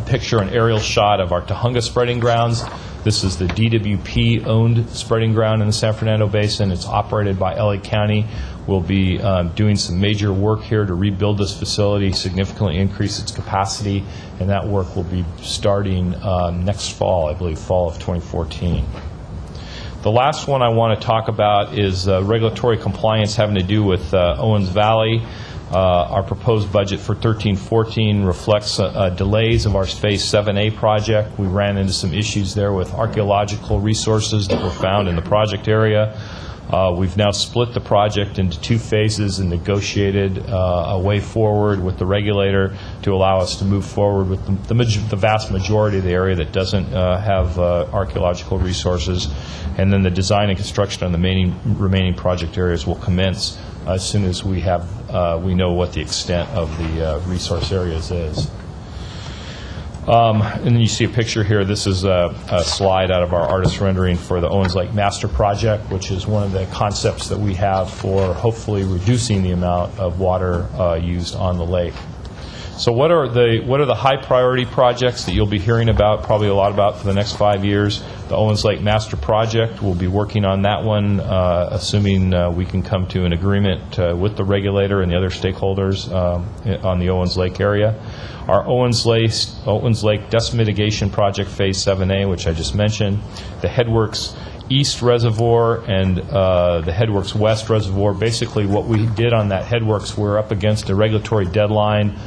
picture, an aerial shot of our Tujunga spreading grounds. This is the DWP-owned spreading ground in the San Fernando Basin. It's operated by LA County. We'll be doing some major work here to rebuild this facility, significantly increase its capacity, and that work will be starting next fall, I believe, fall of 2014. The last one I want to talk about is regulatory compliance having to do with Owens Valley. Our proposed budget for 13-14 reflects delays of our Phase 7A project. We ran into some issues there with archaeological resources that were found in the project area. We've now split the project into 2 phases and negotiated a way forward with the regulator to allow us to move forward with the vast majority of the area that doesn't have archaeological resources. And then the design and construction on the remaining project areas will commence as soon as we know what the extent of the resource areas is. And then you see a picture here. This is a slide out of our artist rendering for the Owens Lake Master Project, which is one of the concepts that we have for hopefully reducing the amount of water used on the lake. So what are the high priority projects that you'll be hearing about, probably a lot about for the next 5 years? The Owens Lake Master Project, we'll be working on that one, assuming we can come to an agreement with the regulator and the other stakeholders on the Owens Lake area. Our Owens Lake Dust Mitigation Project Phase 7A, which I just mentioned, the Headworks East Reservoir and the Headworks West Reservoir. Basically what we did on that Headworks, we're up against a regulatory deadline.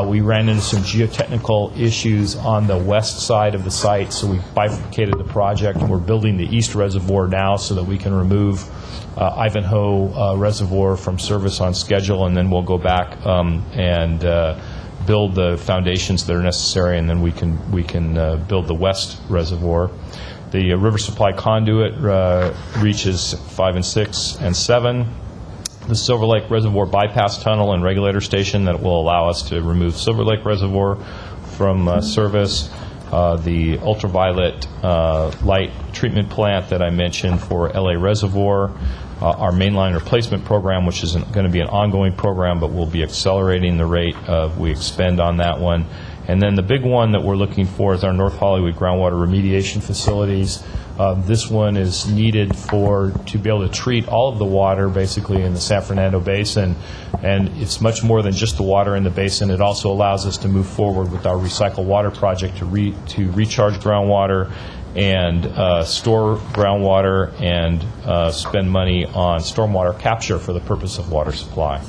We ran into some geotechnical issues on the west side of the site, so we bifurcated the project, and we're building the East Reservoir now so that we can remove Ivanhoe Reservoir from service on schedule, and then we'll go back and build the foundations that are necessary, and then we can build the West Reservoir. The river supply conduit reaches 5 and 6 and 7. The Silver Lake Reservoir bypass tunnel and regulator station that will allow us to remove Silver Lake Reservoir from service. The ultraviolet light treatment plant that I mentioned for LA Reservoir. Our mainline replacement program, which is going to be an ongoing program, but we'll be accelerating the rate we expend on that one. And then the big one that we're looking for is our North Hollywood groundwater remediation facilities. This one is needed to be able to treat all of the water basically in the San Fernando Basin, and it's much more than just the water in the basin. It also allows us to move forward with our recycle water project to recharge groundwater and store groundwater and spend money on stormwater capture for the purpose of water supply.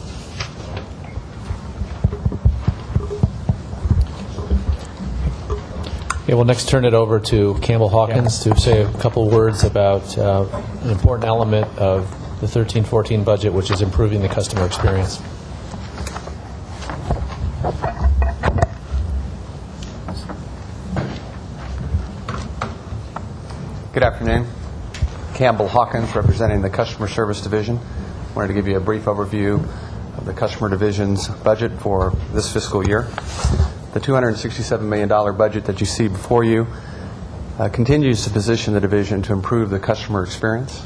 Okay, we'll next turn it over to Campbell Hawkins to say a couple words about an important element of the 13-14 budget, which is improving the customer experience. Good afternoon. Campbell Hawkins, representing the Customer Service Division. I wanted to give you a brief overview of the Customer Division's budget for this fiscal year. The $267 million budget that you see before you continues to position the division to improve the customer experience.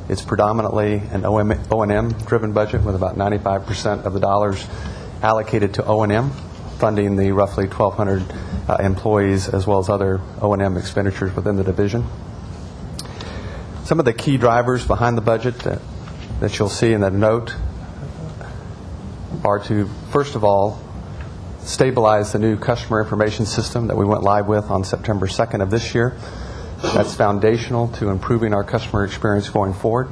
It's predominantly an O&M-driven budget with about 95% of the dollars allocated to O&M, funding the roughly 1,200 employees as well as other O&M expenditures within the division. Some of the key drivers behind the budget that you'll see in that note are to, first of all, stabilize the new customer information system that we went live with on September 2nd of this year. That's foundational to improving our customer experience going forward.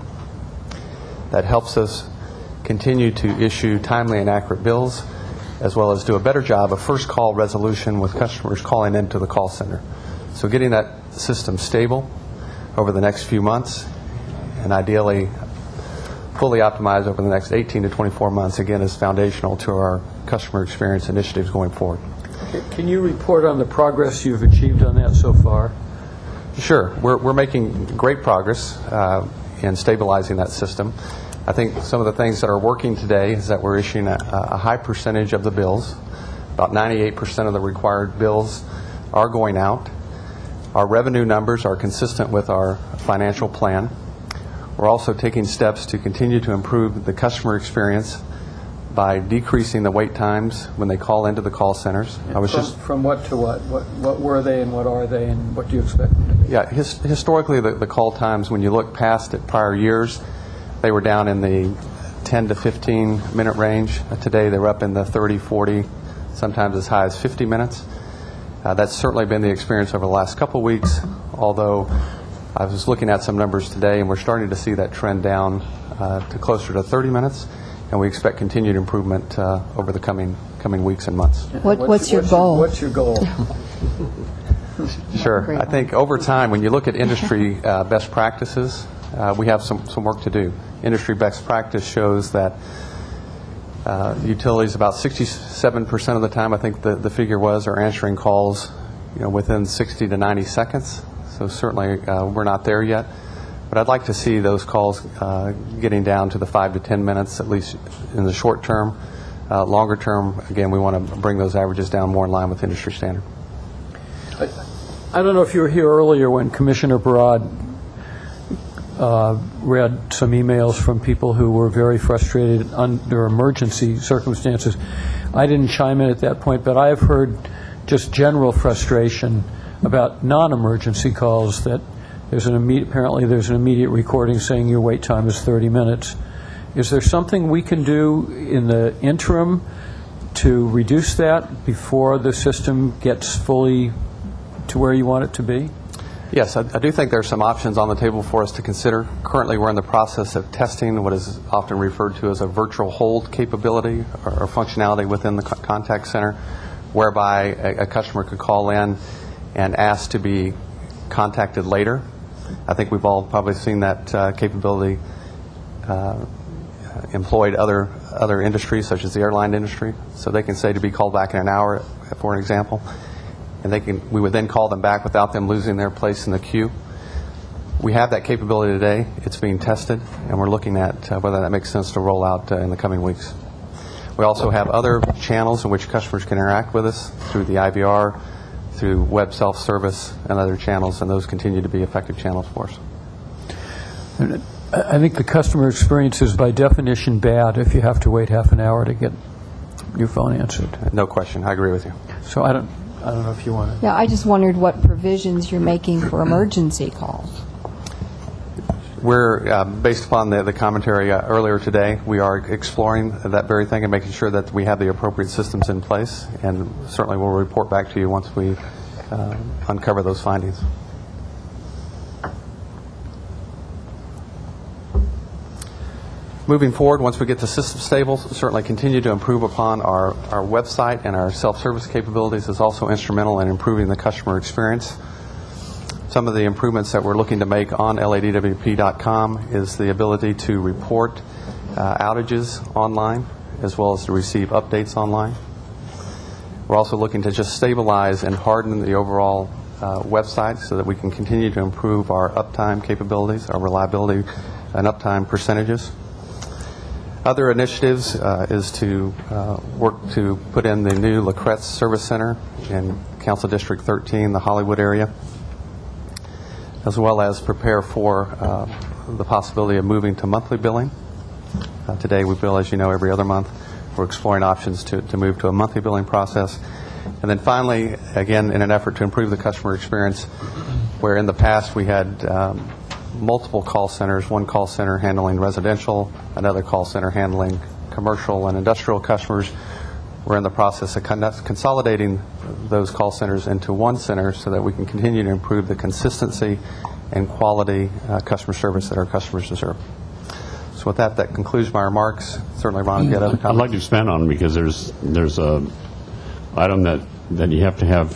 That helps us continue to issue timely and accurate bills, as well as do a better job of first call resolution with customers calling into the call center. So getting that system stable over the next few months, and ideally fully optimized over the next 18 to 24 months, again, is foundational to our customer experience initiatives going forward. Can you report on the progress you've achieved on that so far? Sure. We're making great progress in stabilizing that system. I think some of the things that are working today is that we're issuing a high percentage of the bills. About 98% of the required bills are going out. Our revenue numbers are consistent with our financial plan. We're also taking steps to continue to improve the customer experience by decreasing the wait times when they call into the call centers. From what to what? What were they and what are they and what do you expect them to be? Yeah, historically the call times, when you look past at prior years, they were down in the 10 to 15 minute range. Today they're up in the 30, 40, sometimes as high as 50 minutes. That's certainly been the experience over the last couple weeks, although I was looking at some numbers today and we're starting to see that trend down to closer to 30 minutes, and we expect continued improvement over the coming weeks and months. What's your goal? What's your goal? Sure. I think over time, when you look at industry best practices, we have some work to do. Industry best practice shows that utilities, about 67% of the time, I think the figure was, are answering calls within 60 to 90 seconds. So certainly we're not there yet. But I'd like to see those calls getting down to the 5 to 10 minutes, at least in the short term. Longer term, again, we want to bring those averages down more in line with industry standard. I don't know if you were here earlier when Commissioner Barad read some emails from people who were very frustrated under emergency circumstances. I didn't chime in at that point, but I have heard just general frustration about non-emergency calls, that apparently there's an immediate recording saying your wait time is 30 minutes. Is there something we can do in the interim to reduce that before the system gets fully to where you want it to be? Yes, I do think there are some options on the table for us to consider. Currently, we're in the process of testing what is often referred to as a virtual hold capability or functionality within the contact center, whereby a customer could call in and ask to be contacted later. I think we've all probably seen that capability employed other industries, such as the airline industry. So they can say to be called back in an hour, for an example, and we would then call them back without them losing their place in the queue. We have that capability today. It's being tested, and we're looking at whether that makes sense to roll out in the coming weeks. We also have other channels in which customers can interact with us through the IVR, through web self-service, and other channels, and those continue to be effective channels for us. I think the customer experience is by definition bad if you have to wait half an hour to get your phone answered. No question. I agree with you. So I don't know if you want to. Yeah, I just wondered what provisions you're making for emergency calls. We're, based upon the commentary earlier today, we are exploring that very thing and making sure that we have the appropriate systems in place, and certainly we'll report back to you once we uncover those findings. Moving forward, once we get the system stable, certainly continue to improve upon our website, and our self-service capabilities is also instrumental in improving the customer experience. Some of the improvements that we're looking to make on ladwp.com is the ability to report outages online, as well as to receive updates online. We're also looking to just stabilize and harden the overall website so that we can continue to improve our uptime capabilities, our reliability and uptime percentages. Other initiatives is to work to put in the new La Crête Service Center in Council District 13, the Hollywood area, as well as prepare for the possibility of moving to monthly billing. Today we bill, as you know, every other month. We're exploring options to move to a monthly billing process. And then finally, again, in an effort to improve the customer experience, where in the past we had multiple call centers, one call center handling residential, another call center handling commercial and industrial customers. We're in the process of consolidating those call centers into one center so that we can continue to improve the consistency and quality customer service that our customers deserve. So with that concludes my remarks. Certainly, Ron, if you had other comments. I'd like to expand on it because there's a item that you have to have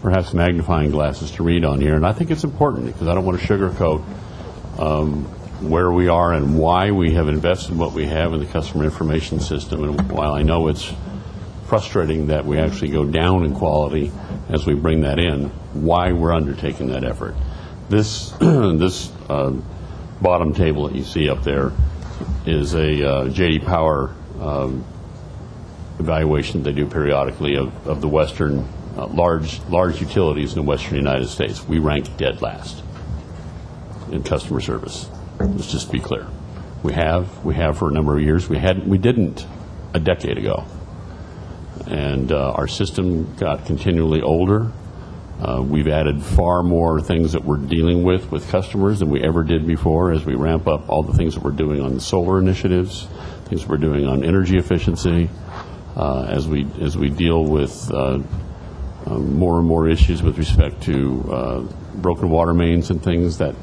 perhaps magnifying glasses to read on here, and I think it's important because I don't want to sugarcoat where we are and why we have invested what we have in the customer information system. And while I know it's frustrating that we actually go down in quality as we bring that in, why we're undertaking that effort. This bottom table that you see up there is a J.D. Power evaluation they do periodically of the western large utilities in the western United States. We rank dead last in customer service. Let's just be clear. We have for a number of years. We didn't a decade ago, and our system got continually older. We've added far more things that we're dealing with customers than we ever did before as we ramp up all the things that we're doing on the solar initiatives, things we're doing on energy efficiency, as we deal with more and more issues with respect to broken water mains and things that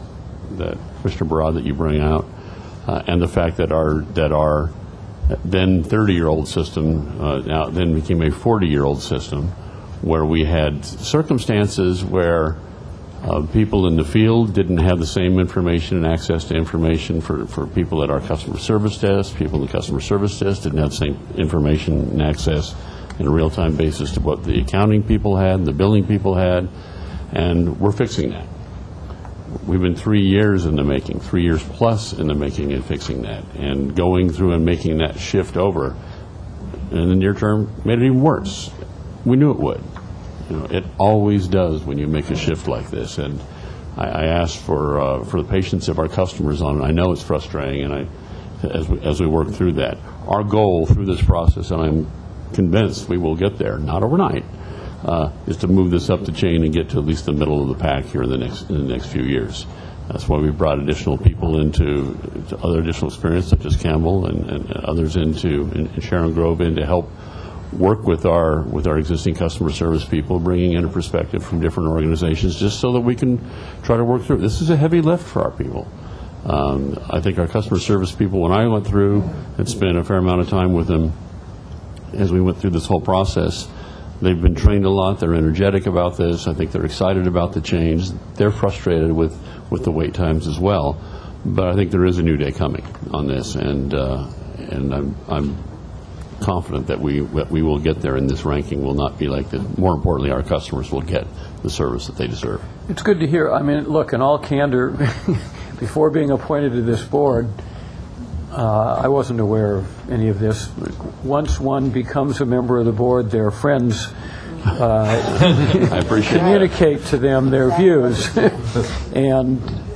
Mr. Barad, that you bring out, and the fact that our then 30-year-old system now then became a 40-year-old system, where we had circumstances where People in the field didn't have the same information and access to information for people at our customer service desk. People in the customer service desk didn't have the same information and access in a real-time basis to what the accounting people had and the billing people had, and we're fixing that. We've been 3 years in the making, 3 years plus in the making and fixing that, and going through and making that shift over in the near term made it even worse. We knew it would. You know, it always does when you make a shift like this, and I ask for the patience of our customers on it. I know it's frustrating, and as we work through that, our goal through this process, and I'm convinced we will get there, not overnight, is to move this up the chain and get to at least the middle of the pack here in the next few years. That's why we've brought additional people into other additional experience, such as Campbell and others and Sharon Grove in to help work with our existing customer service people, bringing in a perspective from different organizations, just so that we can try to work through it. This is a heavy lift for our people. I think our customer service people, when I went through and spent a fair amount of time with them as we went through this whole process, they've been trained a lot. They're energetic about this. I think they're excited about the change. They're frustrated with the wait times as well. But I think there is a new day coming on this, and I'm confident that we will get there, and this ranking will not be like that. More importantly, our customers will get the service that they deserve. It's good to hear. I mean, look, in all candor, before being appointed to this board, I wasn't aware of any of this. Once one becomes a member of the board, their friends I appreciate communicate to them their views.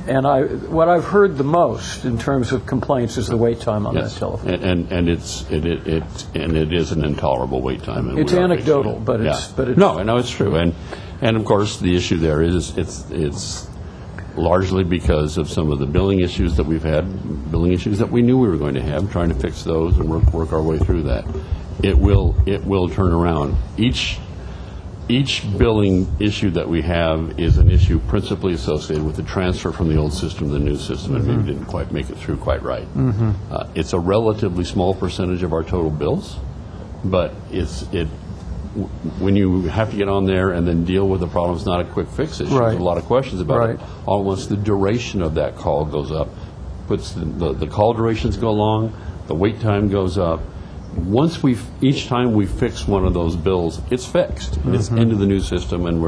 And what I've heard the most in terms of complaints is the wait time on that telephone. And it is an intolerable wait time. And it's anecdotal, but it's no, it's true. And of course the issue there is it's largely because of some of the billing issues that we've had, billing issues that we knew we were going to have, trying to fix those and work our way through that. It will turn around. Each billing issue that we have is an issue principally associated with the transfer from the old system to the new system, and maybe didn't quite make it through quite right. It's a relatively small percentage of our total bills, but when you have to get on there and then deal with the problem, it's not a quick fix issue. There's a lot of questions about it. All once the duration of that call goes up, puts the call durations go long, the wait time goes up. Once each time we fix one of those bills, it's fixed. It's into the new system, and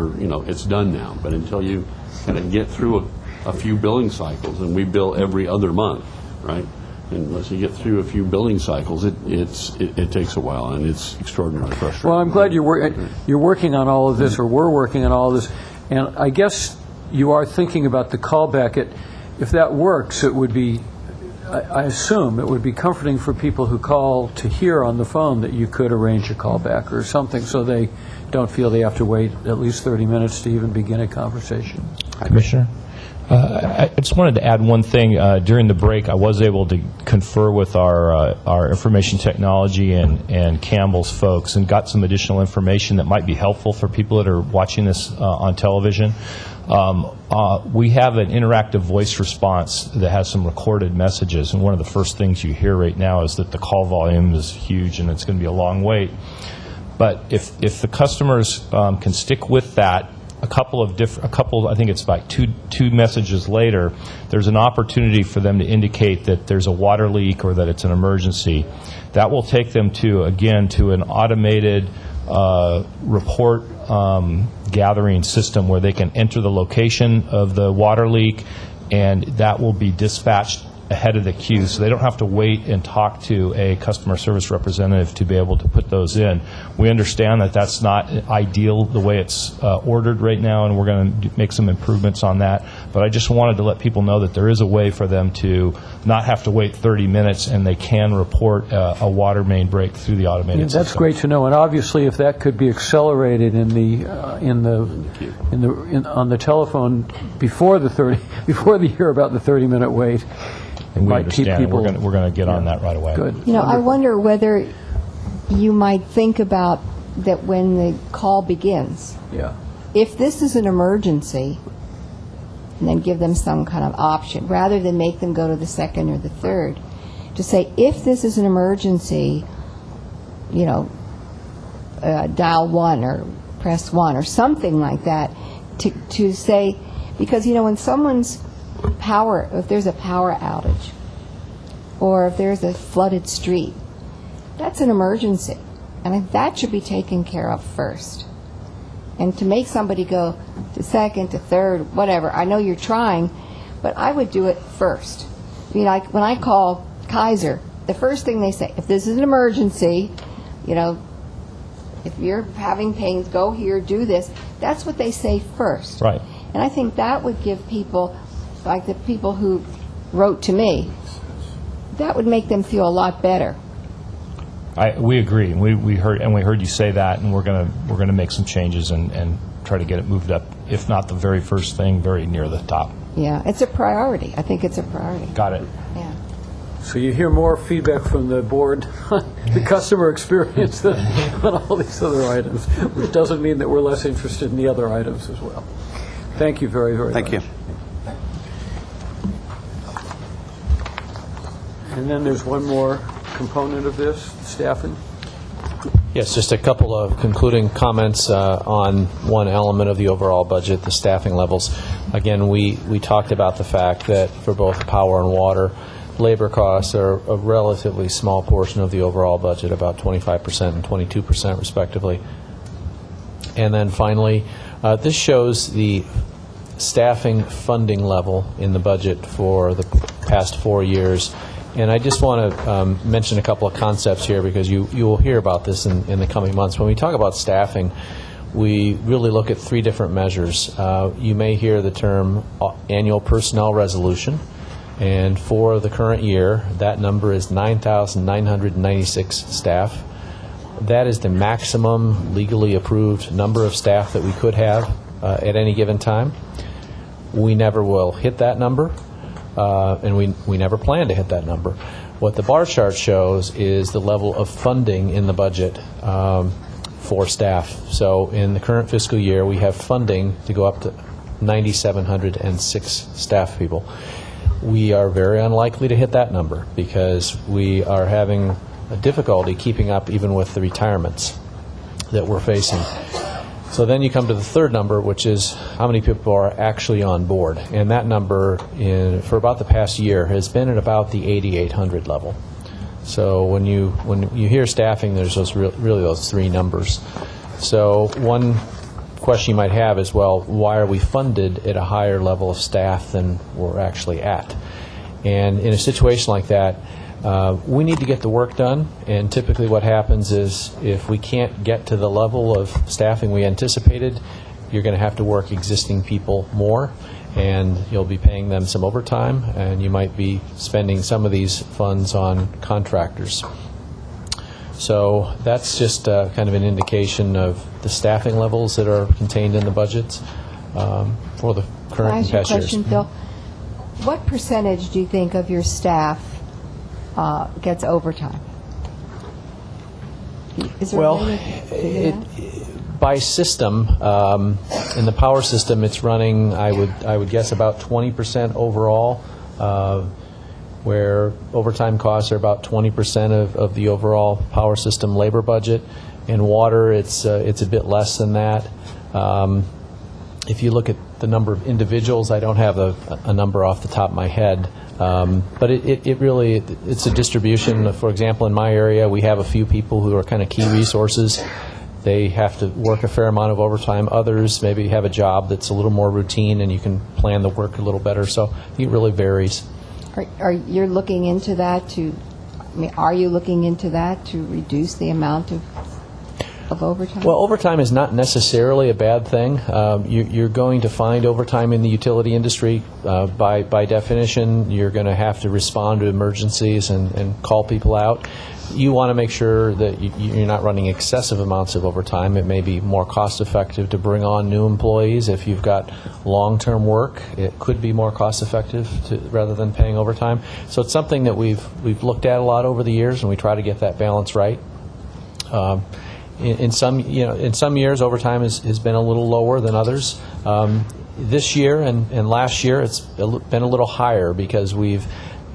it's done now. But until you kind of get through a few billing cycles, and we bill every other month, right? And unless you get through a few billing cycles, it takes a while, and it's extraordinarily frustrating. Well, I'm glad you're working on all of this, or we're working on all of this, and I guess you are thinking about the callback. If that works, it would be, I assume, it would be comforting for people who call to hear on the phone that you could arrange a callback or something, so they don't feel they have to wait at least 30 minutes to even begin a conversation. Commissioner? I just wanted to add one thing. During the break, I was able to confer with our information technology and Campbell's folks and got some additional information that might be helpful for people that are watching this on television. We have an interactive voice response that has some recorded messages, and one of the first things you hear right now is that the call volume is huge and it's going to be a long wait. But if the customers can stick with that, a couple, I think it's about two messages later, there's an opportunity for them to indicate that there's a water leak or that it's an emergency. That will take them to an automated report gathering system where they can enter the location of the water leak, and that will be dispatched ahead of the queue, so they don't have to wait and talk to a customer service representative to be able to put those in. We understand that that's not ideal the way it's ordered right now, and we're going to make some improvements on that. But I just wanted to let people know that there is a way for them to not have to wait 30 minutes, and they can report a water main break through the automated system. That's great to know, and obviously if that could be accelerated on the telephone before they hear about the 30-minute wait. And we understand. We're going to get on that right away. Good. I wonder whether you might think about that when the call begins. Yeah. If this is an emergency, and then give them some kind of option, rather than make them go to the second or the third, to say, if this is an emergency, dial 1 or press 1 or something like that, to say, Because, when someone's power, if there's a power outage, or if there's a flooded street, that's an emergency. And that should be taken care of first. And to make somebody go to second, to third, whatever, I know you're trying, but I would do it first. Like when I call Kaiser, the first thing they say, if this is an emergency, if you're having pains, go here, do this. That's what they say first. Right. And I think that would give people, like the people who wrote to me, that would make them feel a lot better. We agree. We heard you say that, and we're gonna make some changes and try to get it moved up, if not the very first thing, very near the top. Yeah, it's a priority. I think it's a priority. Got it. Yeah. So you hear more feedback from the board on the customer experience than on all these other items, which doesn't mean that we're less interested in the other items as well. Thank you very, very much. Thank you. And then there's one more component of this, staffing. Yes, just a couple of concluding comments on one element of the overall budget, the staffing levels. Again, we talked about the fact that for both power and water, labor costs are a relatively small portion of the overall budget, about 25% and 22% respectively. And then finally, this shows the staffing funding level in the budget for the past 4 years. And I just want to mention a couple of concepts here, because you will hear about this in the coming months. When we talk about staffing, we really look at 3 different measures. You may hear the term annual personnel resolution, and for the current year, that number is 9,996 staff. That is the maximum legally approved number of staff that we could have at any given time. We never will hit that number. And we never plan to hit that number. What the bar chart shows is the level of funding in the budget for staff. So in the current fiscal year, we have funding to go up to 9,706 staff people. We are very unlikely to hit that number because we are having a difficulty keeping up even with the retirements that we're facing. So then you come to the third number, which is how many people are actually on board. And that number, for about the past year, has been at about the 8,800 level. So when you hear staffing, there's really those 3 numbers. So one question you might have is, well, why are we funded at a higher level of staff than we're actually at? And in a situation like that, we need to get the work done, and typically what happens is if we can't get to the level of staffing we anticipated, you're going to have to work existing people more, and you'll be paying them some overtime, and you might be spending some of these funds on contractors. So that's just kind of an indication of the staffing levels that are contained in the budgets for the current and past years. Question, Bill. What percentage do you think of your staff gets overtime? Is there Well, a way to figure that? by system, in the power system, it's running, I would guess, about 20% overall, where overtime costs are about 20% of the overall power system labor budget. In water, it's a bit less than that. If you look at the number of individuals, I don't have a number off the top of my head. But it's a distribution. For example, in my area, we have a few people who are kind of key resources. They have to work a fair amount of overtime. Others maybe have a job that's a little more routine, and you can plan the work a little better. So I think it really varies. Are you looking into that to? Are you looking into that to reduce the amount of overtime? Well, overtime is not necessarily a bad thing. You're going to find overtime in the utility industry. By definition, you're going to have to respond to emergencies and call people out. You want to make sure that you're not running excessive amounts of overtime. It may be more cost-effective to bring on new employees. If you've got long-term work, it could be more cost-effective rather than paying overtime. So it's something that we've looked at a lot over the years, and we try to get that balance right. In some years, overtime has been a little lower than others. This year and last year, it's been a little higher because we've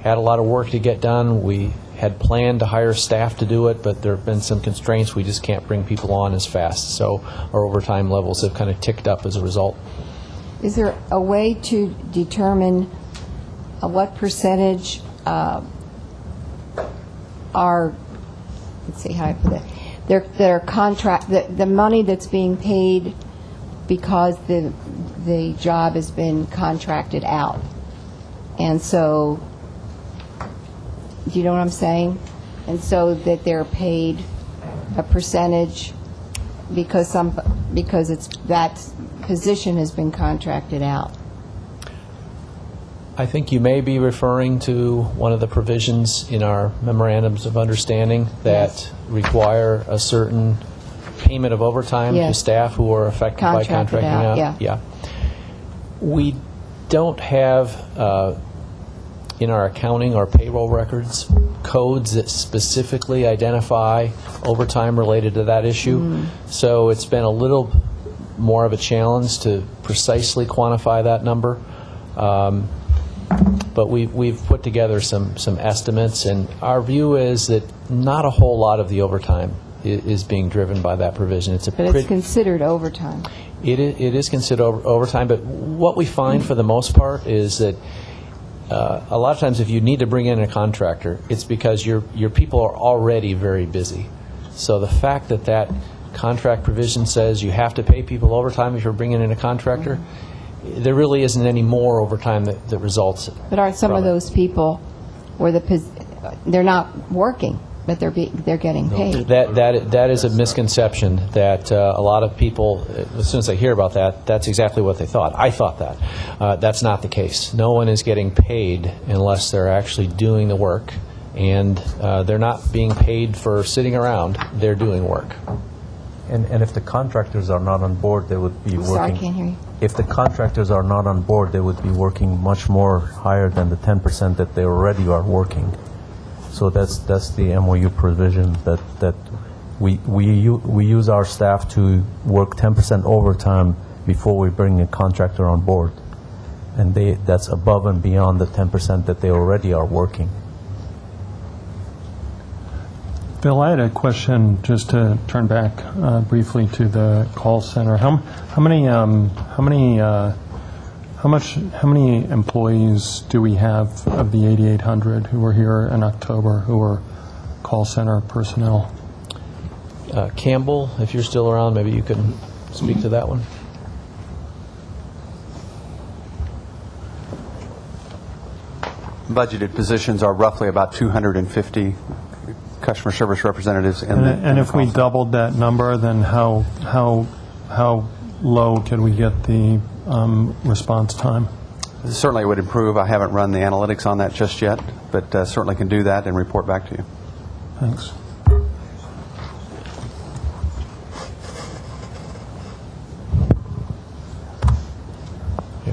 had a lot of work to get done. We had planned to hire staff to do it, but there have been some constraints. We just can't bring people on as fast. So our overtime levels have kind of ticked up as a result. Is there a way to determine what percentage are, let's see how I put it, their contract, the money that's being paid because the job has been contracted out? And so, do you know what I'm saying? And so that they're paid a percentage because that position has been contracted out. I think you may be referring to one of the provisions in our memorandums of understanding that require a certain payment of overtime to staff who are affected by contracting out. Yeah. We don't have in our accounting or payroll records codes that specifically identify overtime related to that issue. So it's been a little more of a challenge to precisely quantify that number. But we've put together some estimates, and our view is that not a whole lot of the overtime is being driven by that provision. It's considered overtime. It is considered overtime, but what we find for the most part is that a lot of times if you need to bring in a contractor, it's because your people are already very busy. So the fact that contract provision says you have to pay people overtime if you're bringing in a contractor, there really isn't any more overtime that results. But are some of those people where they're not working, but they're getting paid? That is a misconception that a lot of people, as soon as they hear about that, that's exactly what they thought. I thought that. That's not the case. No one is getting paid unless they're actually doing the work, and they're not being paid for sitting around. They're doing work. And if the contractors are not on board, they would be working. Sorry, I can't hear you. If the contractors are not on board, they would be working much more higher than the 10% that they already are working. So that's the MOU provision that we use our staff to work 10% overtime before we bring a contractor on board, and that's above and beyond the 10% that they already are working. Bill, I had a question just to turn back briefly to the call center. How many employees do we have of the 8,800 who were here in October who were call center personnel? Campbell, if you're still around, maybe you can speak to that one. Budgeted positions are roughly about 250 customer service representatives. And if we doubled that number, then how low could we get the response time? Certainly it would improve. I haven't run the analytics on that just yet, but certainly can do that and report back to you. Thanks.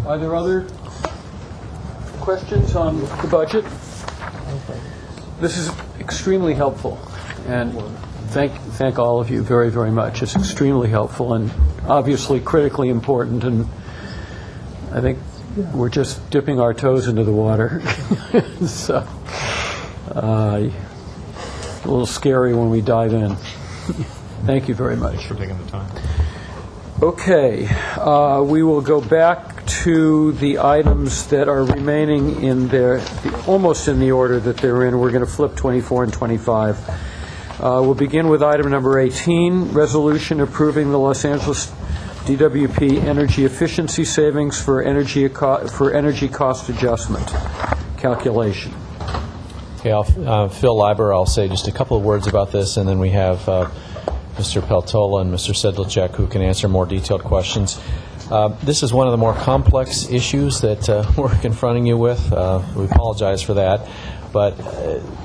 Are there other questions on the budget? This is extremely helpful, and thank all of you very, very much. It's extremely helpful and obviously critically important, and I think we're just dipping our toes into the water. So, a little scary when we dive in. Thank you very much. Thanks for taking the time. Okay, we will go back to the items that are remaining in almost in the order that they're in. We're going to flip 24 and 25. We'll begin with item number 18, resolution approving the Los Angeles DWP energy efficiency savings for energy cost adjustment calculation. Okay, Phil Leiber, I'll say just a couple of words about this, and then we have Mr. Peltola and Mr. Sedlicek who can answer more detailed questions. This is one of the more complex issues that we're confronting you with. We apologize for that. But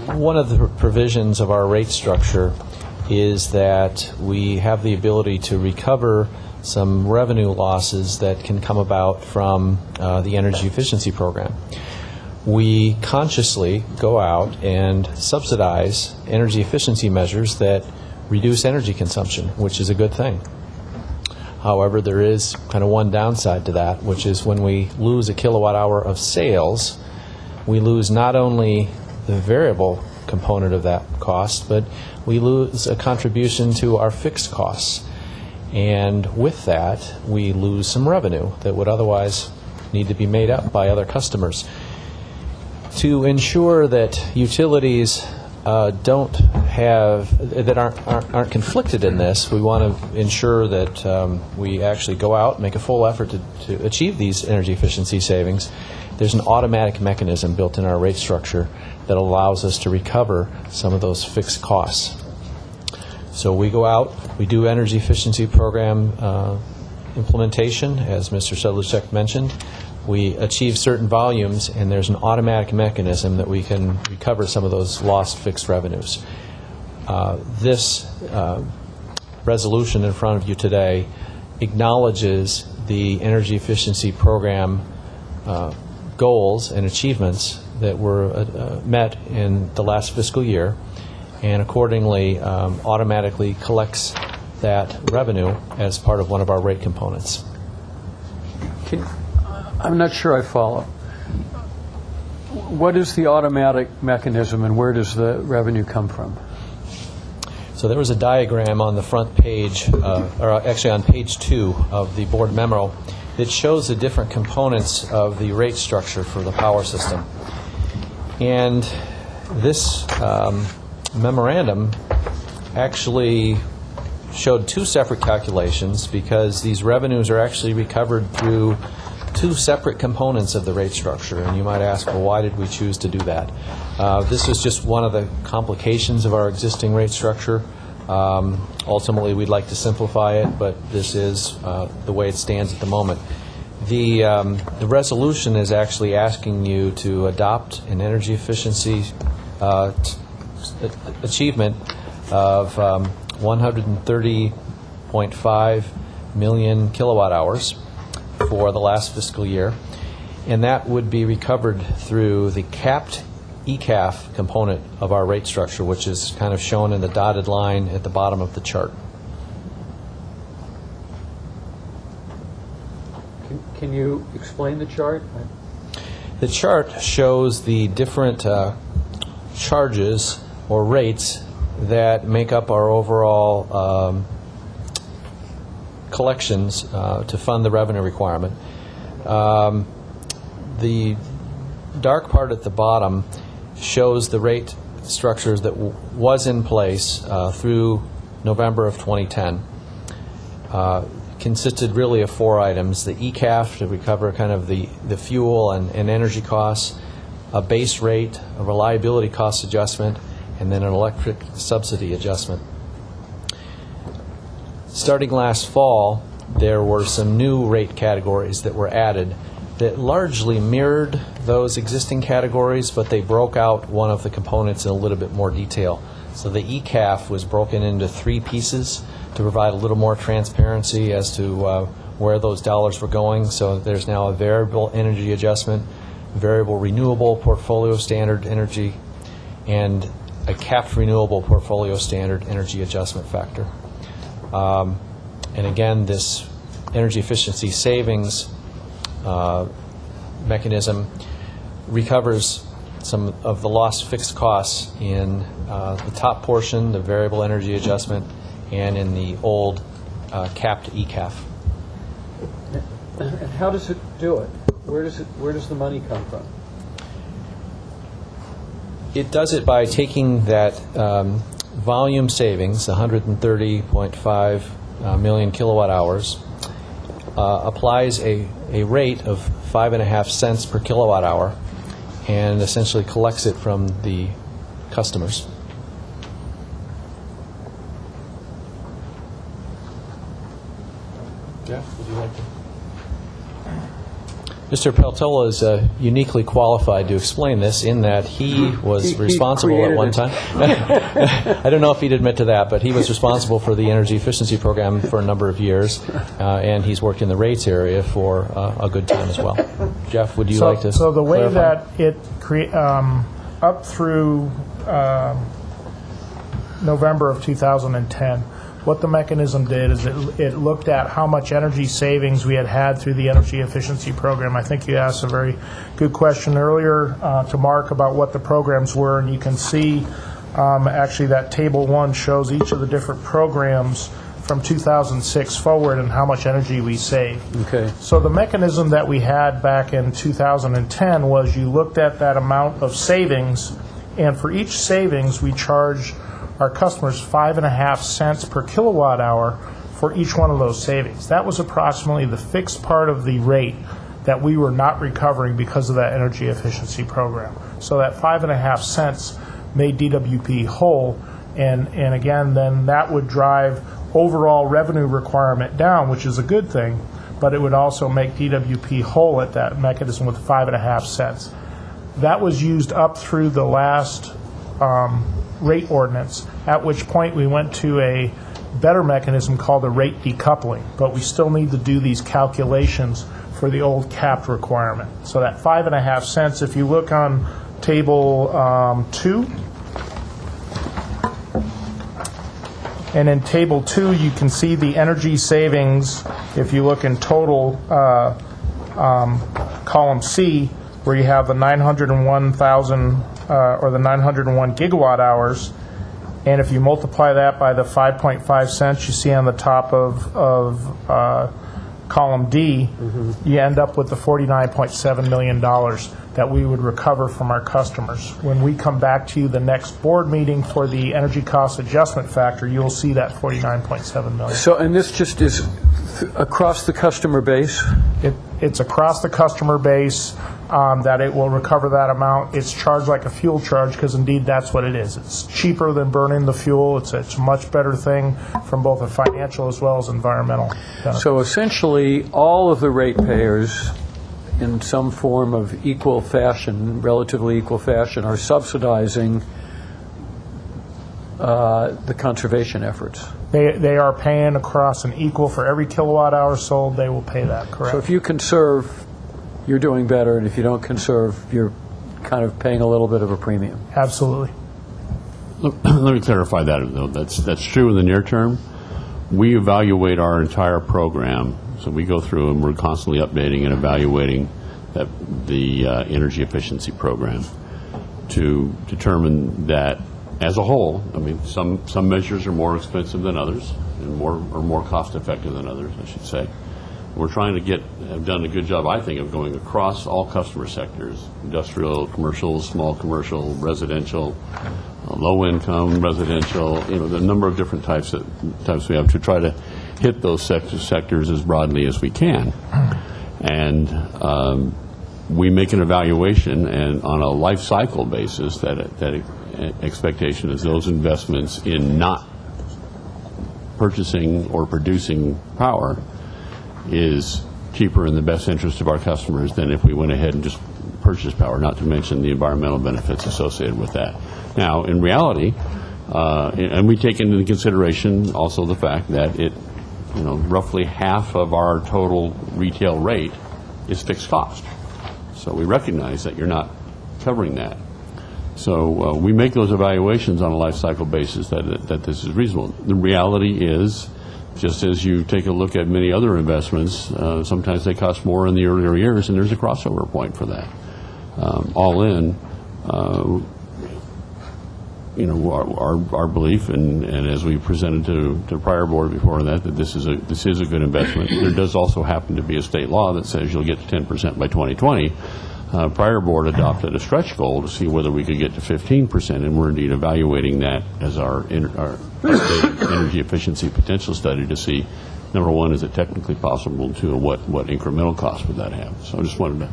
one of the provisions of our rate structure is that we have the ability to recover some revenue losses that can come about from the energy efficiency program. We consciously go out and subsidize energy efficiency measures that reduce energy consumption, which is a good thing. However, there is kind of one downside to that, which is when we lose a kilowatt hour of sales, we lose not only the variable component of that cost, but we lose a contribution to our fixed costs. And with that, we lose some revenue that would otherwise need to be made up by other customers. To ensure that utilities aren't conflicted in this, we want to ensure that we actually go out and make a full effort to achieve these energy efficiency savings. There's an automatic mechanism built in our rate structure that allows us to recover some of those fixed costs. So we go out, we do energy efficiency program implementation, as Mr. Sedlicek mentioned. We achieve certain volumes, and there's an automatic mechanism that we can recover some of those lost fixed revenues. This resolution in front of you today acknowledges the energy efficiency program goals and achievements that were met in the last fiscal year, and accordingly automatically collects that revenue as part of one of our rate components. I'm not sure I follow. What is the automatic mechanism, and where does the revenue come from? So there was a diagram on the front page, or actually on page 2 of the board memo, that shows the different components of the rate structure for the power system. And this memorandum actually showed 2 separate calculations, because these revenues are actually recovered through 2 separate components of the rate structure. And you might ask, well, why did we choose to do that? This is just one of the complications of our existing rate structure. Ultimately, we'd like to simplify it, but this is the way it stands at the moment. The resolution is actually asking you to adopt an energy efficiency achievement of 130.5 million kilowatt hours for the last fiscal year, and that would be recovered through the capped ECAF component of our rate structure, which is kind of shown in the dotted line at the bottom of the chart. Can you explain the chart? The chart shows the different charges or rates that make up our overall collections to fund the revenue requirement. The dark part at the bottom shows the rate structures that was in place through November of 2010. Consisted really of 4 items: the ECAF to recover kind of the fuel and energy costs, a base rate, a reliability cost adjustment, and then an electric subsidy adjustment. Starting last fall, there were some new rate categories that were added that largely mirrored those existing categories, but they broke out one of the components in a little bit more detail. So the ECAF was broken into 3 pieces to provide a little more transparency as to where those dollars were going. So there's now a variable energy adjustment, variable renewable portfolio standard energy, and a capped renewable portfolio standard energy adjustment factor. And again, this energy efficiency savings mechanism recovers some of the lost fixed costs in the top portion, the variable energy adjustment, and in the old capped ECAF. And how does it do it? Where does the money come from? It does it by taking that volume savings, 130.5 million kilowatt hours, applies a rate of 5.5 cents per kilowatt hour, and essentially collects it from the customers. Jeff, would you like to? Mr. Peltola is uniquely qualified to explain this, in that he was responsible at one time. I don't know if he'd admit to that, but he was responsible for the energy efficiency program for a number of years, and he's worked in the rates area for a good time as well. Jeff, would you like to So the way clarify? that it up through November of 2010, what the mechanism did is it looked at how much energy savings we had through the energy efficiency program. I think you asked a very good question earlier to Mark about what the programs were, and you can see actually that Table 1 shows each of the different programs from 2006 forward and how much energy we save. Okay. So the mechanism that we had back in 2010 was you looked at that amount of savings, and for each savings we charge our customers 5.5 cents per kilowatt hour for each one of those savings. That was approximately the fixed part of the rate that we were not recovering because of that energy efficiency program. So that 5.5 cents made DWP whole, and again, then that would drive overall revenue requirement down, which is a good thing, but it would also make DWP whole at that mechanism with 5.5 cents. That was used up through the last rate ordinance, at which point we went to a better mechanism called a rate decoupling, but we still need to do these calculations for the old capped requirement. So that 5.5 cents, if you look on table 2, and in table 2 you can see the energy savings if you look in total column C, where you have the 901,000 or the 901 gigawatt hours, and if you multiply that by the 5.5 cents you see on the top of column D, you end up with the $49.7 million that we would recover from our customers. When we come back to you the next board meeting for the energy cost adjustment factor, you'll see that $49.7 million. So, and this just is across the customer base? It's across the customer base that it will recover that amount. It's charged like a fuel charge because indeed that's what it is. It's cheaper than burning the fuel. It's a much better thing from both a financial as well as environmental benefit. So essentially all of the ratepayers in some form of equal fashion, relatively equal fashion, are subsidizing the conservation efforts. They are paying across an equal for every kilowatt hour sold. They will pay that, correct? So if you conserve, you're doing better, and if you don't conserve, you're kind of paying a little bit of a premium. Absolutely. Let me clarify that, though. That's true in the near term. We evaluate our entire program, so we go through and we're constantly updating and evaluating the energy efficiency program to determine that as a whole. I mean, some measures are more expensive than others and more cost effective than others, I should say. We're trying to have done a good job, I think, of going across all customer sectors: industrial, commercial, small commercial, residential, low income residential, the number of different types we have to try to hit those sectors as broadly as we can. And we make an evaluation, and on a life cycle basis, that expectation is those investments in not purchasing or producing power is cheaper in the best interest of our customers than if we went ahead and just purchased power, not to mention the environmental benefits associated with that. Now, in reality, and we take into consideration also the fact that roughly half of our total retail rate is fixed cost. So we recognize that you're not covering that. So we make those evaluations on a life cycle basis that this is reasonable. The reality is, just as you take a look at many other investments, sometimes they cost more in the earlier years, and there's a crossover point for that. All in, our belief, and as we presented to prior board before that this is a good investment. There does also happen to be a state law that says you'll get to 10% by 2020. Prior board adopted a stretch goal to see whether we could get to 15%, and we're indeed evaluating that as our energy efficiency potential study to see, number one, is it technically possible, to what incremental cost would that have. So I just wanted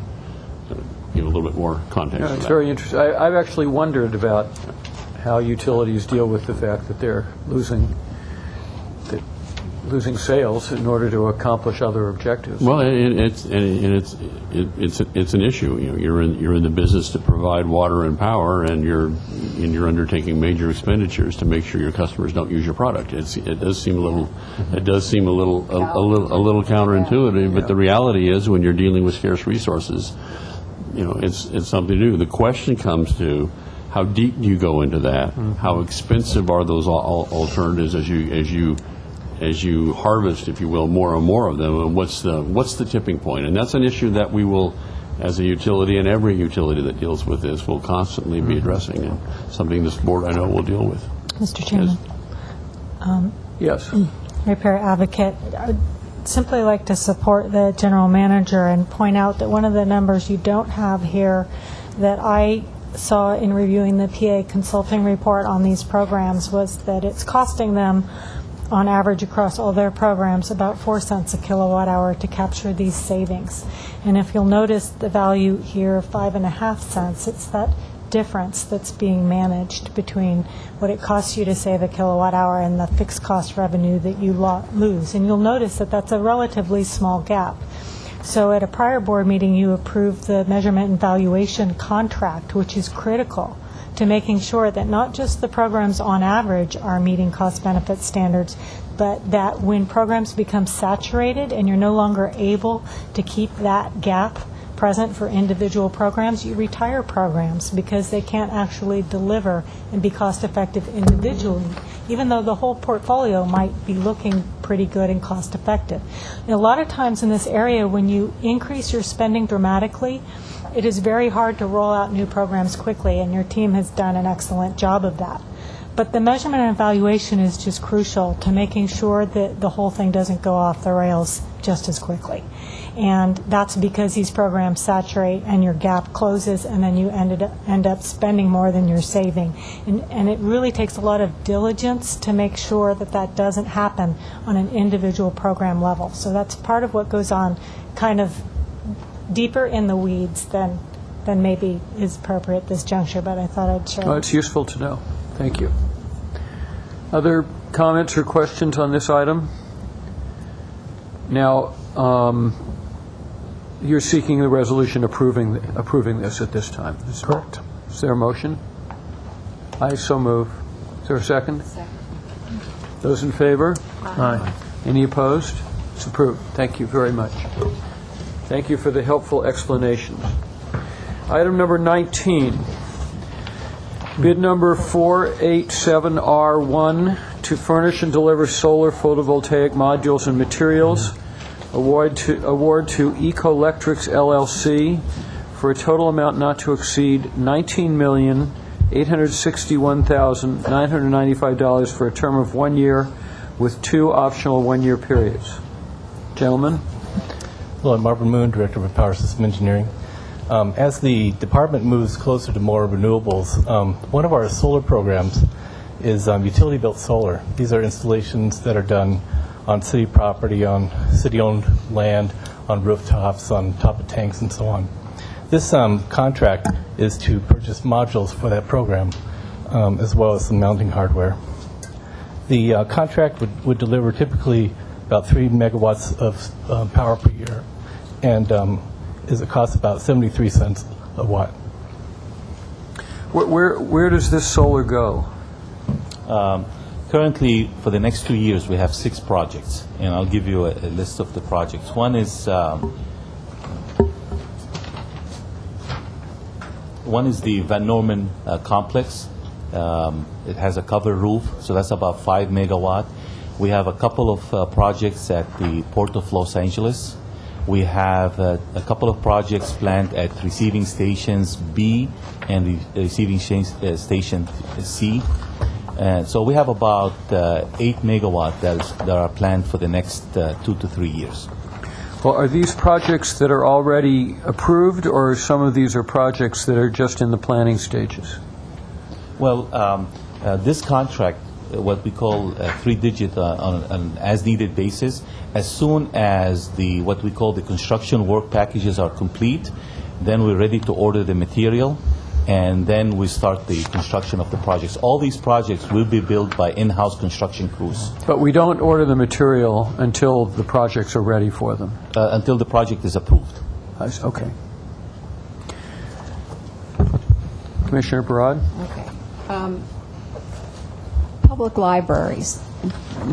to give a little bit more context. It's very interesting. I've actually wondered about how utilities deal with the fact that they're losing sales in order to accomplish other objectives. Well, it's an issue. You're in the business to provide water and power, and you're undertaking major expenditures to make sure your customers don't use your product. It does seem a little counterintuitive, but the reality is, when you're dealing with scarce resources, it's something to do. The question comes to, how deep do you go into that? Mm-hmm. How expensive are those alternatives as you harvest, if you will, more and more of them, and what's the tipping point? And that's an issue that we will, as a utility, and every utility that deals with this, will constantly be addressing, and something this board, I know, will deal with. Mr. Chairman. Yes. repair advocate. I would simply like to support the general manager and point out that one of the numbers you don't have here that I saw in reviewing the PA consulting report on these programs was that it's costing them, on average across all their programs, about 4 cents a kilowatt hour to capture these savings. And if you'll notice the value here, 5.5 cents, it's that difference that's being managed between what it costs you to save a kilowatt hour and the fixed cost revenue that you lose. And you'll notice that that's a relatively small gap. So at a prior board meeting, you approved the measurement and valuation contract, which is critical to making sure that not just the programs on average are meeting cost-benefit standards, but that when programs become saturated and you're no longer able to keep that gap present for individual programs, you retire programs because they can't actually deliver and be cost-effective individually, even though the whole portfolio might be looking pretty good and cost-effective. And a lot of times in this area, when you increase your spending dramatically, it is very hard to roll out new programs quickly, and your team has done an excellent job of that. But the measurement and evaluation is just crucial to making sure that the whole thing doesn't go off the rails just as quickly. And that's because these programs saturate and your gap closes, and then you end up spending more than you're saving. And it really takes a lot of diligence to make sure that that doesn't happen on an individual program level. So that's part of what goes on kind of deeper in the weeds than maybe is appropriate at this juncture, but I thought I'd share. Well, it's useful to know. Thank you. Other comments or questions on this item? Now, you're seeking the resolution approving this at this time. Is correct. Is there a motion? I so move. Is there a second? Second. Those in favor? Aye. Any opposed? It's approved. Thank you very much. Thank you for the helpful explanations. Item number 19. Bid number 487R1 to furnish and deliver solar photovoltaic modules and materials. Award to Ecolectrics LLC for a total amount not to exceed $19,861,995 for a term of 1 year with 2 optional 1-year periods. Gentlemen. Hello, I'm Marvin Moon, Director of Power System Engineering. As the department moves closer to more renewables, one of our solar programs is utility-built solar. These are installations that are done on city property, on city-owned land, on rooftops, on top of tanks, and so on. This contract is to purchase modules for that program, as well as some mounting hardware. The contract would deliver typically about 3 megawatts of power per year, and is a cost about 73 cents a watt. Where does this solar go? Currently, for the next 2 years, we have 6 projects, and I'll give you a list of the projects. One is the Van Norman complex. It has a covered roof, so that's about 5 megawatt. We have a couple of projects at the Port of Los Angeles. We have a couple of projects planned at receiving stations B and the receiving station C. So we have about 8 megawatt that are planned for the next 2 to 3 years. Well, are these projects that are already approved, or some of these are projects that are just in the planning stages? Well, this contract, what we call 3-digit on an as-needed basis, as soon as what we call the construction work packages are complete, then we're ready to order the material, and then we start the construction of the projects. All these projects will be built by in-house construction crews. But we don't order the material until the projects are ready for them? Until the project is approved. Okay. Commissioner Barad? Okay. Public libraries.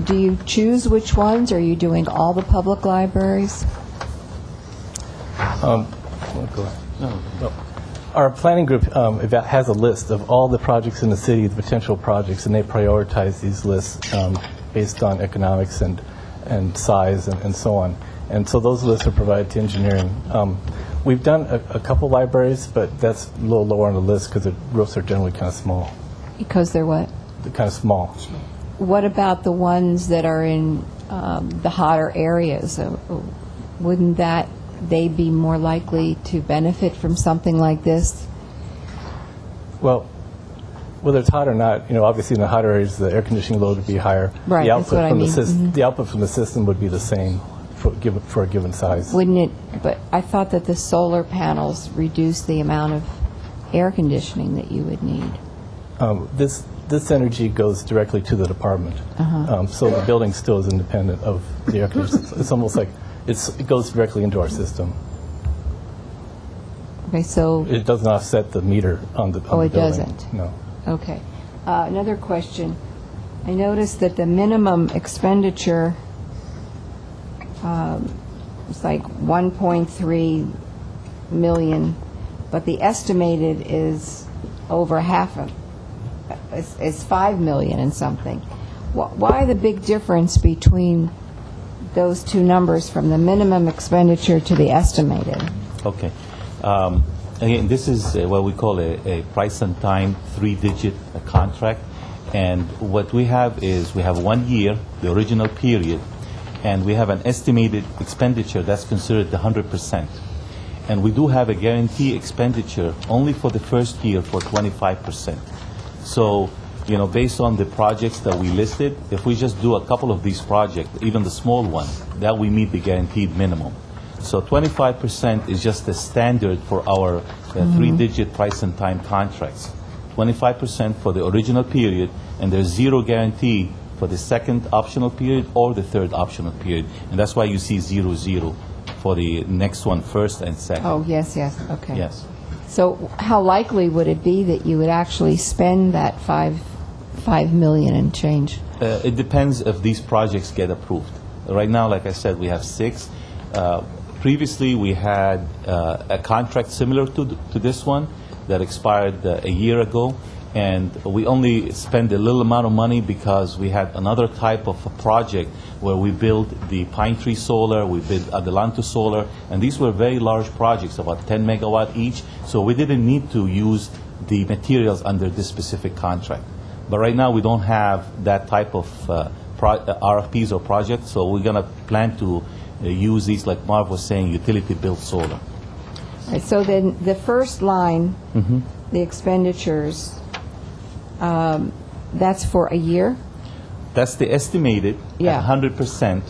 Do you choose which ones? Are you doing all the public libraries? Go ahead. No. Our planning group has a list of all the projects in the city, the potential projects, and they prioritize these lists based on economics and size and so on. And so those lists are provided to engineering. We've done a couple libraries, but that's a little lower on the list because the roofs are generally kind of small. Because they're what? They're kind of small. What about the ones that are in the hotter areas. Wouldn't they be more likely to benefit from something like this? Well, whether it's hot or not, obviously in the hotter areas, the air conditioning load would be higher. Right, The that's output what I from mean. the output from the system would be the same for a given size. Wouldn't it? But I thought that the solar panels reduce the amount of air conditioning that you would need. This energy goes directly to the department, so the building still is independent of the air conditioning. It's almost like it goes directly into our system. Okay, so It doesn't offset the meter on the Oh, the it building. doesn't? No. Okay. Another question. I noticed that the minimum expenditure is like 1.3 million, but the estimated is over half of, is 5 million and something. Why the big difference between those two numbers from the minimum expenditure to the estimated? Okay. Again, this is what we call a price and time 3-digit contract. And what we have is we have 1 year, the original period, and we have an estimated expenditure that's considered the 100%. And we do have a guarantee expenditure only for the first year for 25%. So, based on the projects that we listed, if we just do a couple of these projects, even the small one, that we meet the guaranteed minimum. So 25% is just the standard for our 3-digit price and time contracts. 25% for the original period, and there's zero guarantee for the second optional period or the third optional period. And that's why you see 0-0 for the next one, first and second. Oh, yes, okay. Yes. So how likely would it be that you would actually spend that 5 million and change? It depends if these projects get approved. Right now, like I said, we have 6. Previously, we had a contract similar to this one that expired a year ago, and we only spent a little amount of money because we had another type of a project where we built the Pine Tree Solar, we built Adelanto Solar, and these were very large projects, about 10 megawatt each, so we didn't need to use the materials under this specific contract. But right now we don't have that type of RFPs or projects, so we're going to plan to use these, like Marv was saying, utility-built solar. Right, so then the first line, the expenditures, that's for a year? That's the estimated at 100%,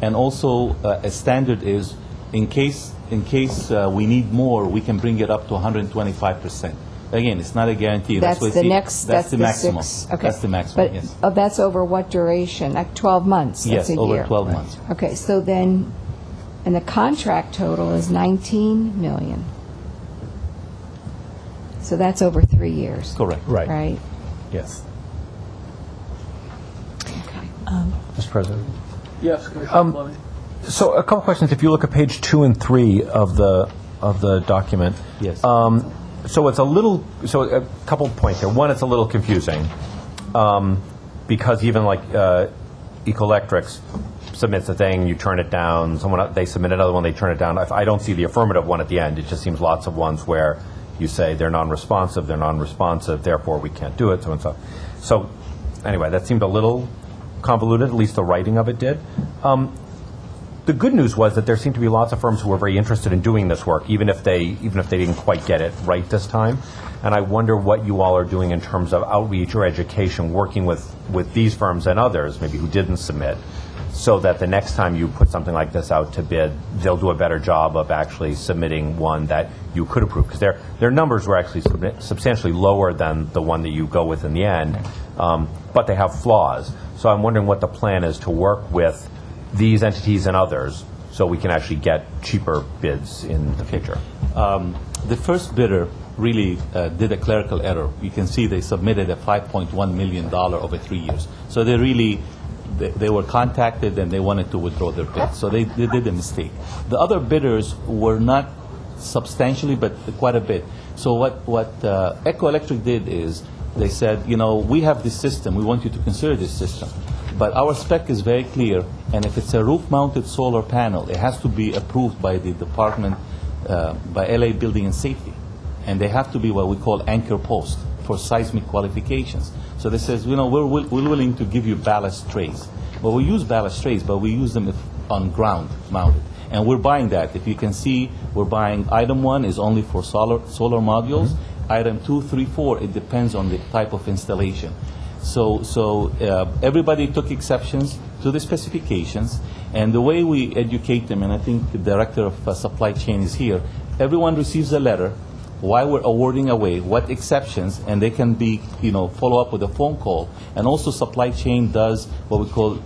and also a standard is in case we need more, we can bring it up to 125%. Again, it's not a guarantee. That's what the see, next. That's the maximum. 6. Okay. That's the maximum. But yes. That's over what duration? Like 12 months. Yes, that's a over year. 12 months. Okay, so then, and the contract total is 19 million. So that's over 3 years. Correct. Right. Yes. Mr. President. Yes. So a couple questions. If you look at page 2 and 3 of the document, yes. So it's a couple points here. One, it's a little confusing because even like Ecoelectrics submits a thing, you turn it down. They submit another one, they turn it down. I don't see the affirmative one at the end. It just seems lots of ones where you say they're non-responsive, therefore we can't do it, so and so. So anyway, that seemed a little convoluted. At least the writing of it did. The good news was that there seemed to be lots of firms who were very interested in doing this work, even if they didn't quite get it right this time. And I wonder what you all are doing in terms of outreach or education, working with these firms and others, maybe who didn't submit, so that the next time you put something like this out to bid, they'll do a better job of actually submitting one that you could approve. Because their numbers were actually substantially lower than the one that you go with in the end, but they have flaws. So I'm wondering what the plan is to work with these entities and others so we can actually get cheaper bids in the future. The first bidder really did a clerical error. You can see they submitted a $5.1 million over 3 years. So they were contacted and they wanted to withdraw their bid. So they did a mistake. The other bidders were not substantially, but quite a bit. So what Ecoelectric did is they said, we have this system. We want you to consider this system. But our spec is very clear, and if it's a roof-mounted solar panel, it has to be approved by the department, by LA Building and Safety. And they have to be what we call anchor post for seismic qualifications. So they says, we're willing to give you ballast trays. Well, we use balustrades, but we use them on ground mounted. And we're buying that. If you can see, we're buying item 1 is only for solar modules. Item 2, 3, 4, it depends on the type of installation. So everybody took exceptions to the specifications, and the way we educate them, and I think the director of supply chain is here, everyone receives a letter why we're awarding away, what exceptions, and they can be, follow up with a phone call. And also supply chain does what we call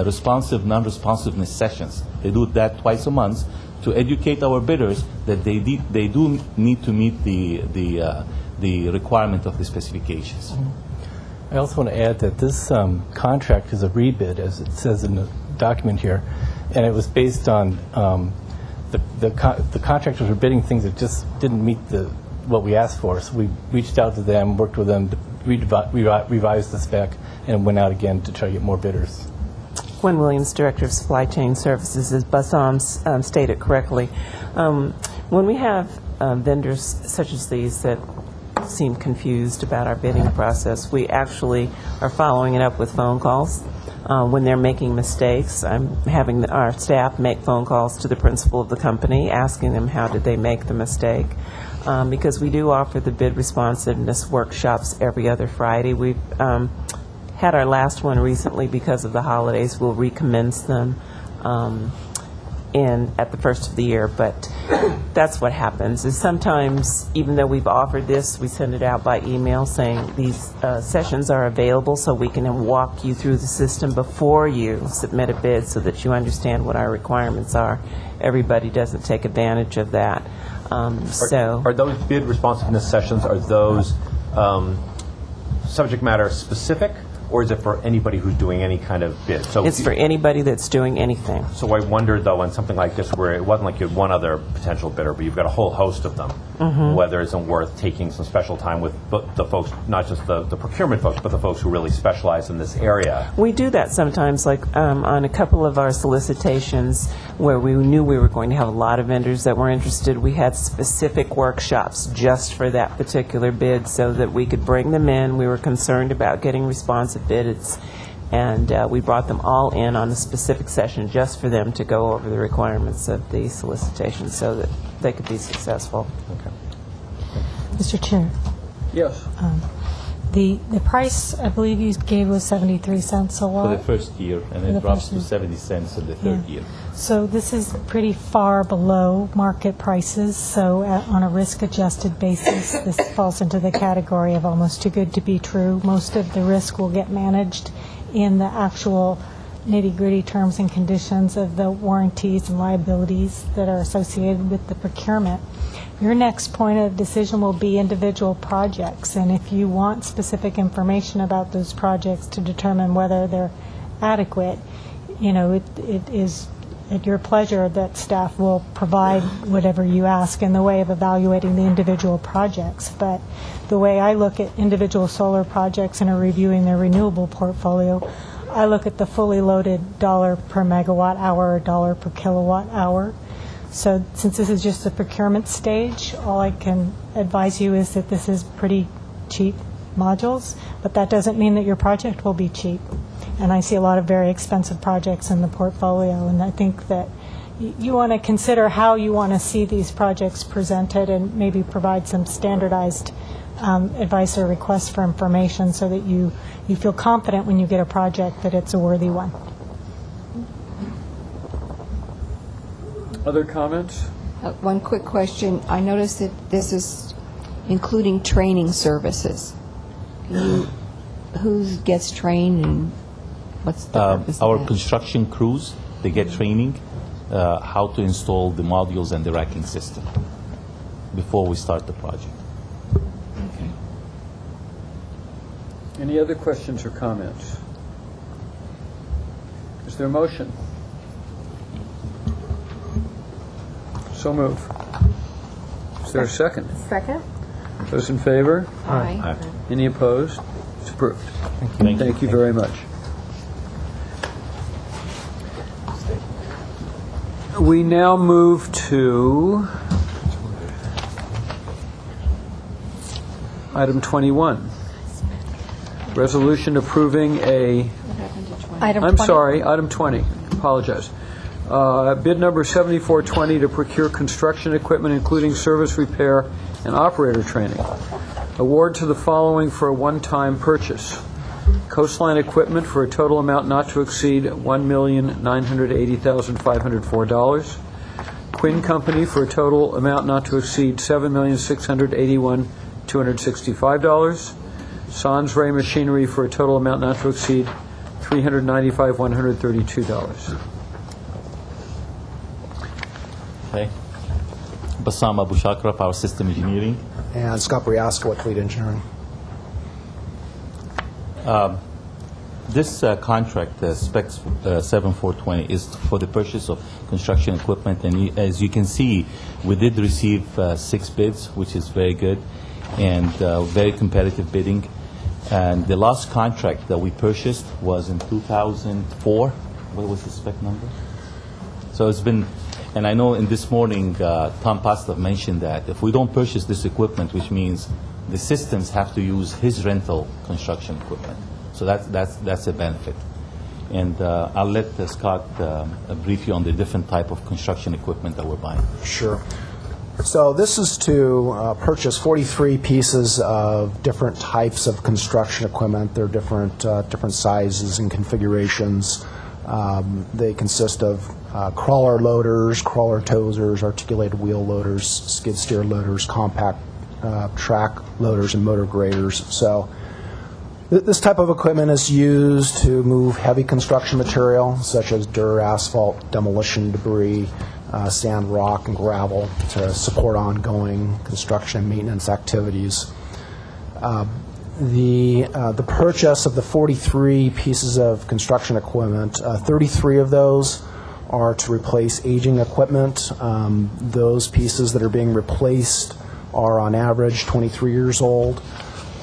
responsive, non-responsiveness sessions. They do that twice a month to educate our bidders that they do need to meet the requirement of the specifications. I also want to add that this contract is a rebid, as it says in the document here, and it was based on the contractors were bidding things that just didn't meet what we asked for. So we reached out to them, worked with them, revised the spec, and went out again to try to get more bidders. Gwen Williams, Director of Supply Chain Services. As Bassam stated correctly, when we have vendors such as these that seem confused about our bidding process, we actually are following it up with phone calls. When they're making mistakes, I'm having our staff make phone calls to the principal of the company, asking them how did they make the mistake. Because we do offer the bid responsiveness workshops every other Friday. We've had our last one recently because of the holidays. We'll recommence them at the first of the year, but that's what happens. Is sometimes, even though we've offered this, we send it out by email saying these sessions are available so we can walk you through the system before you submit a bid so that you understand what our requirements are. Everybody doesn't take advantage of that. Are those bid responsiveness sessions, are those subject matter specific, or is it for anybody who's doing any kind of bid? So it's for anybody that's doing anything. So I wonder, though, on something like this where it wasn't like you had one other potential bidder, but you've got a whole host of them, whether it's worth taking some special time with the folks, not just the procurement folks, but the folks who really specialize in this area. We do that sometimes, like on a couple of our solicitations where we knew we were going to have a lot of vendors that were interested. We had specific workshops just for that particular bid so that we could bring them in. We were concerned about getting responsive bids, and we brought them all in on a specific session just for them to go over the requirements of the solicitation so that they could be successful. Okay. Mr. Chair. Yes. The price, I believe you gave was 73 cents a watt? For the first year, and it drops to 70 cents in the third year. So this is pretty far below market prices, so on a risk-adjusted basis, this falls into the category of almost too good to be true. Most of the risk will get managed in the actual nitty-gritty terms and conditions of the warranties and liabilities that are associated with the procurement. Your next point of decision will be individual projects, and if you want specific information about those projects to determine whether they're adequate, it is at your pleasure that staff will provide whatever you ask in the way of evaluating the individual projects. But the way I look at individual solar projects and are reviewing their renewable portfolio, I look at the fully loaded dollar per megawatt hour or dollar per kilowatt hour. So since this is just a procurement stage, all I can advise you is that this is pretty cheap modules, but that doesn't mean that your project will be cheap. And I see a lot of very expensive projects in the portfolio, and I think that you want to consider how you want to see these projects presented and maybe provide some standardized advice or requests for information so that you feel confident when you get a project that it's a worthy one. Other comments? One quick question. I noticed that this is including training services. Who gets trained and what's the purpose Our of that? construction crews, they get training how to install the modules and the racking system before we start the project. Okay. Any other questions or comments? Is there a motion? So move. Is there a second? Second. Those in favor? Aye. Any opposed? It's approved. Thank you very much. We now move to item 21. Resolution approving a... Item I'm 20. sorry, item 20, apologize. Bid number 7420 to procure construction equipment, including service repair and operator training. Award to the following for a one-time purchase. Coastline equipment for a total amount not to exceed $1,980,504. Quinn Company for a total amount not to exceed $7,681,265. Sans Ray Machinery for a total amount not to exceed $395,132. Okay. Bassam Abu Shakra, Power System Engineering. And Scott Briasco at Fleet Engineering. This contract, specs 7420, is for the purchase of construction equipment. And as you can see, we did receive 6 bids, which is very good, and very competitive bidding. And the last contract that we purchased was in 2004. What was the spec number? So it's been, and I know in this morning, Tom Pasta mentioned that if we don't purchase this equipment, which means the systems have to use his rental construction equipment. So that's a benefit. And I'll let Scott brief you on the different type of construction equipment that we're buying. Sure. So this is to purchase 43 pieces of different types of construction equipment. They're different sizes and configurations. They consist of crawler loaders, crawler towsers, articulated wheel loaders, skid steer loaders, compact track loaders, and motor graders. So this type of equipment is used to move heavy construction material, such as dirt, asphalt, demolition debris, sand, rock, and gravel, to support ongoing construction and maintenance activities. The purchase of the 43 pieces of construction equipment, 33 of those are to replace aging equipment. Those pieces that are being replaced are on average 23 years old.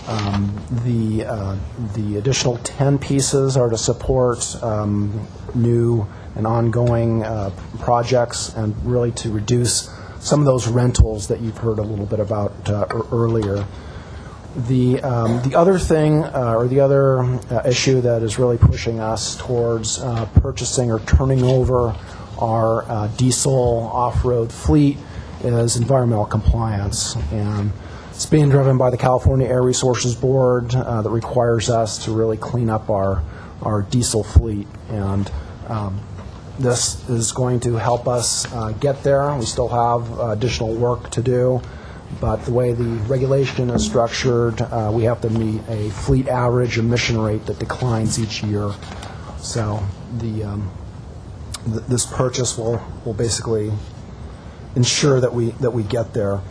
The additional 10 pieces are to support new and ongoing projects, and really to reduce some of those rentals that you've heard a little bit about earlier. The other thing, or the other issue that is really pushing us towards purchasing or turning over our diesel off-road fleet is environmental compliance. And it's being driven by the California Air Resources Board that requires us to really clean up our diesel fleet. And this is going to help us get there. We still have additional work to do, but the way the regulation is structured, we have to meet a fleet average emission rate that declines each year. So this purchase will basically ensure that we get there.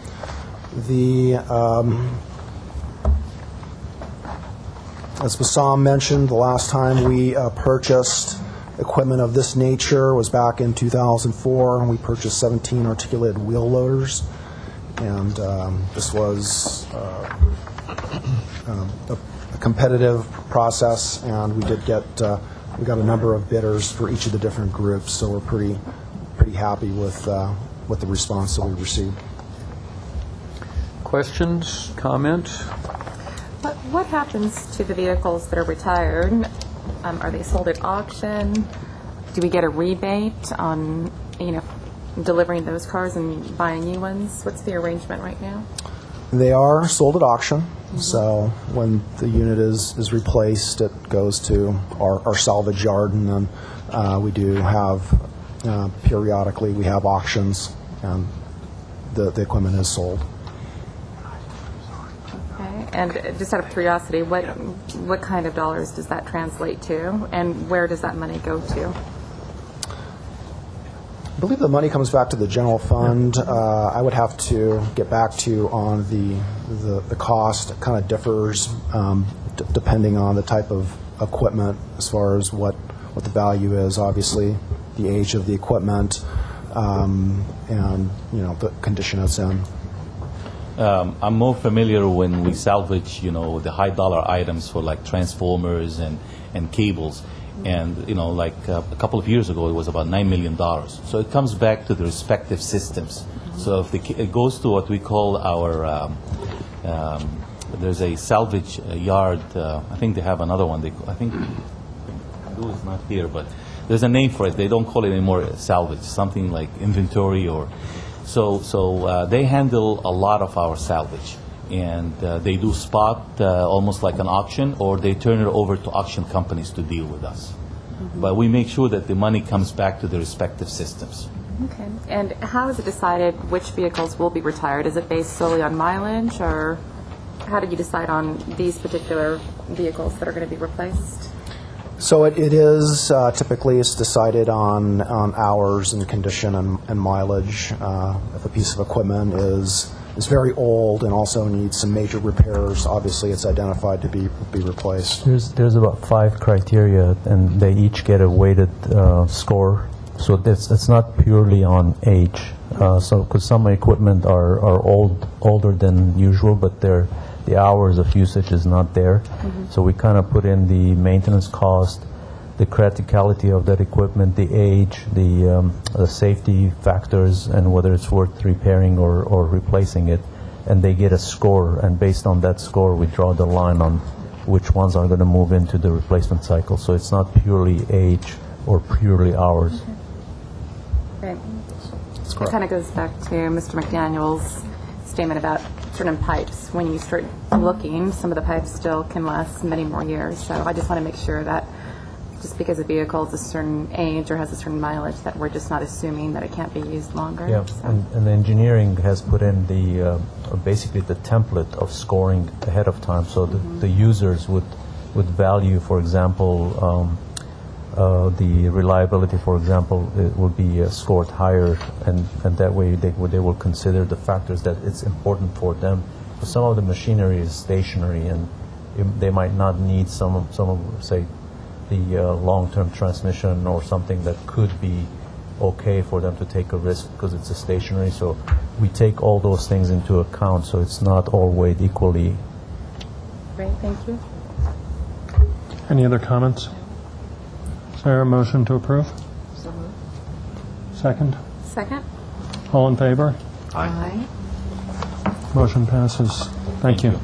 As Bassam mentioned, the last time we purchased equipment of this nature was back in 2004. We purchased 17 articulated wheel loaders, and this was a competitive process, and we did get we got a number of bidders for each of the different groups. So we're pretty happy with the response that we received. Questions, comments? What happens to the vehicles that are retired? Are they sold at auction? Do we get a rebate on, delivering those cars and buying new ones? What's the arrangement right now? They are sold at auction. So when the unit is replaced, it goes to our salvage yard, and then we do have periodically we have auctions, and the equipment is sold. And just out of curiosity, what kind of dollars does that translate to, and where does that money go to? I believe the money comes back to the general fund. I would have to get back to you on the cost. It kind of differs depending on the type of equipment, as far as what the value is. Obviously, the age of the equipment, and the condition it's in. I'm more familiar when we salvage, the high dollar items for like transformers and cables. And, like a couple of years ago, it was about $9 million. So it comes back to the respective systems. So if it goes to what we call our, there's a salvage yard. I think they have another one. I Lou is not here, but there's a name for it. They don't call it anymore salvage, something like inventory or... So they handle a lot of our salvage. And they do spot, almost like an auction, or they turn it over to auction companies to deal with us. But we make sure that the money comes back to the respective systems. Okay. And how is it decided which vehicles will be retired? Is it based solely on mileage, or how did you decide on these particular vehicles that are going to be replaced? So it is typically it's decided on hours and condition and mileage. If a piece of equipment is very old and also needs some major repairs, obviously it's identified to be replaced. There's about 5 criteria, and they each get a weighted score. So it's not purely on age. So because some equipment are older than usual, but the hours of usage is not there. So we kind of put in the maintenance cost, the criticality of that equipment, the age, the safety factors, and whether it's worth repairing or replacing it. And they get a score, and based on that score, we draw the line on which ones are going to move into the replacement cycle. So it's not purely age or purely hours. Right. It kind of goes back to Mr. McDaniel's statement about certain pipes. When you start looking, some of the pipes still can last many more years. So I just want to make sure that just because a vehicle is a certain age or has a certain mileage, that we're just not assuming that it can't be used longer. Yeah, So. and the engineering has put in the basically the template of scoring ahead of time, so the users would value, for example, the reliability, for example, it would be scored higher, and that way they will consider the factors that it's important for them. Some of the machinery is stationary, and they might not need some of say, the long-term transmission or something that could be okay for them to take a risk because it's a stationary. So we take all those things into account, so it's not all weighed equally. Great, thank you. Any other comments? Is there a motion to approve? So moved. Second? Second? All in favor? Aye. Motion passes. Thank you.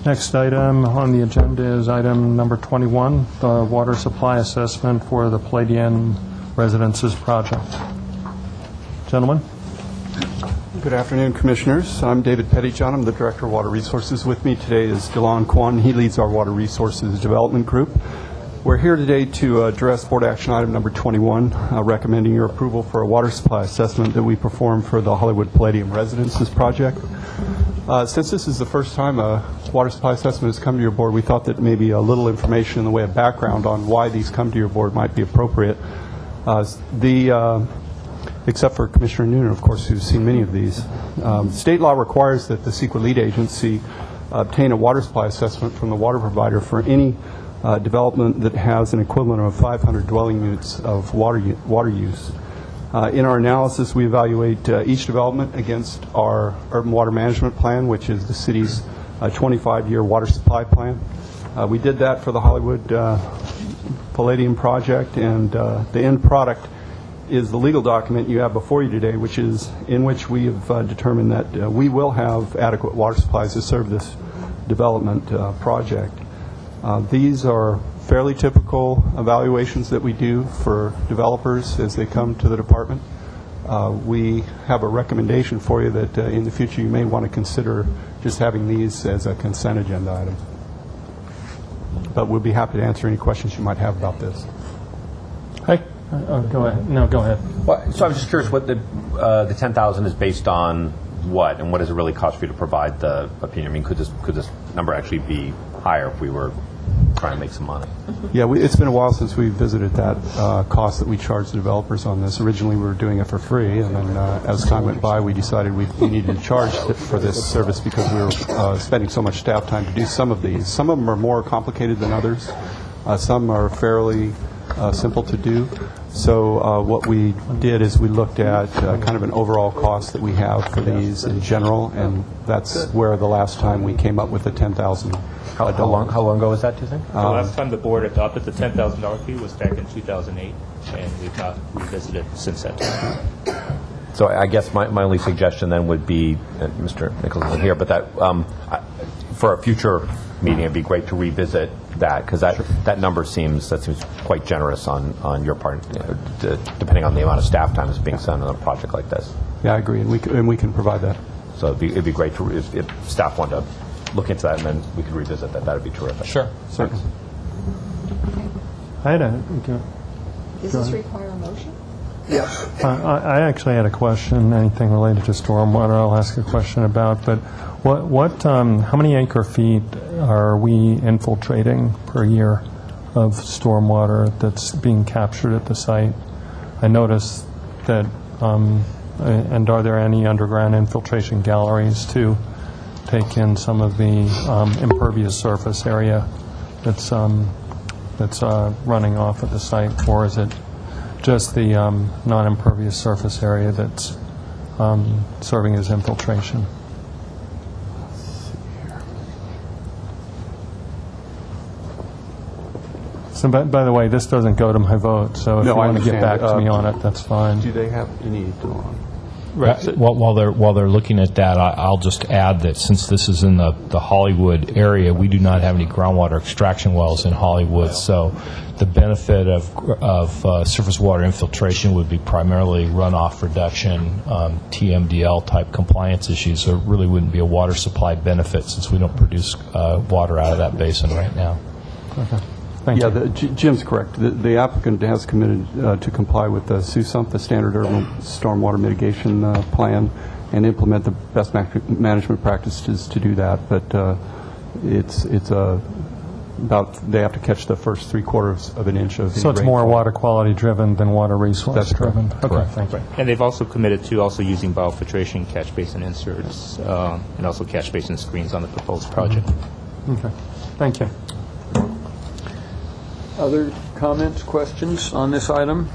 Next item on the agenda is item number 21, the water supply assessment for the Palladian Residences project. Gentlemen? Good afternoon, Commissioners. I'm David Pettyjohn. I'm the Director of Water Resources. With me today is DeLon Kwan. He leads our Water Resources Development Group. We're here today to address Board Action Item number 21, recommending your approval for a water supply assessment that we performed for the Hollywood Palladium Residences project. Since this is the first time a water supply assessment has come to your board, we thought that maybe a little information in the way of background on why these come to your board might be appropriate. Except for Commissioner Noonan, of course, who's seen many of these. State law requires that the CEQA lead agency obtain a water supply assessment from the water provider for any development that has an equivalent of 500 dwelling units of water use. In our analysis, we evaluate each development against our urban water management plan, which is the city's 25-year water supply plan. We did that for the Hollywood Palladium project, and the end product is the legal document you have before you today, which is in which we have determined that we will have adequate water supplies to serve this development project. These are fairly typical evaluations that we do for developers as they come to the department. We have a recommendation for you that in the future you may want to consider just having these as a consent agenda item. But we'll be happy to answer any questions you might have about this. Hey, go ahead. No, go ahead. Well, so I'm just curious what the 10,000 is based on what, and what does it really cost for you to provide the opinion? I mean, could this number actually be higher if we were trying to make some money? Yeah, it's been a while since we visited that cost that we charge the developers on this. Originally, we were doing it for free, and then as time went by, we decided we needed to charge for this service because we were spending so much staff time to do some of these. Some of them are more complicated than others. Some are fairly simple to do. So what we did is we looked at kind of an overall cost that we have for these in general, and that's where the last time we came up with the $10,000. How long ago was that, do you think? The last time the board adopted the $10,000 fee was back in 2008, and we've not revisited since that time. So I guess my only suggestion then would be, Mr. Nichols isn't here, but that for a future meeting, it'd be great to revisit that, because that number seems quite generous on your part, depending on the amount of staff time that's being spent on a project like this. Yeah, I agree, and we can provide that. So it'd be great if staff wanted to look into that, and then we could revisit that. That'd be terrific. Sure. Certainly. I had a... Does this require a motion? Yes. I actually had a question, anything related to stormwater I'll ask a question about, but how many acre feet are we infiltrating per year of stormwater that's being captured at the site? I noticed that, and are there any underground infiltration galleries to take in some of the impervious surface area that's running off at the site, or is it just the non-impervious surface area that's serving as infiltration? So, by the way, this doesn't go to my vote, so if you want to get back to me on it, that's fine. Do they have any... Right. While they're looking at that, I'll just add that since this is in the Hollywood area, we do not have any groundwater extraction wells in Hollywood. So the benefit of surface water infiltration would be primarily runoff reduction, TMDL type compliance issues. So it really wouldn't be a water supply benefit since we don't produce water out of that basin right now. Okay. Thank you. Jim's correct. The applicant has committed to comply with the SUSUMP, the Standard Urban Stormwater Mitigation Plan, and implement the best management practices to do that. But it's about they have to catch the first 3/4 of an inch of. So it's more water quality driven than water resource driven. Correct. Okay, thank you. And they've also committed to also using biofiltration catch basin inserts and also catch basin screens on the proposed project. Okay, thank you. Other comments, questions on this item?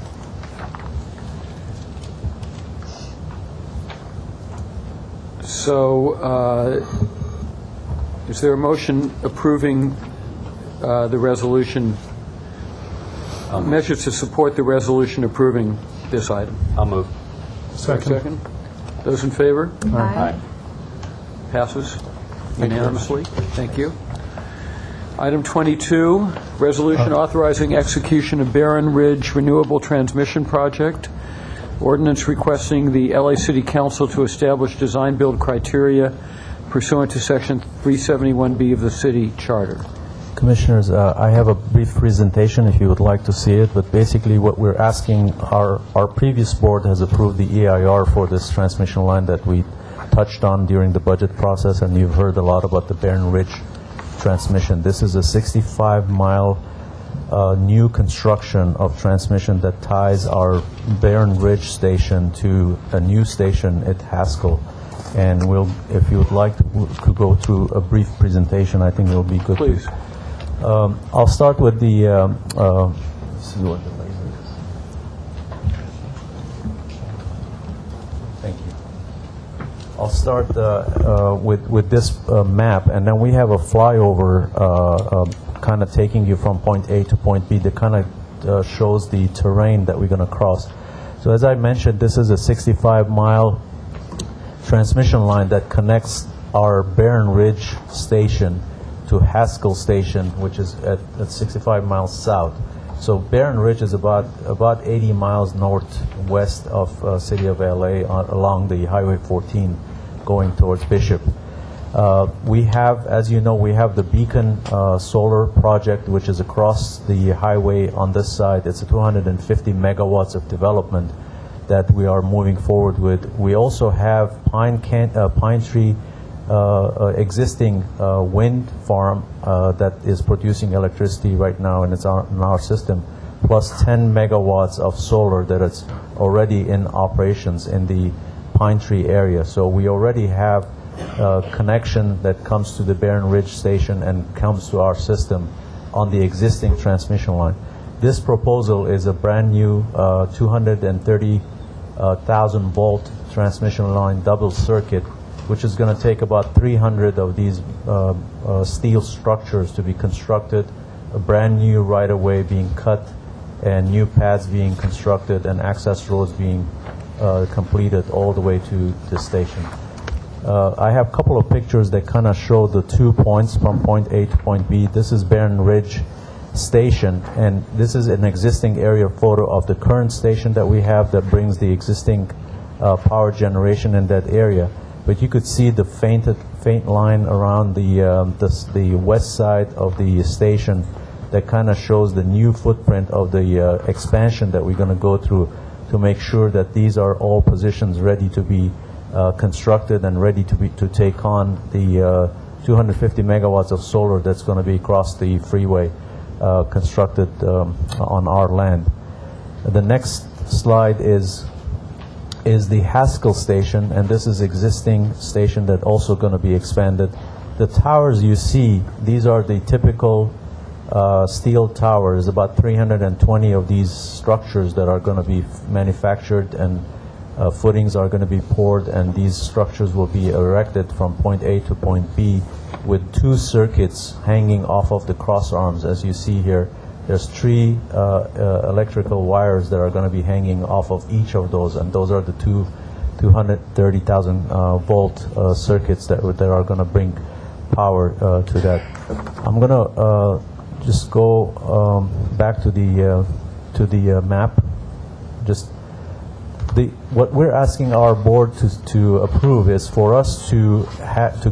So, is there a motion approving the resolution, measures to support the resolution approving this item? I'll move. Second. Those in favor? Aye. Passes unanimously. Thank you. Item 22, resolution authorizing execution of Barron Ridge Renewable Transmission Project. Ordinance requesting the LA City Council to establish design-build criteria pursuant to Section 371B of the City Charter. Commissioners, I have a brief presentation if you would like to see it, but basically what we're asking, our previous board has approved the EIR for this transmission line that we touched on during the budget process, and you've heard a lot about the Barron Ridge transmission. This is a 65-mile new construction of transmission that ties our Barron Ridge station to a new station at Haskell. And if you would like to go through a brief presentation, I think it will be good. Please. I'll start with the. Thank you. I'll start with this map, and then we have a flyover kind of taking you from point A to point B that kind of shows the terrain that we're going to cross. So as I mentioned, this is a 65-mile transmission line that connects our Barron Ridge station to Haskell Station, which is at 65 miles south. So Barron Ridge is about 80 miles northwest of City of LA along the Highway 14 going towards Bishop. We have, as you know, we have the Beacon Solar Project, which is across the highway on this side. It's 250 megawatts of development that we are moving forward with. We also have Pine Tree existing wind farm that is producing electricity right now, and it's in our system, plus 10 megawatts of solar that is already in operations in the Pine Tree area. So we already have connection that comes to the Barron Ridge station and comes to our system on the existing transmission line. This proposal is a brand new 230,000 volt transmission line double circuit, which is going to take about 300 of these steel structures to be constructed, a brand new right-of-way being cut, and new paths being constructed, and access roads being completed all the way to the station. I have a couple of pictures that kind of show the 2 points from point A to point B. This is Barron Ridge Station, and this is an existing aerial photo of the current station that we have that brings the existing power generation in that area. But you could see the faint line around the west side of the station that kind of shows the new footprint of the expansion that we're going to go through to make sure that these are all positions ready to be constructed and ready to take on the 250 megawatts of solar that's going to be across the freeway constructed on our land. The next slide is the Haskell station, and this is existing station that also going to be expanded. The towers you see, these are the typical steel towers, about 320 of these structures that are going to be manufactured, and footings are going to be poured, and these structures will be erected from point A to point B with 2 circuits hanging off of the cross arms. As you see here, there's 3 electrical wires that are going to be hanging off of each of those, and those are the 230,000 volt circuits that are going to bring power to that. I'm going to just go back to the map. Just what we're asking our board to approve is for us to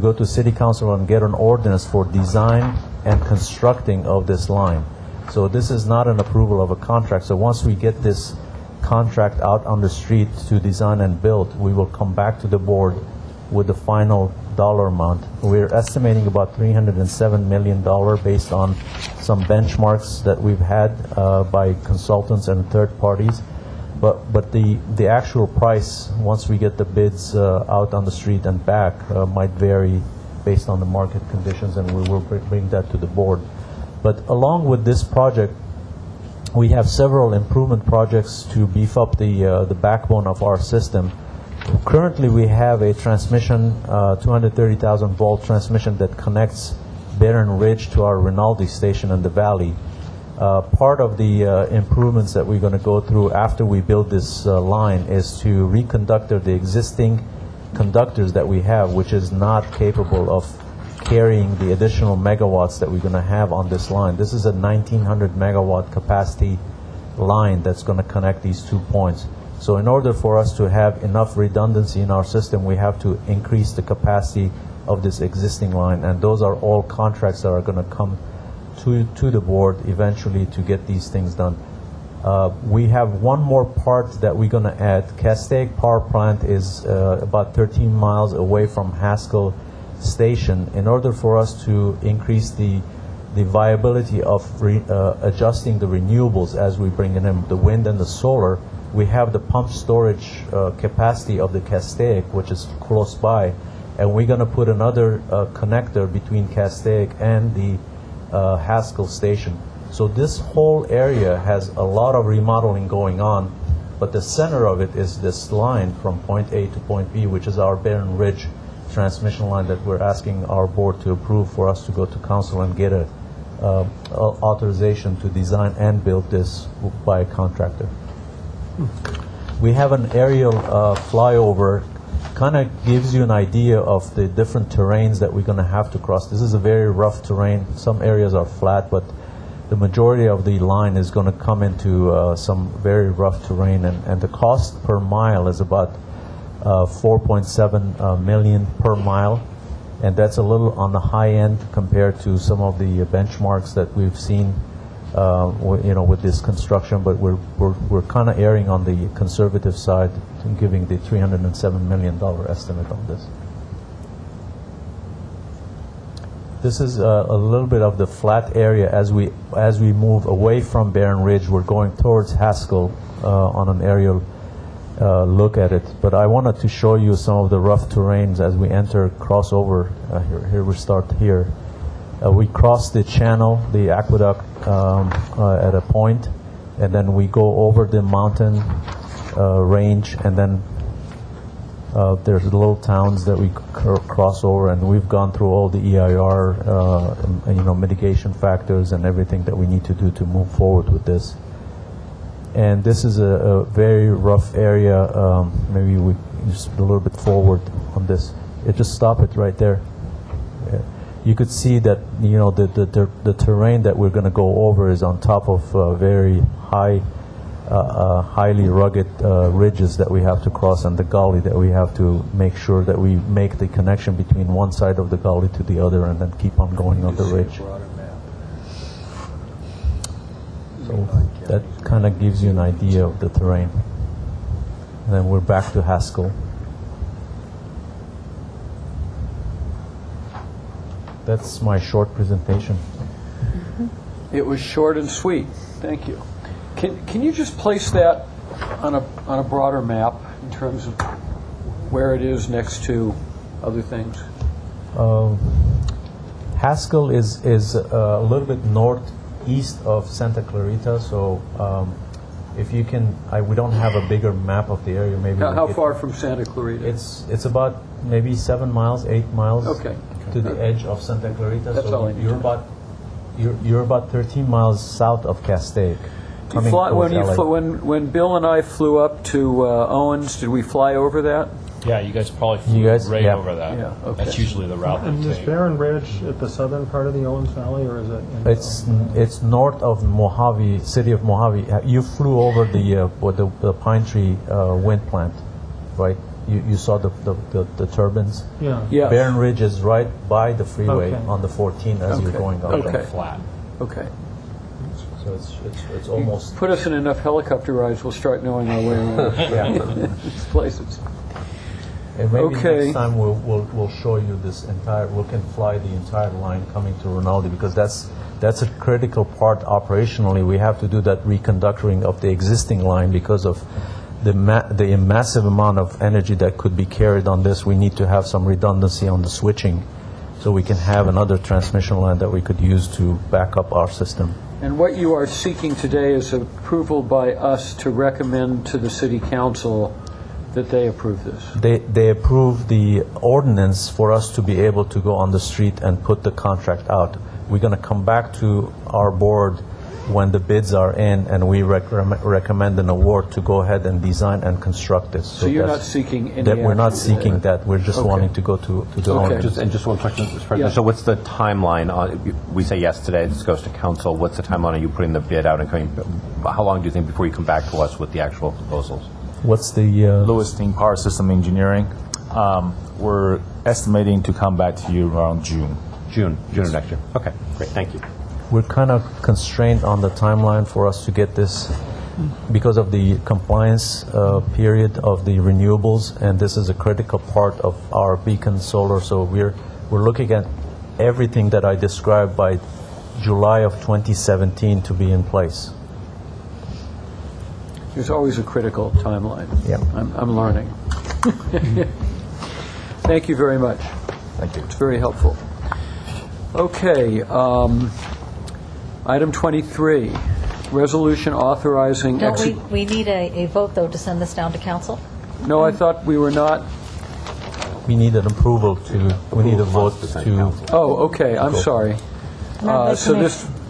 go to City Council and get an ordinance for design and constructing of this line. So this is not an approval of a contract. So once we get this contract out on the street to design and build, we will come back to the board with the final dollar amount. We're estimating about $307 million based on some benchmarks that we've had by consultants and third parties. But the actual price, once we get the bids out on the street and back, might vary based on the market conditions, and we will bring that to the board. But along with this project, we have several improvement projects to beef up the backbone of our system. Currently, we have a transmission, 230,000 volt transmission that connects Barron Ridge to our Rinaldi station in the valley. Part of the improvements that we're going to go through after we build this line is to reconductor the existing conductors that we have, which is not capable of carrying the additional megawatts that we're going to have on this line. This is a 1,900 megawatt capacity line that's going to connect these 2 points. So in order for us to have enough redundancy in our system, we have to increase the capacity of this existing line, and those are all contracts that are going to come to the board eventually to get these things done. We have one more part that we're going to add. Castaic Power Plant is about 13 miles away from Haskell Station. In order for us to increase the viability of adjusting the renewables as we bring in the wind and the solar, we have the pump storage capacity of the Castaic, which is close by, and we're going to put another connector between Castaic and the Haskell Station. So this whole area has a lot of remodeling going on, but the center of it is this line from point A to point B, which is our Barron Ridge transmission line that we're asking our board to approve for us to go to council and get a authorization to design and build this by a contractor. We have an aerial flyover, kind of gives you an idea of the different terrains that we're going to have to cross. This is a very rough terrain. Some areas are flat, but the majority of the line is going to come into some very rough terrain, and the cost per mile is about 4.7 million per mile, and that's a little on the high end compared to some of the benchmarks that we've seen with this construction, but we're kind of erring on the conservative side in giving the $307 million estimate on this. This is a little bit of the flat area as we move away from Barron Ridge. We're going towards Haskell on an aerial look at it. But I wanted to show you some of the rough terrains as we enter crossover. Here we start here. We cross the channel, the aqueduct, at a point, and then we go over the mountain range, and then there's little towns that we cross over, and we've gone through all the EIR, mitigation factors and everything that we need to do to move forward with this. And this is a very rough area. Maybe we just a little bit forward on this. It just stopped it right there. Yeah. You could see that, you know, the terrain that we're going to go over is on top of very high, highly rugged ridges that we have to cross, and the gully that we have to make sure that we make the connection between one side of the gully to the other, and then keep on going on the ridge. So that kind of gives you an idea of the terrain. And then we're back to Haskell. That's my short presentation. It was short and sweet. Thank you. Can you just place that on a broader map in terms of where it is next to other things? Haskell is a little bit northeast of Santa Clarita, so if you can, we don't have a bigger map of the area. Maybe how far from Santa Clarita? It's about maybe 7 miles, 8 miles. Okay. To the edge of Santa Clarita. That's all I need. You're about 13 miles south of Castaic. When Bill and I flew up to Owens, did we fly over that? Yeah, you guys probably flew right over that. Yeah, okay. That's usually the route. And is Barren Ridge at the southern part of the Owens Valley, or is it? It's north of Mojave, city of Mojave. You flew over the pine tree wind plant, right? You saw the turbines? Yeah. Yes. Barren Ridge is right by the freeway Okay. on the 14 as you're going up. Okay. Flat. Okay. So it's almost... Put us in enough helicopter rides, we'll start knowing our way around these places. And maybe next time we'll show you this entire, we can fly the entire line coming to Rinaldi, because that's a critical part operationally. We have to do that reconductoring of the existing line because of the massive amount of energy that could be carried on this. We need to have some redundancy on the switching, so we can have another transmission line that we could use to back up our system. And what you are seeking today is approval by us to recommend to the City Council that they approve this. They approve the ordinance for us to be able to go on the street and put the contract out. We're going to come back to our board when the bids are in, and we recommend an award to go ahead and design and construct this. So you're not seeking any that we're not action today? seeking that. We're just wanting to go to the owner. Just one question, Mr. President. Yeah. So what's the timeline on, we say yes today, this goes to council, what's the timeline on you putting the bid out and coming, how long do you think before you come back to us with the actual proposals? What's the... Lewis Team Power System Engineering. We're estimating to come back to you around June. June of next year. Okay, great, thank you. We're kind of constrained on the timeline for us to get this because of the compliance period of the renewables, and this is a critical part of our Beacon Solar. So we're looking at everything that I described by July of 2017 to be in place. There's always a critical timeline. Yeah. I'm learning. Thank you very much. Thank you. It's very helpful. Okay. Item 23, resolution authorizing... We need a vote, though, to send this down to council? No, I thought we were not... We need an approval to... We need a vote to... Oh, okay, I'm sorry. So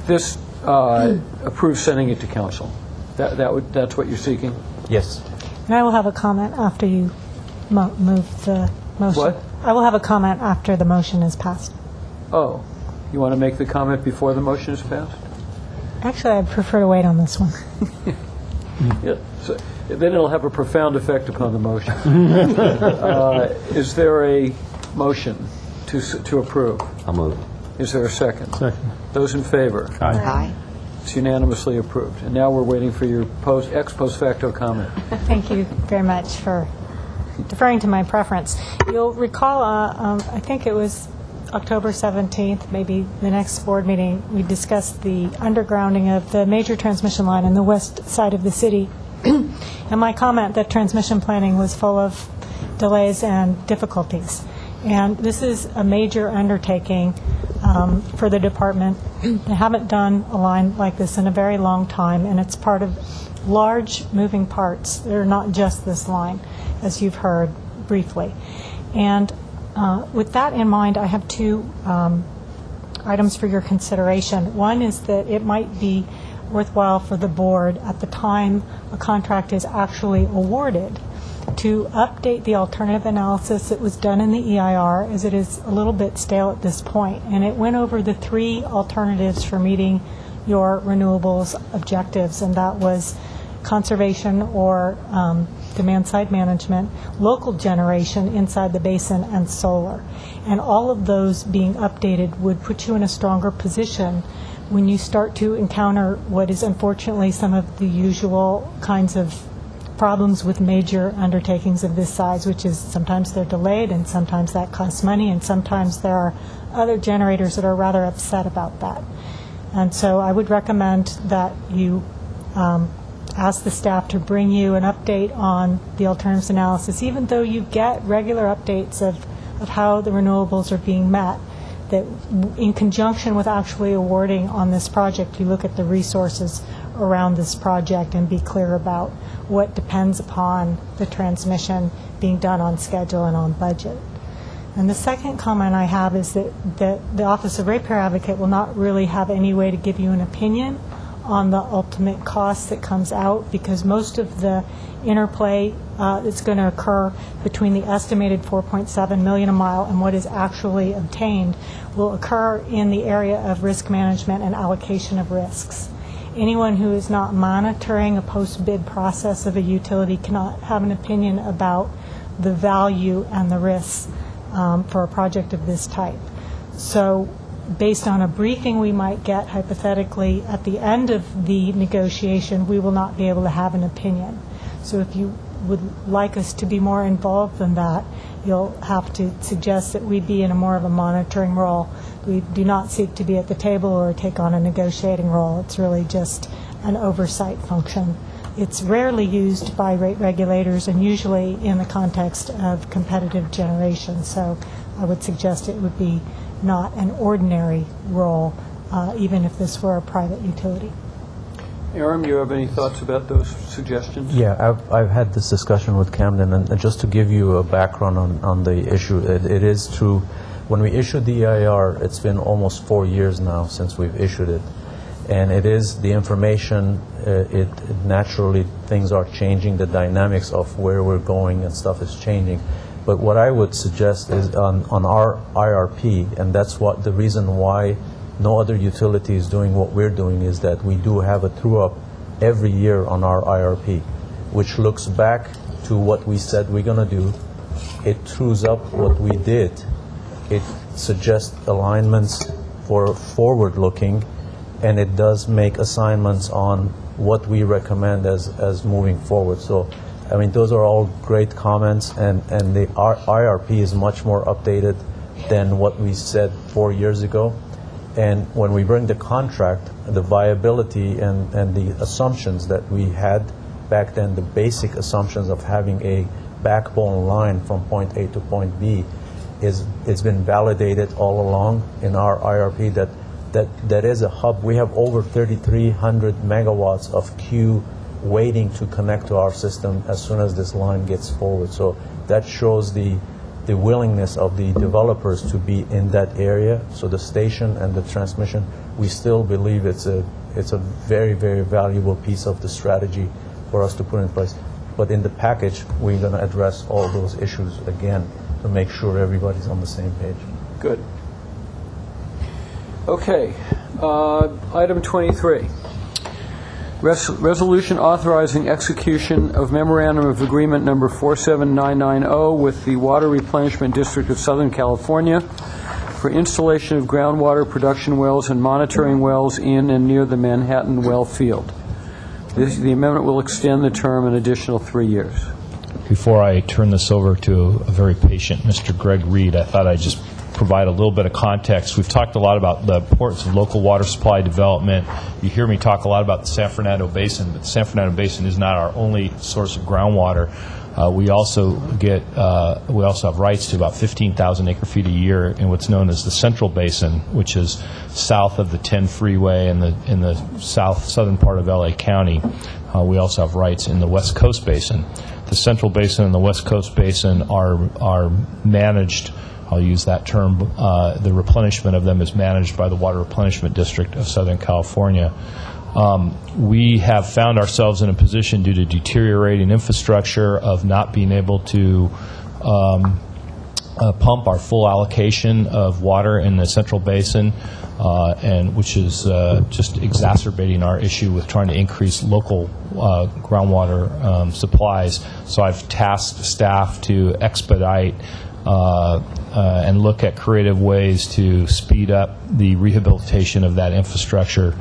this approves sending it to council. That's what you're seeking? Yes. And I will have a comment after you move the motion. What? I will have a comment after the motion is passed. Oh, you want to make the comment before the motion is passed? Actually, I'd prefer to wait on this one. Yeah, so then it'll have a profound effect upon the motion. Is there a motion to approve? I'll move. Is there a second? Second. Those in favor? Aye. It's unanimously approved. And now we're waiting for your ex post facto comment. Thank you very much for deferring to my preference. You'll recall, I think it was October 17th, maybe the next board meeting, we discussed the undergrounding of the major transmission line on the west side of the city. And my comment that transmission planning was full of delays and difficulties. And this is a major undertaking for the department. They haven't done a line like this in a very long time, and it's part of large moving parts. They're not just this line, as you've heard briefly. And with that in mind, I have two items for your consideration. One is that it might be worthwhile for the board at the time a contract is actually awarded to update the alternative analysis that was done in the EIR, as it is a little bit stale at this point, and it went over the 3 alternatives for meeting your renewables objectives, and that was conservation or demand-side management, local generation inside the basin, and solar. And all of those being updated would put you in a stronger position when you start to encounter what is unfortunately some of the usual kinds of problems with major undertakings of this size, which is sometimes they're delayed and sometimes that costs money and sometimes there are other generators that are rather upset about that. And so I would recommend that you ask the staff to bring you an update on the alternatives analysis, even though you get regular updates of how the renewables are being met, that in conjunction with actually awarding on this project, you look at the resources around this project and be clear about what depends upon the transmission being done on schedule and on budget. And the second comment I have is that the Office of Ratepayer Advocate will not really have any way to give you an opinion on the ultimate cost that comes out, because most of the interplay that's going to occur between the estimated 4.7 million a mile and what is actually obtained will occur in the area of risk management and allocation of risks. Anyone who is not monitoring a post-bid process of a utility cannot have an opinion about the value and the risks for a project of this type. So based on a briefing we might get hypothetically at the end of the negotiation, we will not be able to have an opinion. So if you would like us to be more involved than that, you'll have to suggest that we be in a more of a monitoring role. We do not seek to be at the table or take on a negotiating role. It's really just an oversight function. It's rarely used by rate regulators and usually in the context of competitive generation. So I would suggest it would be not an ordinary role, even if this were a private utility. Aaron, do you have any thoughts about those suggestions? Yeah, I've had this discussion with Camden, and just to give you a background on the issue, it is true. When we issued the EIR, it's been almost 4 years now since we've issued it. And it is the information, it naturally things are changing, the dynamics of where we're going and stuff is changing. But what I would suggest is on our IRP, and that's what the reason why no other utility is doing what we're doing, is that we do have a true-up every year on our IRP, which looks back to what we said we're going to do. It trues up what we did. It suggests alignments for forward-looking, and it does make assignments on what we recommend as moving forward. So, I mean, those are all great comments, and the IRP is much more updated than what we said 4 years ago. And when we bring the contract, the viability and the assumptions that we had back then, the basic assumptions of having a backbone line from point A to point B, it's been validated all along in our IRP that is a hub. We have over 3,300 megawatts of queue waiting to connect to our system as soon as this line gets forward. So that shows the willingness of the developers to be in that area. So the station and the transmission, we still believe it's a very, very valuable piece of the strategy for us to put in place. But in the package, we're going to address all those issues again to make sure everybody's on the same page. Good. Okay. Item 23. Resolution authorizing execution of Memorandum of Agreement number 47990 with the Water Replenishment District of Southern California for installation of groundwater production wells and monitoring wells in and near the Manhattan well field. The amendment will extend the term an additional 3 years. Before I turn this over to a very patient Mr. Greg Reed, I thought I'd just provide a little bit of context. We've talked a lot about the importance of local water supply development. You hear me talk a lot about the San Fernando Basin, but the San Fernando Basin is not our only source of groundwater. We also have rights to about 15,000 acre-feet a year in what's known as the Central Basin, which is south of the 10 freeway in the southern part of LA County. We also have rights in the West Coast Basin. The Central Basin and the West Coast Basin are managed. I'll use that term. The replenishment of them is managed by the Water Replenishment District of Southern California. We have found ourselves in a position due to deteriorating infrastructure of not being able to pump our full allocation of water in the Central Basin, and which is just exacerbating our issue with trying to increase local groundwater supplies. So I've tasked staff to expedite and look at creative ways to speed up the rehabilitation of that infrastructure.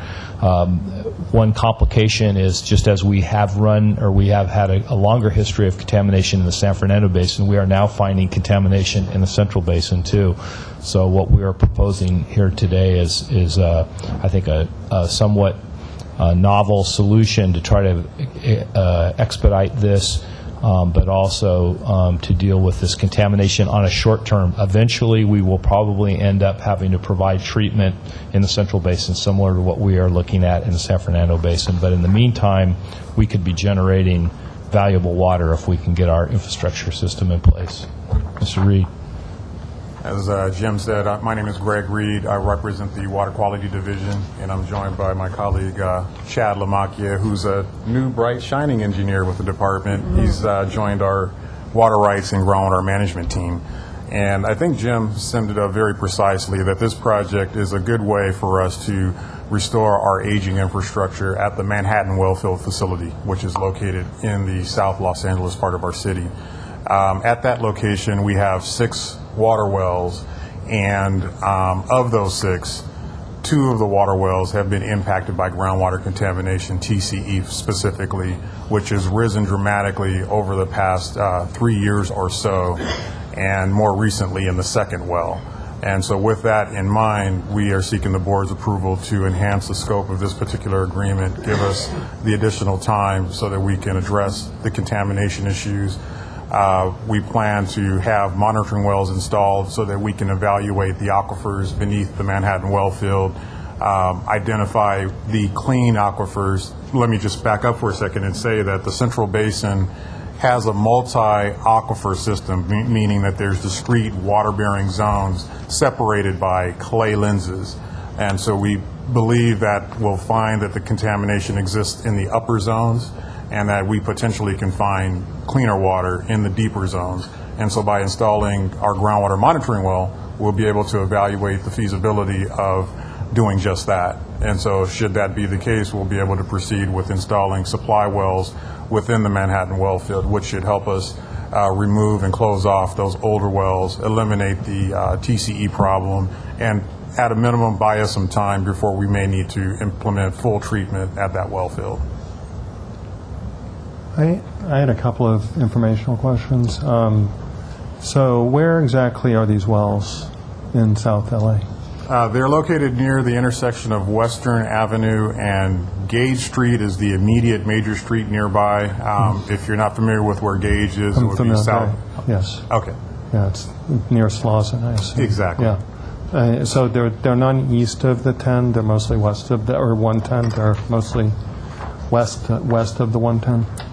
One complication is, just as we have had a longer history of contamination in the San Fernando Basin, we are now finding contamination in the Central Basin too. So what we are proposing here today is I think a somewhat novel solution to try to expedite this, but also to deal with this contamination on a short term. Eventually, we will probably end up having to provide treatment in the Central Basin similar to what we are looking at in the San Fernando Basin. But in the meantime, we could be generating valuable water if we can get our infrastructure system in place. Mr. Reed. As Jim said, my name is Greg Reed. I represent the Water Quality Division, and I'm joined by my colleague Chad Lamacchia, who's a new, bright, shining engineer with the department. He's joined our water rights and groundwater management team. And I think Jim summed it up very precisely, that this project is a good way for us to restore our aging infrastructure at the Manhattan Wellfield facility, which is located in the South Los Angeles part of our city. At that location, we have 6 water wells, and of those 6, 2 of the water wells have been impacted by groundwater contamination, TCE specifically, which has risen dramatically over the past 3 years or so, and more recently in the second well. And so with that in mind, we are seeking the board's approval to enhance the scope of this particular agreement, give us the additional time so that we can address the contamination issues. We plan to have monitoring wells installed so that we can evaluate the aquifers beneath the Manhattan Wellfield, identify the clean aquifers. Let me just back up for a second and say that the Central Basin has a multi-aquifer system, meaning that there's discrete water-bearing zones separated by clay lenses. And so we believe that we'll find that the contamination exists in the upper zones, and that we potentially can find cleaner water in the deeper zones. And so by installing our groundwater monitoring well, we'll be able to evaluate the feasibility of doing just that. And so should that be the case, we'll be able to proceed with installing supply wells within the Manhattan Wellfield, which should help us remove and close off those older wells, eliminate the TCE problem, and at a minimum buy us some time before we may need to implement full treatment at that wellfield. I had a couple of informational questions. So where exactly are these wells in South LA? They're located near the intersection of Western Avenue and Gage Street is the immediate major street nearby. If you're not familiar with where Gage is, it would be south. Yes. Okay. Yeah, it's near Slauson, I assume. Exactly. Yeah. So they're none east of the 10. They're mostly west of the, or 110. They're mostly west of the 110.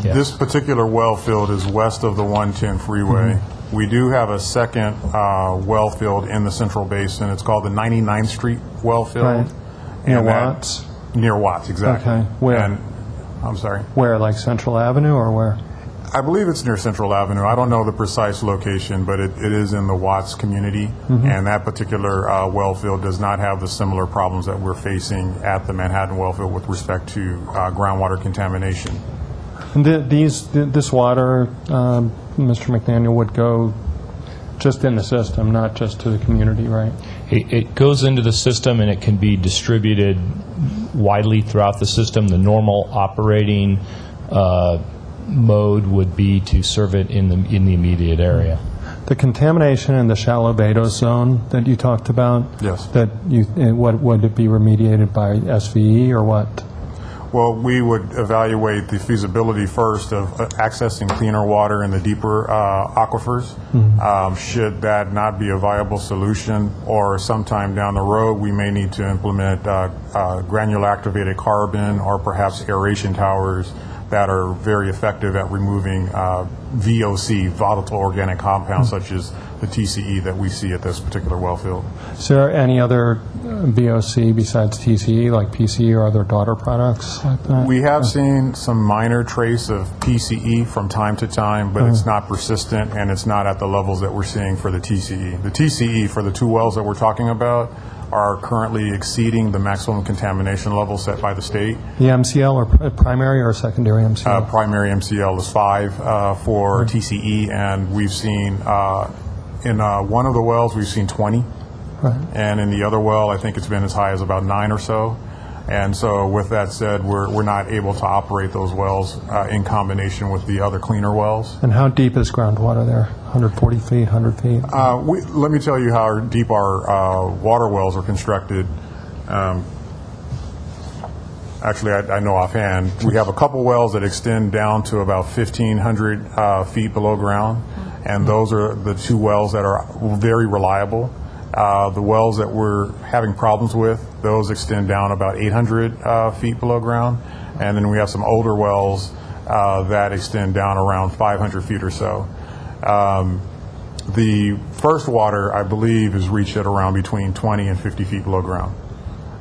Yeah. This particular well field is west of the 110 freeway. Mm-hmm. We do have a second well field in the Central Basin. It's called the 99th Street well field. Right. Near Watts? Near Watts, exactly. Okay. Where? And, I'm sorry? Where, like Central Avenue or where? I believe it's near Central Avenue. I don't know the precise location, but it is in the Watts community. Mm-hmm. And that particular well field does not have the similar problems that we're facing at the Manhattan well field with respect to groundwater contamination. And this water, Mr. McDaniel, would go just in the system, not just to the community, right? It goes into the system and it can be distributed widely throughout the system. The normal operating mode would be to serve it in the immediate area. The contamination in the shallow Beto zone that you talked about, yes. What would it be remediated by SVE or what? Well, we would evaluate the feasibility first of accessing cleaner water in the deeper aquifers. Mm-hmm. Should that not be a viable solution, or sometime down the road, we may need to implement granular activated carbon or perhaps aeration towers that are very effective at removing VOC, volatile organic compounds, such as the TCE that we see at this particular well field. Is there any other VOC besides TCE, like PCE or other daughter products like that? We have seen some minor trace of PCE from time to time, but it's not persistent and it's not at the levels that we're seeing for the TCE. The TCE for the two wells that we're talking about are currently exceeding the maximum contamination level set by the state. The MCL or primary or secondary MCL? Primary MCL is 5 for TCE, and we've seen in one of the wells we've seen 20, and in the other well I think it's been as high as about 9 or so. And so with that said, we're not able to operate those wells in combination with the other cleaner wells. And how deep is groundwater there? 140 feet, 100 feet? Let me tell you how deep our water wells are constructed. Actually, I know offhand. We have a couple wells that extend down to about 1,500 feet below ground, and those are the two wells that are very reliable. The wells that we're having problems with, those extend down about 800 feet below ground, and then we have some older wells that extend down around 500 feet or so. The first water, I believe, is reached at around between 20 and 50 feet below ground.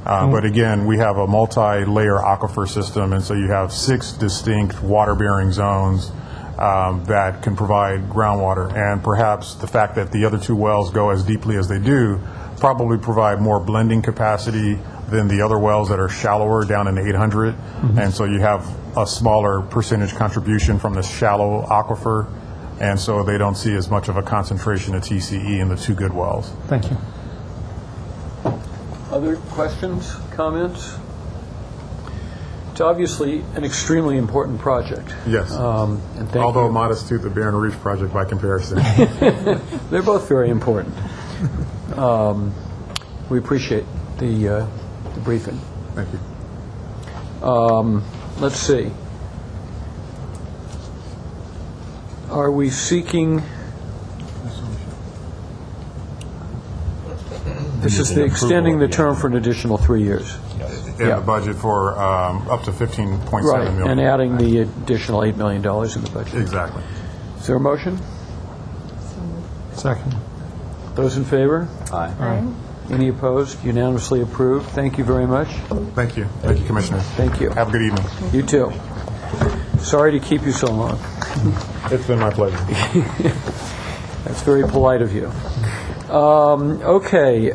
But again, we have a multi-layer aquifer system, and so you have 6 distinct water-bearing zones that can provide groundwater. And perhaps the fact that the other two wells go as deeply as they do probably provide more blending capacity than the other wells that are shallower, down in the 800. And so you have a smaller percentage contribution from the shallow aquifer, and so they don't see as much of a concentration of TCE in the two good wells. Thank you. Other questions, comments? It's obviously an extremely important project. Yes. And thank Although you. modest to the Barron Reef project by comparison. They're both very important. We appreciate the briefing. Thank you. Let's see. Are we seeking... This is the extending the term for an additional 3 years. In the budget for up to $15.7 Right, million. and adding the additional $8 million in the budget. Exactly. Is there a motion? Second. Those in favor? Aye. Aye. Any opposed? Unanimously approved. Thank you very much. Thank you. Thank you, Commissioner. Thank you. Have a good evening. You too. Sorry to keep you so long. It's been my pleasure. That's very polite of you. Okay,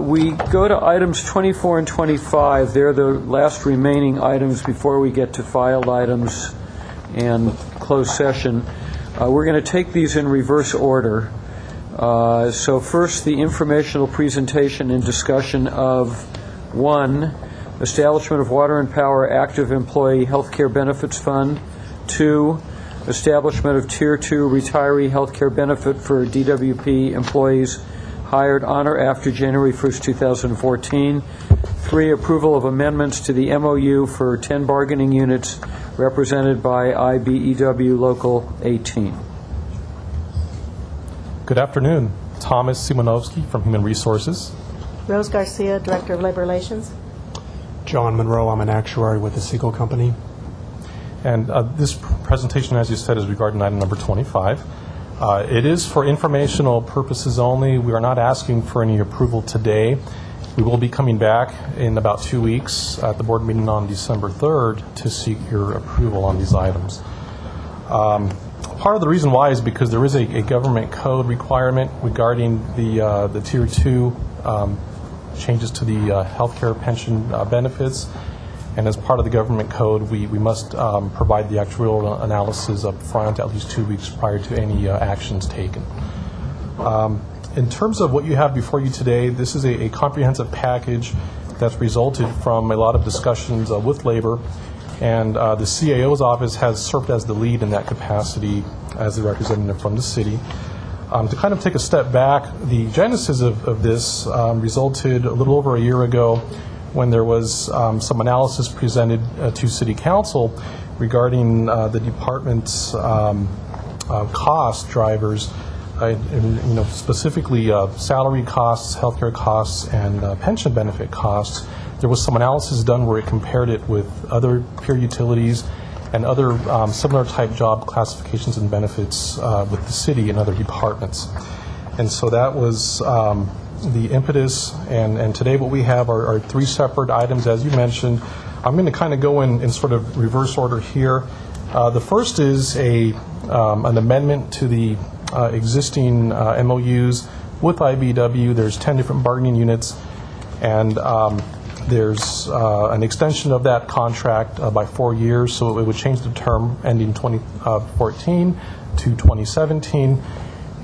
we go to items 24 and 25. They're the last remaining items before we get to filed items and closed session. We're going to take these in reverse order. So first, the informational presentation and discussion of 1, establishment of Water and Power Active Employee Health Care Benefits Fund. 2, establishment of Tier 2 retiree health care benefit for DWP employees hired on or after January 1st, 2014. 3, approval of amendments to the MOU for 10 bargaining units represented by IBEW Local 18. Good afternoon. Thomas Simonovsky from Human Resources. Rose Garcia, Director of Labor Relations. John Monroe, I'm an actuary with the Siegel Company. And this presentation, as you said, is regarding item number 25. It is for informational purposes only. We are not asking for any approval today. We will be coming back in about 2 weeks at the board meeting on December 3rd to seek your approval on these items. Part of the reason why is because there is a government code requirement regarding the Tier 2 changes to the healthcare pension benefits. And as part of the government code, we must provide the actuarial analysis up front at least 2 weeks prior to any actions taken. In terms of what you have before you today, this is a comprehensive package that's resulted from a lot of discussions with labor, and the CAO's office has served as the lead in that capacity as the representative from the city. To kind of take a step back, the genesis of this resulted a little over a year ago when there was some analysis presented to City Council regarding the department's cost drivers, specifically salary costs, healthcare costs, and pension benefit costs. there was some analysis done where it compared it with other peer utilities and other similar type job classifications and benefits with the city and other departments. And so that was the impetus, and today what we have are three separate items, as you mentioned. I'm going to kind of go in sort of reverse order here. The first is an amendment to the existing MOUs with IBW. There's 10 different bargaining units, and there's an extension of that contract by 4 years, so it would change the term ending 2014 to 2017.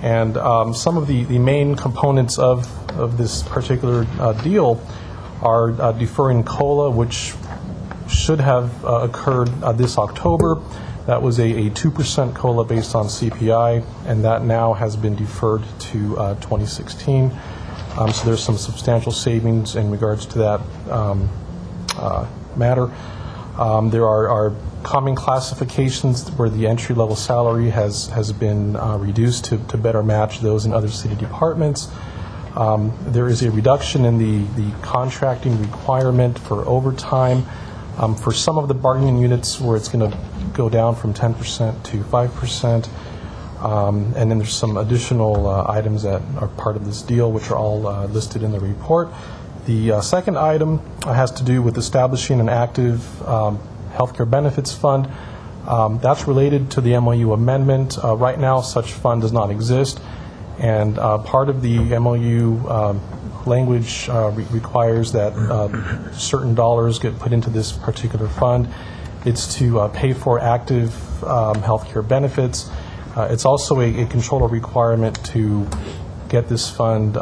And some of the main components of this particular deal are deferring COLA, which should have occurred this October. That was a 2% COLA based on CPI, and that now has been deferred to 2016. So there's some substantial savings in regards to that matter. There are common classifications where the entry-level salary has been reduced to better match those in other city departments. There is a reduction in the contracting requirement for overtime for some of the bargaining units, where it's going to go down from 10% to 5%. And then there's some additional items that are part of this deal, which are all listed in the report. The second item has to do with establishing an active healthcare benefits fund. That's related to the MOU amendment. Right now, such fund does not exist, and part of the MOU language requires that certain dollars get put into this particular fund. It's to pay for active healthcare benefits. It's also a controller requirement to get this fund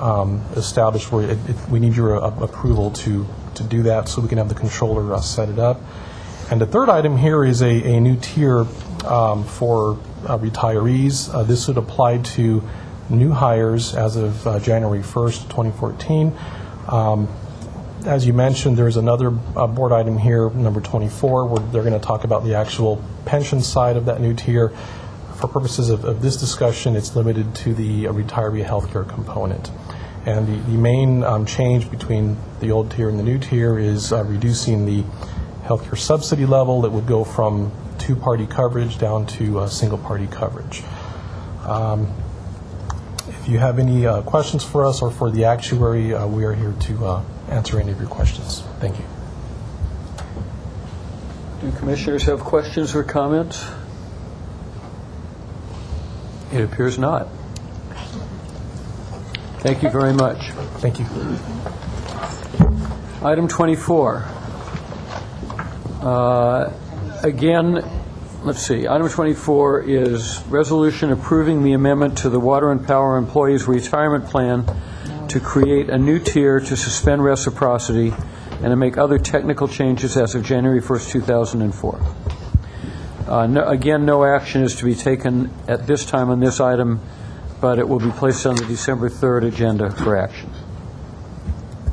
established, where we need your approval to do that, so we can have the controller set it up. And the third item here is a new tier for retirees. This would apply to new hires as of January 1st, 2014. As you mentioned, there's another board item here, number 24, where they're going to talk about the actual pension side of that new tier. For purposes of this discussion, it's limited to the retiree healthcare component. And the main change between the old tier and the new tier is reducing the healthcare subsidy level. That would go from two-party coverage down to single-party coverage. If you have any questions for us or for the actuary, we are here to answer any of your questions. Thank you. Do commissioners have questions or comments? It appears not. Thank you very much. Thank you. Item 24. Again, let's see. Item 24 is resolution approving the amendment to the Water and Power Employees Retirement Plan to create a new tier, to suspend reciprocity, and to make other technical changes as of January 1st, 2004. Again, no action is to be taken at this time on this item, but it will be placed on the December 3rd agenda for action.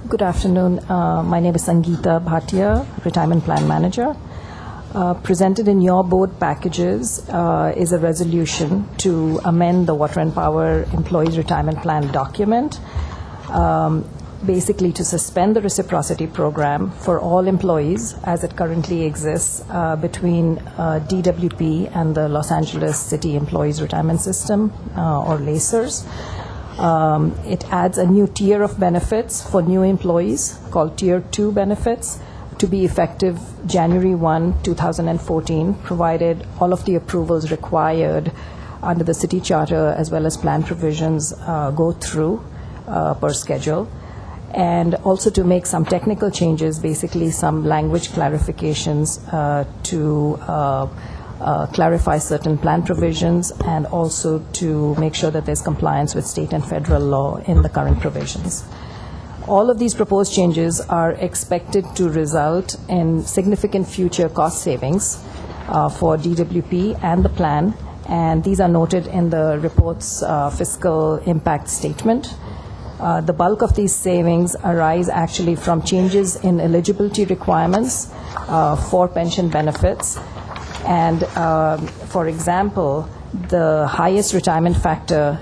Good afternoon. My name is Sangeeta Bhatia, Retirement Plan Manager. Presented in your board packages is a resolution to amend the Water and Power Employees Retirement Plan document, basically to suspend the reciprocity program for all employees as it currently exists between DWP and the Los Angeles City Employees Retirement System, or LACERS. It adds a new tier of benefits for new employees called Tier 2 benefits to be effective January 1, 2014, provided all of the approvals required under the city charter as well as plan provisions go through per schedule. And also to make some technical changes, basically some language clarifications to clarify certain plan provisions, and also to make sure that there's compliance with state and federal law in the current provisions. All of these proposed changes are expected to result in significant future cost savings for DWP and the plan, and these are noted in the report's fiscal impact statement. The bulk of these savings arise actually from changes in eligibility requirements for pension benefits. And for example, The highest retirement factor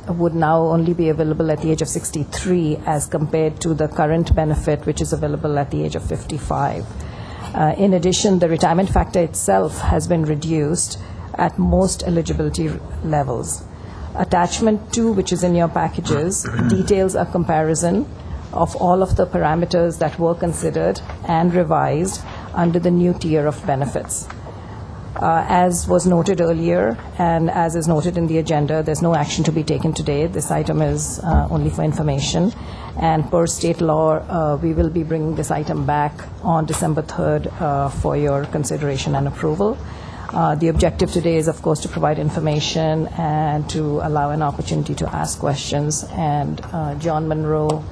would now only be available at the age of 63 as compared to the current benefit, which is available at the age of 55. In addition, the retirement factor itself has been reduced at most eligibility levels. Attachment 2, which is in your packages, details a comparison of all of the parameters that were considered and revised under the new tier of benefits. As was noted earlier, and as is noted in the agenda, there's no action to be taken today. This item is only for information. And per state law, we will be bringing this item back on December 3rd for your consideration and approval. The objective today is, of course, to provide information and to allow an opportunity to ask questions. And John Monroe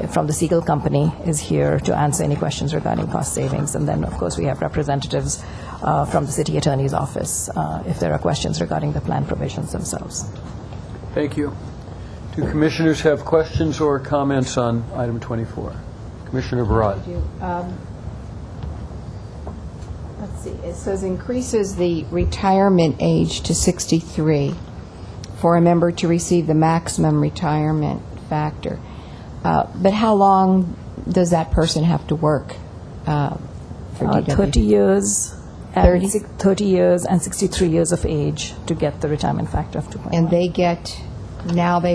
from the Siegel Company is here to answer any questions regarding cost savings. And then, of course, we have representatives from the City Attorney's Office if there are questions regarding the plan provisions themselves. Thank you. Do commissioners have questions or comments on item 24? Commissioner Barad. Let's see. It says increases the retirement age to 63 for a member to receive the maximum retirement factor. But how long does that person have to work for DW? 30 years. 30? 30 years and 63 years of age to get the retirement factor of 2.1. And they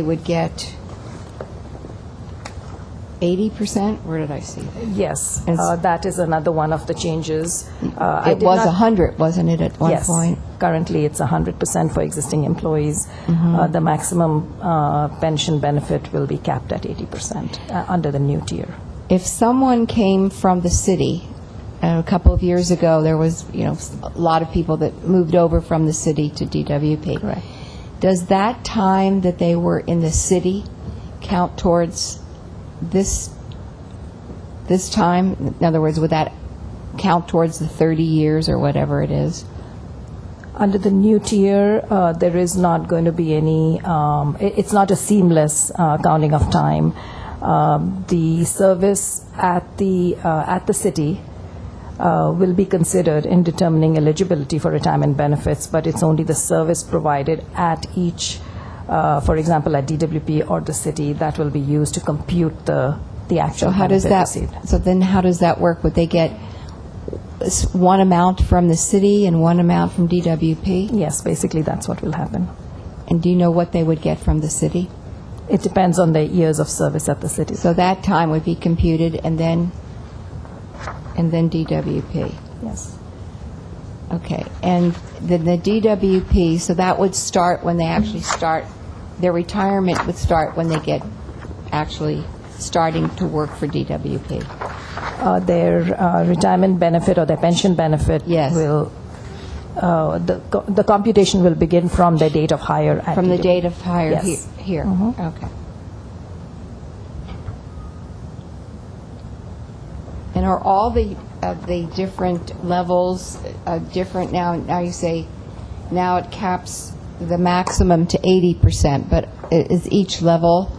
would get 80%? Where did I see that? Yes, that is another one of the changes. It was 100, wasn't it, at one point? Yes, currently it's 100% for existing employees. The maximum pension benefit will be capped at 80% under the new tier. If someone came from the city, a couple of years ago, there was, a lot of people that moved over from the city to DWP. Correct. Does that time that they were in the city count towards this time? In other words, would that count towards the 30 years or whatever it is? Under the new tier, there is not going to be any, it's not a seamless counting of time. The service at the city will be considered in determining eligibility for retirement benefits, but it's only the service provided at each, for example, at DWP or the city, that will be used to compute the actual benefit received. So then how does that work? Would they get one amount from the city and one amount from DWP? Yes, basically that's what will happen. And do you know what they would get from the city? It depends on the years of service at the city. So that time would be computed and then DWP. Yes. Okay. And then the DWP, so that would start when they actually start, their retirement would start when they get actually starting to work for DWP. Their retirement benefit or their pension benefit will, the computation will begin from the date of hire. From the date of hire yes. here. Okay. And are all the different levels different now? Now you say now it caps the maximum to 80%, but is each level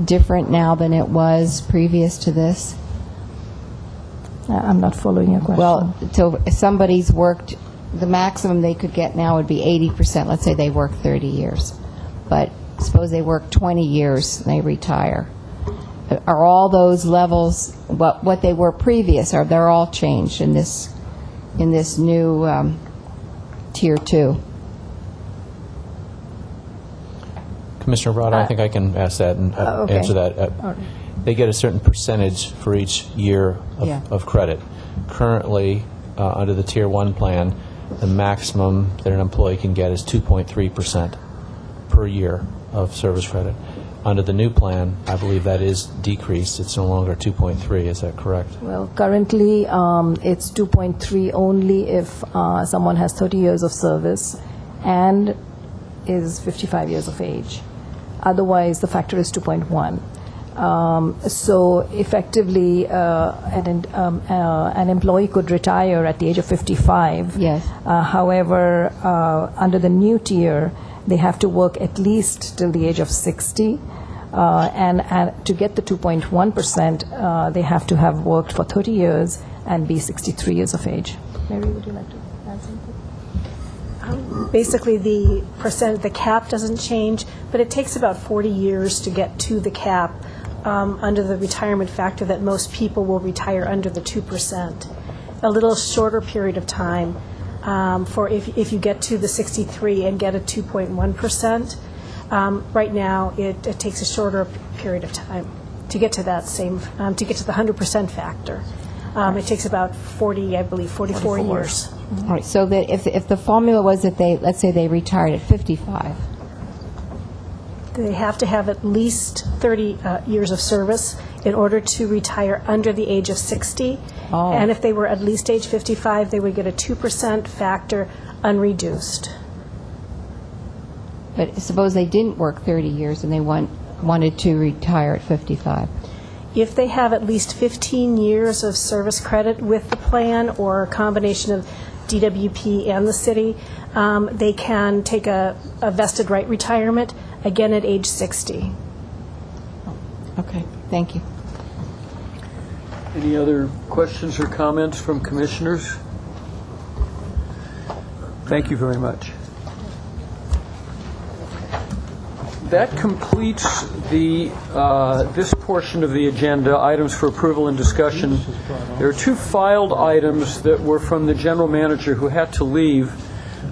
different now than it was previous to this? I'm not following your question. Well, so if somebody's worked, the maximum they could get now would be 80%. Let's say they work 30 years. But suppose they work 20 years and they retire. Are all those levels what they were previous? Are they all changed in this new Tier 2? Commissioner Rod, I think I can ask that and answer that. They get a certain percentage for each year of credit. Currently, under the Tier 1 plan, the maximum that an employee can get is 2.3% per year of service credit. Under the new plan, I believe that is decreased. It's no longer 2.3. Is that correct? Well, currently it's 2.3 only if someone has 30 years of service and is 55 years of age. Otherwise, the factor is 2.1. So effectively, an employee could retire at the age of 55. Yes. However, under the new tier, they have to work at least till the age of 60. And to get the 2.1%, they have to have worked for 30 years and be 63 years of age. Mary, would you like to add something? Basically, the cap doesn't change, but it takes about 40 years to get to the cap under the retirement factor that most people will retire under the 2%. A little shorter period of time for if you get to the 63 and get a 2.1%. Right now, it takes a shorter period of time to get to that to get to the 100% factor. It takes about 44 years. All right, so that if the formula was that let's say they retired at 55. They have to have at least 30 years of service in order to retire under the age of 60. Oh. And if they were at least age 55, they would get a 2% factor unreduced. But suppose they didn't work 30 years and they wanted to retire at 55. If they have at least 15 years of service credit with the plan or a combination of DWP and the city, they can take a vested right retirement, again at age 60. Okay, thank you. Any other questions or comments from commissioners? Thank you very much. That completes this portion of the agenda, items for approval and discussion. There are two filed items that were from the general manager who had to leave,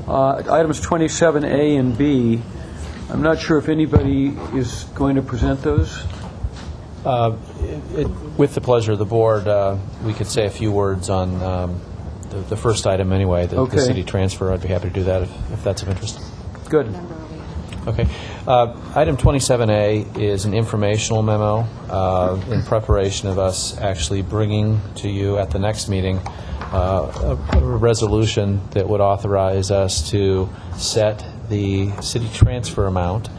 items 27A and B. I'm not sure if anybody is going to present those. With the pleasure of the board, we could say a few words on the first item anyway, the city transfer. I'd be happy to do that if that's of interest. Good. Okay. Item 27A is an informational memo in preparation of us actually bringing to you at the next meeting a resolution that would authorize us to set the city transfer amount.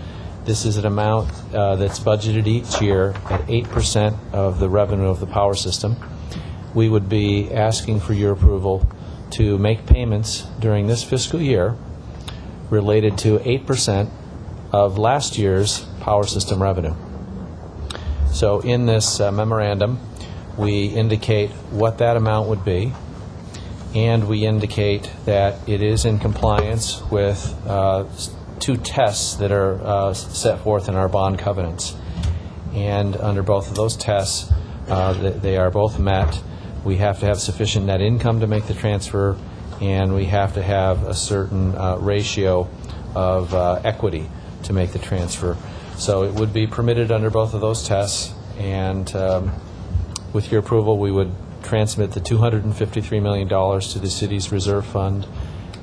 This is an amount that's budgeted each year at 8% of the revenue of the power system. We would be asking for your approval to make payments during this fiscal year related to 8% of last year's power system revenue. So in this memorandum, we indicate what that amount would be, and we indicate that it is in compliance with two tests that are set forth in our bond covenants. And under both of those tests, they are both met. We have to have sufficient net income to make the transfer, and we have to have a certain ratio of equity to make the transfer. So it would be permitted under both of those tests, and with your approval, we would transmit the $253 million to the city's reserve fund.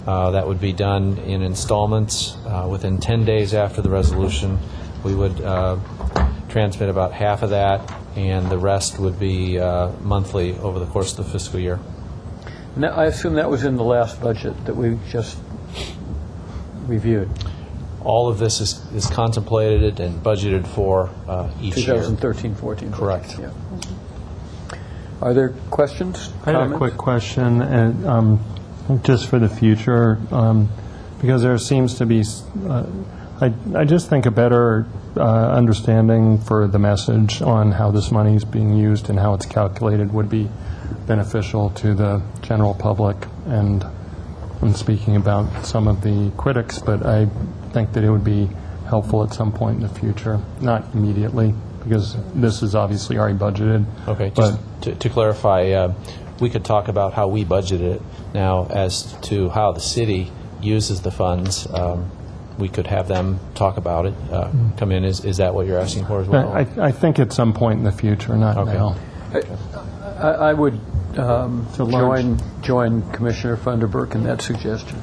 That would be done in installments. Within 10 days after the resolution, we would transmit about half of that, and the rest would be monthly over the course of the fiscal year. Now, I assume that was in the last budget that we just reviewed. All of this is contemplated and budgeted for each year. 2013-14. Correct. Yeah. Are there questions? I had a quick question, and just for the future, because there seems to be, I just think a better understanding for the message on how this money is being used and how it's calculated would be beneficial to the general public. And I'm speaking about some of the critics, but I think that it would be helpful at some point in the future, not immediately, because this is obviously already budgeted. Okay, just to clarify, we could talk about how we budget it. Now, as to how the city uses the funds, we could have them talk about it, come in. Is that what you're asking for as well? I think at some point in the future, not now. I would join Commissioner Funderburk in that suggestion.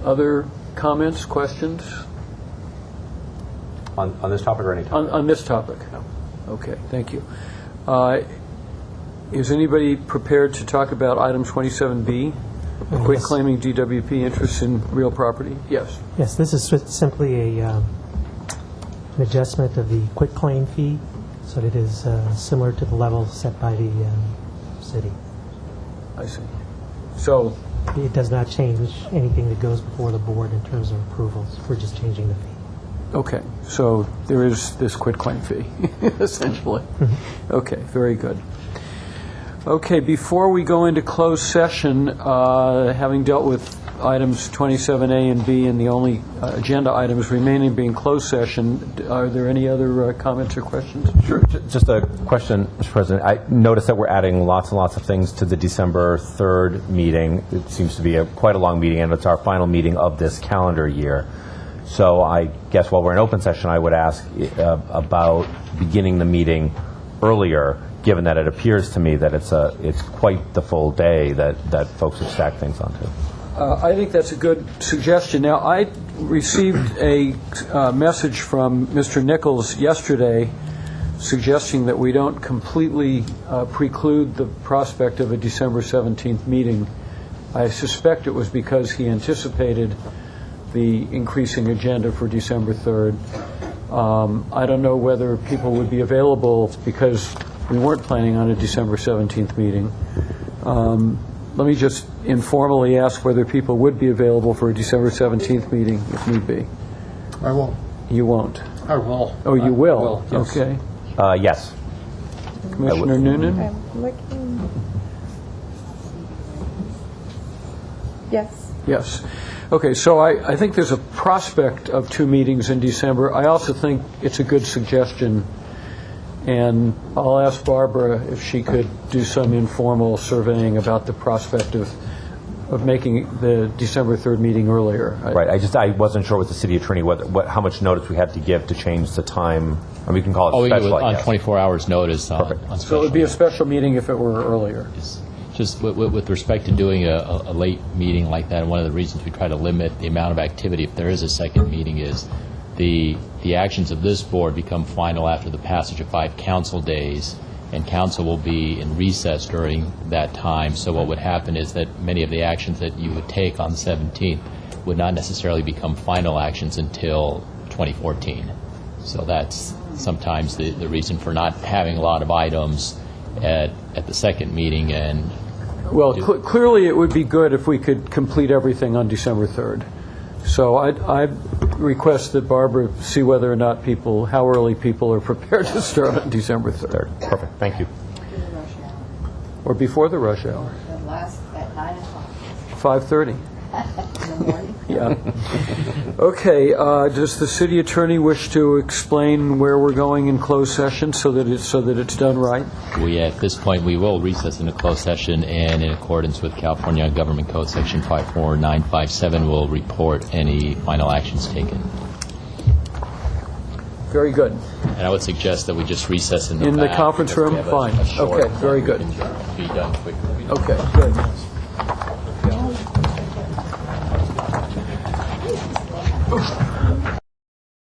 Other comments, questions? On this topic or any topic? On this topic? No. Okay, thank you. Is anybody prepared to talk about item 27B, quit claiming DWP interests in real property? Yes. Yes, this is simply an adjustment of the quitclaim fee, so that it is similar to the level set by the city. I see. So it does not change anything that goes before the board in terms of approvals. We're just changing the fee. Okay, so there is this quitclaim fee, essentially. Okay, very good. Okay, before we go into closed session, having dealt with items 27A and B and the only agenda items remaining being closed session, are there any other comments or questions? Sure. Just a question, Mr. President. I noticed that we're adding lots and lots of things to the December 3rd meeting. It seems to be quite a long meeting, and it's our final meeting of this calendar year. So I guess while we're in open session, I would ask about beginning the meeting earlier, given that it appears to me that it's quite the full day that folks have stacked things onto. I think that's a good suggestion. Now, I received a message from Mr. Nichols yesterday suggesting that we don't completely preclude the prospect of a December 17th meeting. I suspect it was because he anticipated the increasing agenda for December 3rd. I don't know whether people would be available because we weren't planning on a December 17th meeting. Let me just informally ask whether people would be available for a December 17th meeting if need be. I will. You won't? I will. Oh, you will? I will, yes. Okay. Yes. Commissioner Noonan? I'm looking. Yes. Yes. Okay, so I think there's a prospect of 2 meetings in December. I also think it's a good suggestion, and I'll ask Barbara if she could do some informal surveying about the prospect of making the December 3rd meeting earlier. Right. I wasn't sure with the city attorney how much notice we had to give to change the time. And we can call it special, on 24 hours notice. On So it would be a special meeting if it were earlier. Just with respect to doing a late meeting like that, and one of the reasons we try to limit the amount of activity if there is a second meeting is the actions of this board become final after the passage of 5 council days, and council will be in recess during that time. So what would happen is that many of the actions that you would take on the 17th would not necessarily become final actions until 2014. So that's sometimes the reason for not having a lot of items at the second meeting. And well, clearly it would be good if we could complete everything on December 3rd. So I'd request that Barbara see whether or not how early people are prepared to start on December 3rd. Perfect. Thank you. Or before the rush hour. The last at 9 o'clock. 5:30. In the morning. Yeah. Okay. Does the city attorney wish to explain where we're going in closed session so that it's done right? At this point, we will recess into closed session, and in accordance with California Government Code Section 54957, we'll report any final actions taken. Very good. And I would suggest that we just recess in the In the back conference because we room? have Fine. a short Okay. Very good. Be done quickly. Okay. Good.